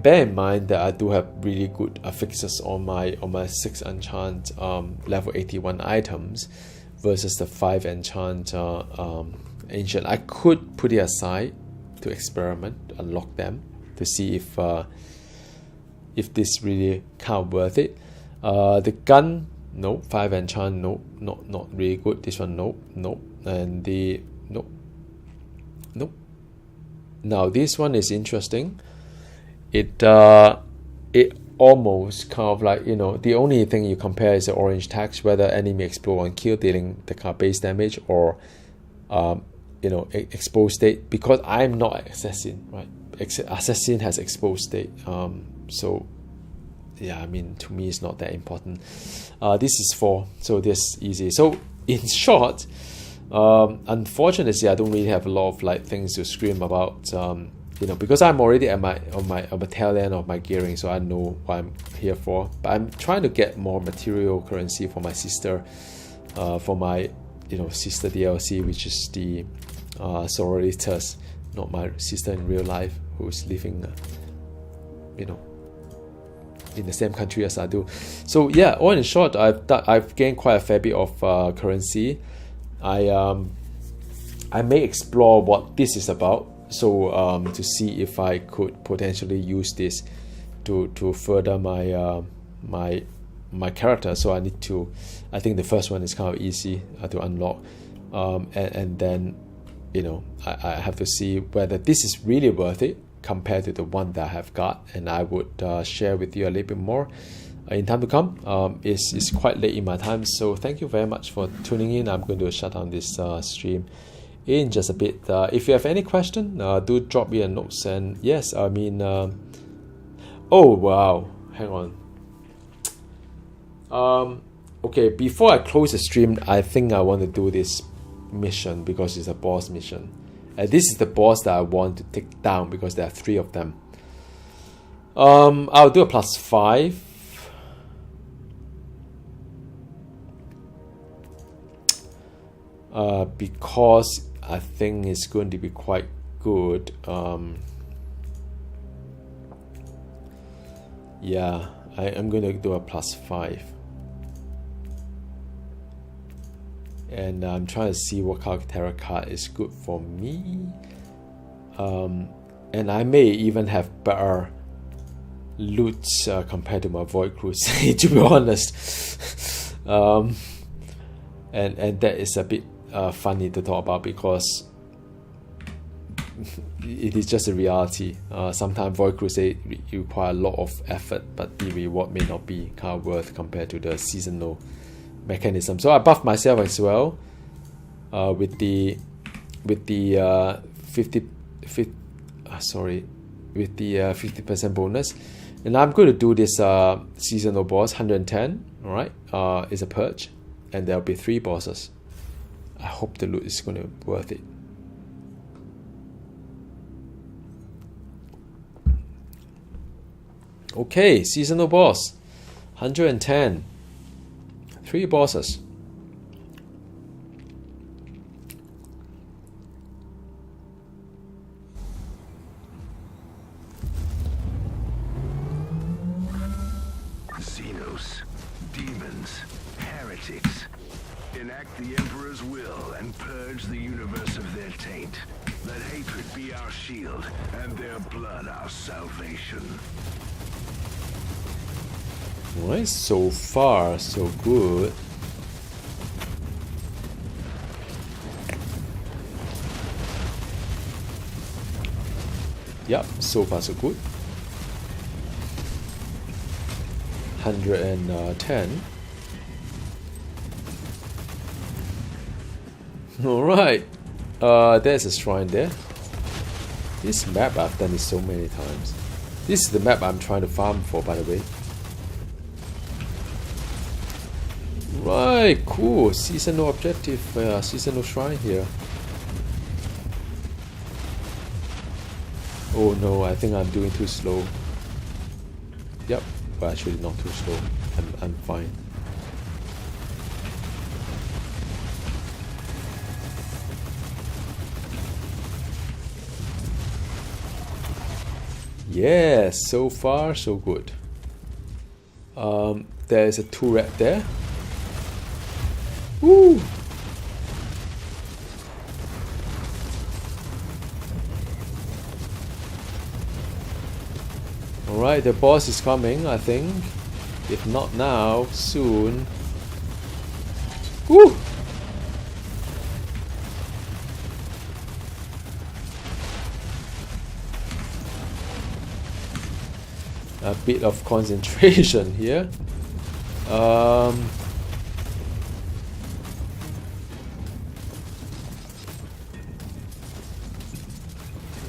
bear in mind that I do have really good fixes on my 6 enchant level 81 items versus the 5 enchant ancient. I could put it aside to experiment, unlock them to see if this really kind of worth it. The gun, no. 5 enchant, no, not really good. This one, no, and the no. Now this one is interesting. It almost kind of like, you know, the only thing you compare is the orange text, whether enemy explode on kill, dealing the kind of base damage, or you know, exposed state. Because I'm not an assassin, right? Assassin has exposed state. So yeah, I mean, to me it's not that important. This is 4, so this is easy. So in short, unfortunately, I don't really have a lot of like things to scream about, you know, because I'm already at on the tail end of my gearing, so I know what I'm here for. But I'm trying to get more material currency for my sister, for my, you know, sister DLC, which is the Sororitas, not my sister in real life, who's living, you know, in the same country as I do. So yeah, all in short, I've gained quite a fair bit of currency. I may explore what this is about, so to see if I could potentially use this to further my my character. So I think the first one is kind of easy to unlock, and then, you know, I have to see whether this is really worth it compared to the one that I have got, and I would share with you a little bit more in time to come. It's quite late in my time, so thank you very much for tuning in. I'm going to shut down this stream in just a bit. If you have any question, do drop me a note. And yes, I mean, oh wow, hang on. Okay, before I close the stream, I think I want to do this mission because it's a boss mission. And this is the boss that I want to take down because there are 3 of them. I'll do a +5. Because I think it's going to be quite good. Yeah, I'm going to do a +5. And I'm trying to see what kind of tarot card is good for me. And I may even have better loot compared to my Void Crusade, to be honest. And that is a bit funny to talk about because it is just a reality. Sometimes Void Crusade require a lot of effort, but the reward may not be kind of worth compared to the seasonal mechanism. So I buffed myself as well with the 50% bonus, and I'm going to do this seasonal boss 110. All right, is a purge, and there'll be 3 bosses. I hope the loot is going to be worth it. Okay, seasonal boss 110. 3 bosses. Xenos, demons, heretics. Enact the Emperor's will and purge the universe of their taint. Let hatred be our shield and their blood our salvation. Alright, so far so good. Yep, so far so good. 110. Alright, there's a shrine there. This map, I've done it so many times. This is the map I'm trying to farm for, by the way. Right, cool. Seasonal objective, seasonal shrine here. Oh no, I think I'm doing too slow. Yep, but actually not too slow. I'm fine. Yeah, so far so good. There's a turret there. Woo! Alright, the boss is coming, I think. If not now, soon. Woo! A bit of concentration here.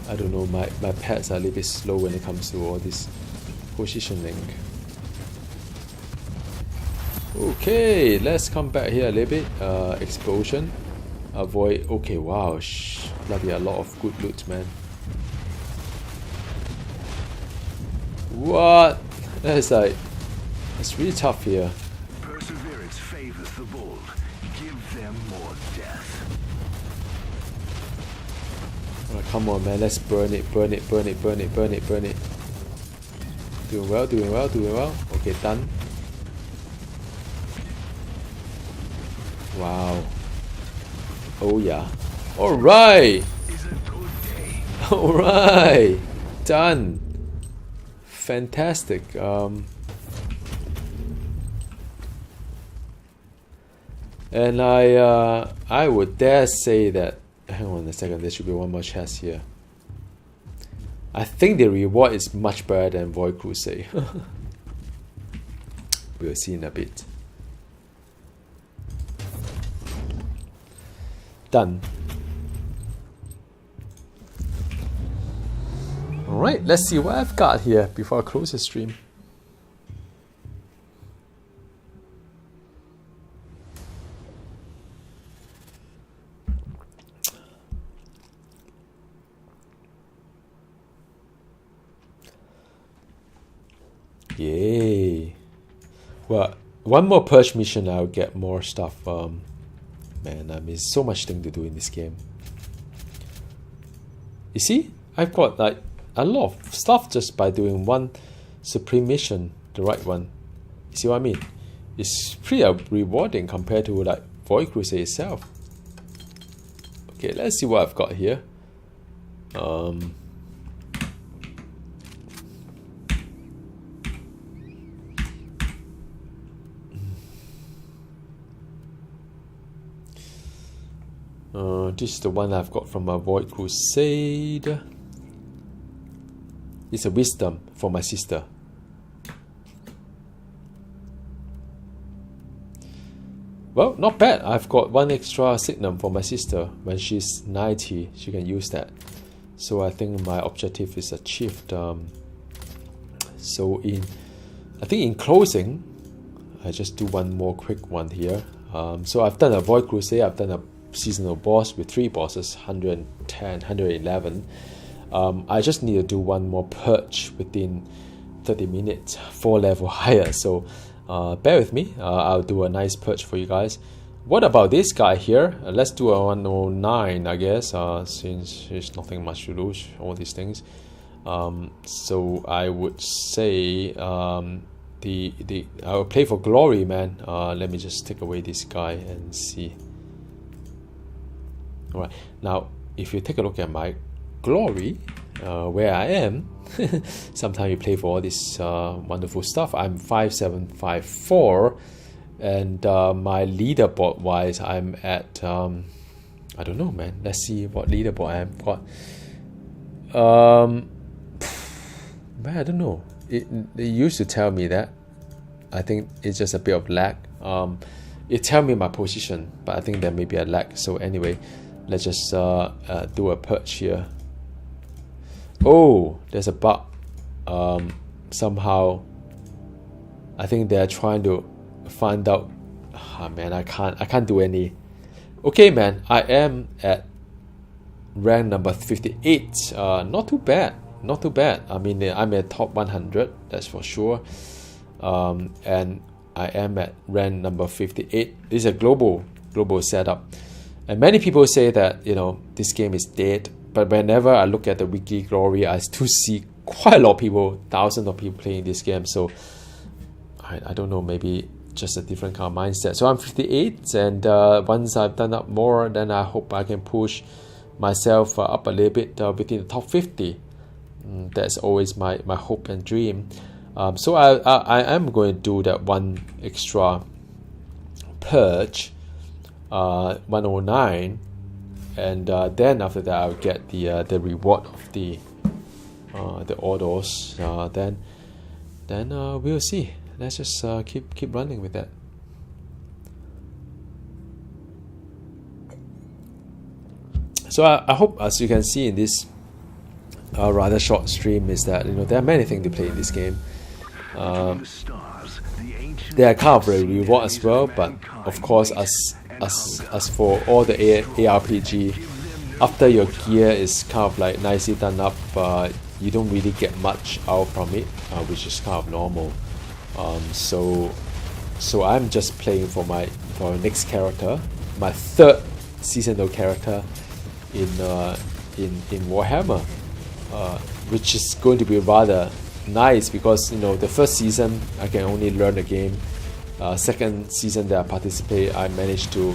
I don't know, my pads are a little bit slow when it comes to all this positioning. Okay, let's come back here a little bit. Explosion. Avoid. Okay, wow. Bloody a lot of good loot, man. What? That's like. It's really tough here. Perseverance favors the bold. Give them more death. Alright, come on, man. Let's burn it, burn it, burn it, burn it, burn it, burn it. Doing well, doing well, doing well. Okay, done. Wow. Oh yeah. Alright! Alright! Done! Fantastic. And I would dare say that, hang on a second, there should be one more chest here. I think the reward is much better than Void Crusade. We'll see in a bit. Done. Alright, let's see what I've got here before I close the stream. Yay. Well, one more purge mission, I'll get more stuff. Man, I mean, so much thing to do in this game. You see, I've got like a lot of stuff just by doing one supreme mission, the right one. You see what I mean? It's pretty rewarding compared to like Void Crusade itself. Okay, let's see what I've got here. This is the one I've got from a Void Crusade. It's a wisdom for my sister. Well, not bad. I've got one extra signum for my sister. When she's 90, she can use that. So I think my objective is achieved. I think in closing, I just do one more quick one here. So I've done a Void Crusade. I've done a seasonal boss with 3 bosses, 110, 111. I just need to do one more purge within 30 minutes, 4 level higher. So bear with me. I'll do a nice purge for you guys. What about this guy here? Let's do a 109, I guess, since there's nothing much to lose, all these things. So I would say I will play for glory, man. Let me just take away this guy and see. Alright, now if you take a look at my glory, where I am, sometimes you play for all this wonderful stuff. I'm 5754, and my leaderboard wise, I'm at I don't know, man. Let's see what leaderboard I've got. Man, I don't know. It used to tell me that. I think it's just a bit of lag. It tells me my position, but I think there may be a lag. So anyway, let's just do a purge here. Oh, there's a bug. Somehow, I think they're trying to find out. Man, I can't do any. Okay, man, I am at rank number 58. Not too bad. Not too bad. I mean, I'm at top 100. That's for sure. And I am at rank number 58. This is a global setup. And many people say that, you know, this game is dead. But whenever I look at the weekly glory, I still see quite a lot of people, thousands of people playing this game. So I don't know, maybe just a different kind of mindset. So I'm 58, and once I've done up more, then I hope I can push myself up a little bit within the top 50. That's always my hope and dream. So I am going to do that one extra purge, 109, and then after that I'll get the reward of the orders. Then we'll see. Let's just keep running with that. So I hope, as you can see in this rather short stream, is that, you know, there are many things to play in this game. They are kind of a reward as well, but of course, as for all the ARPG, after your gear is kind of like nicely done up, you don't really get much out from it, which is kind of normal. So I'm just playing for my next character, my 3rd seasonal character in Warhammer, which is going to be rather nice, because, you know, the first season I can only learn the game. Second season that I participate, I managed to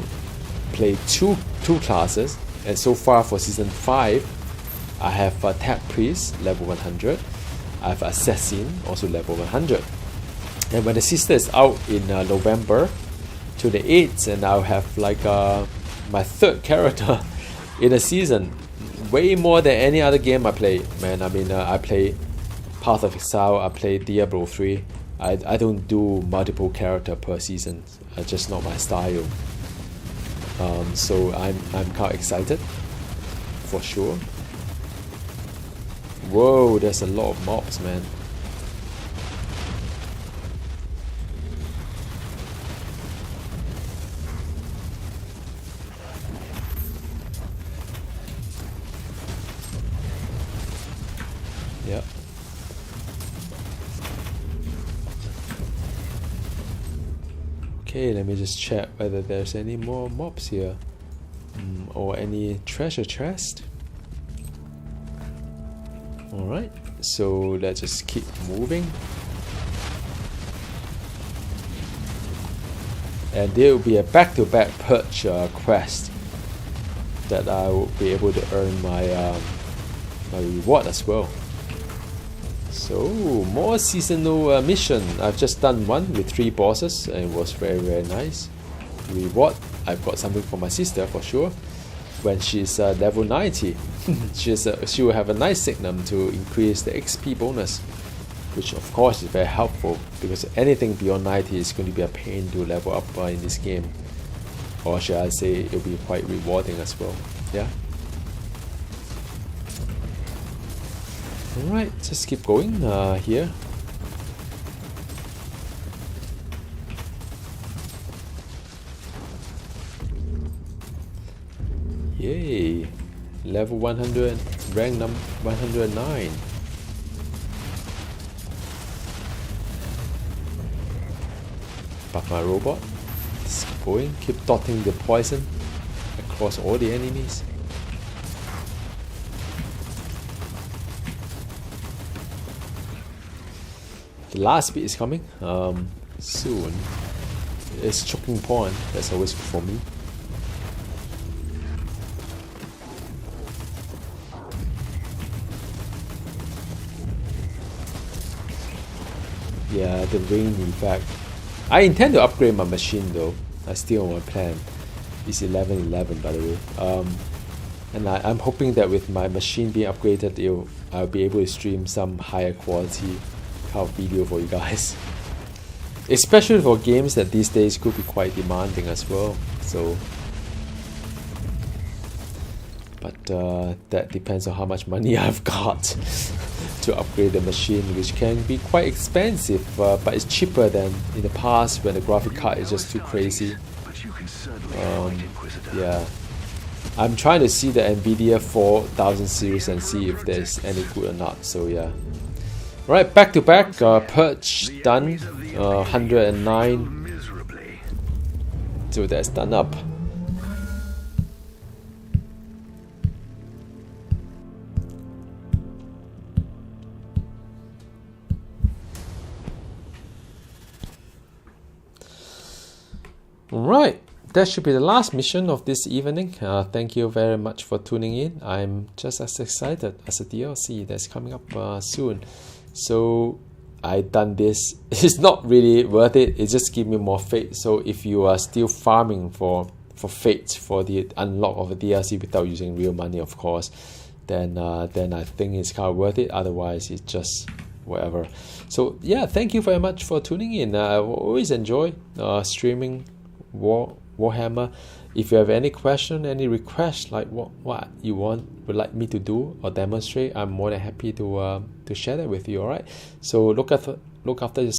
play two classes, and so far for season 5, I have a Tech Priest level 100, I have Assassin also level 100, and when the sister is out in November to the 8th, and I'll have like my 3rd character in a season, way more than any other game I play, man. I mean, I play Path of Exile, I play Diablo 3. I don't do multiple character per season. It's just not my style. So I'm kind of excited, for sure. Whoa, there's a lot of mobs, man. Yep. Okay, let me just check whether there's any more mobs here. Or any treasure chest. Alright, so let's just keep moving. And there will be a back-to-back purge quest that I will be able to earn my my reward as well. So more seasonal mission. I've just done one with 3 bosses and it was very nice. Reward, I've got something for my sister for sure. When she's level 90, she will have a nice signum to increase the XP bonus, which of course is very helpful because anything beyond 90 is going to be a pain to level up in this game, or should I say it'll be quite rewarding as well. Yeah. Alright, just keep going here. Yay! Level 100, rank number 109. But my robot is going, keep dotting the poison across all the enemies. The last bit is coming soon. It's choking point, that's always good for me. Yeah, the rain effect. I intend to upgrade my machine though. I still on my plan. It's 11:11 by the way. And I'm hoping that with my machine being upgraded, I'll be able to stream some higher quality kind of video for you guys. Especially for games that these days could be quite demanding as well. So, but that depends on how much money I've got to upgrade the machine, which can be quite expensive, but it's cheaper than in the past when the graphic card is just too crazy. Yeah, I'm trying to see the Nvidia 4000 series and see if there's any good or not. So yeah. Right, back to back, purge done, 109. So that's done up. Right, that should be the last mission of this evening. Thank you very much for tuning in. I'm just as excited as a DLC that's coming up soon. So I done this. It's not really worth it. It just gives me more fate. So if you are still farming for fate for the unlock of a DLC without using real money, of course, then I think it's kind of worth it. Otherwise, it's just whatever. So yeah, thank you very much for tuning in. I always enjoy streaming Warhammer. If you have any question, any request, like what you would like me to do or demonstrate, I'm more than happy to share that with you. All right. So look after yourself.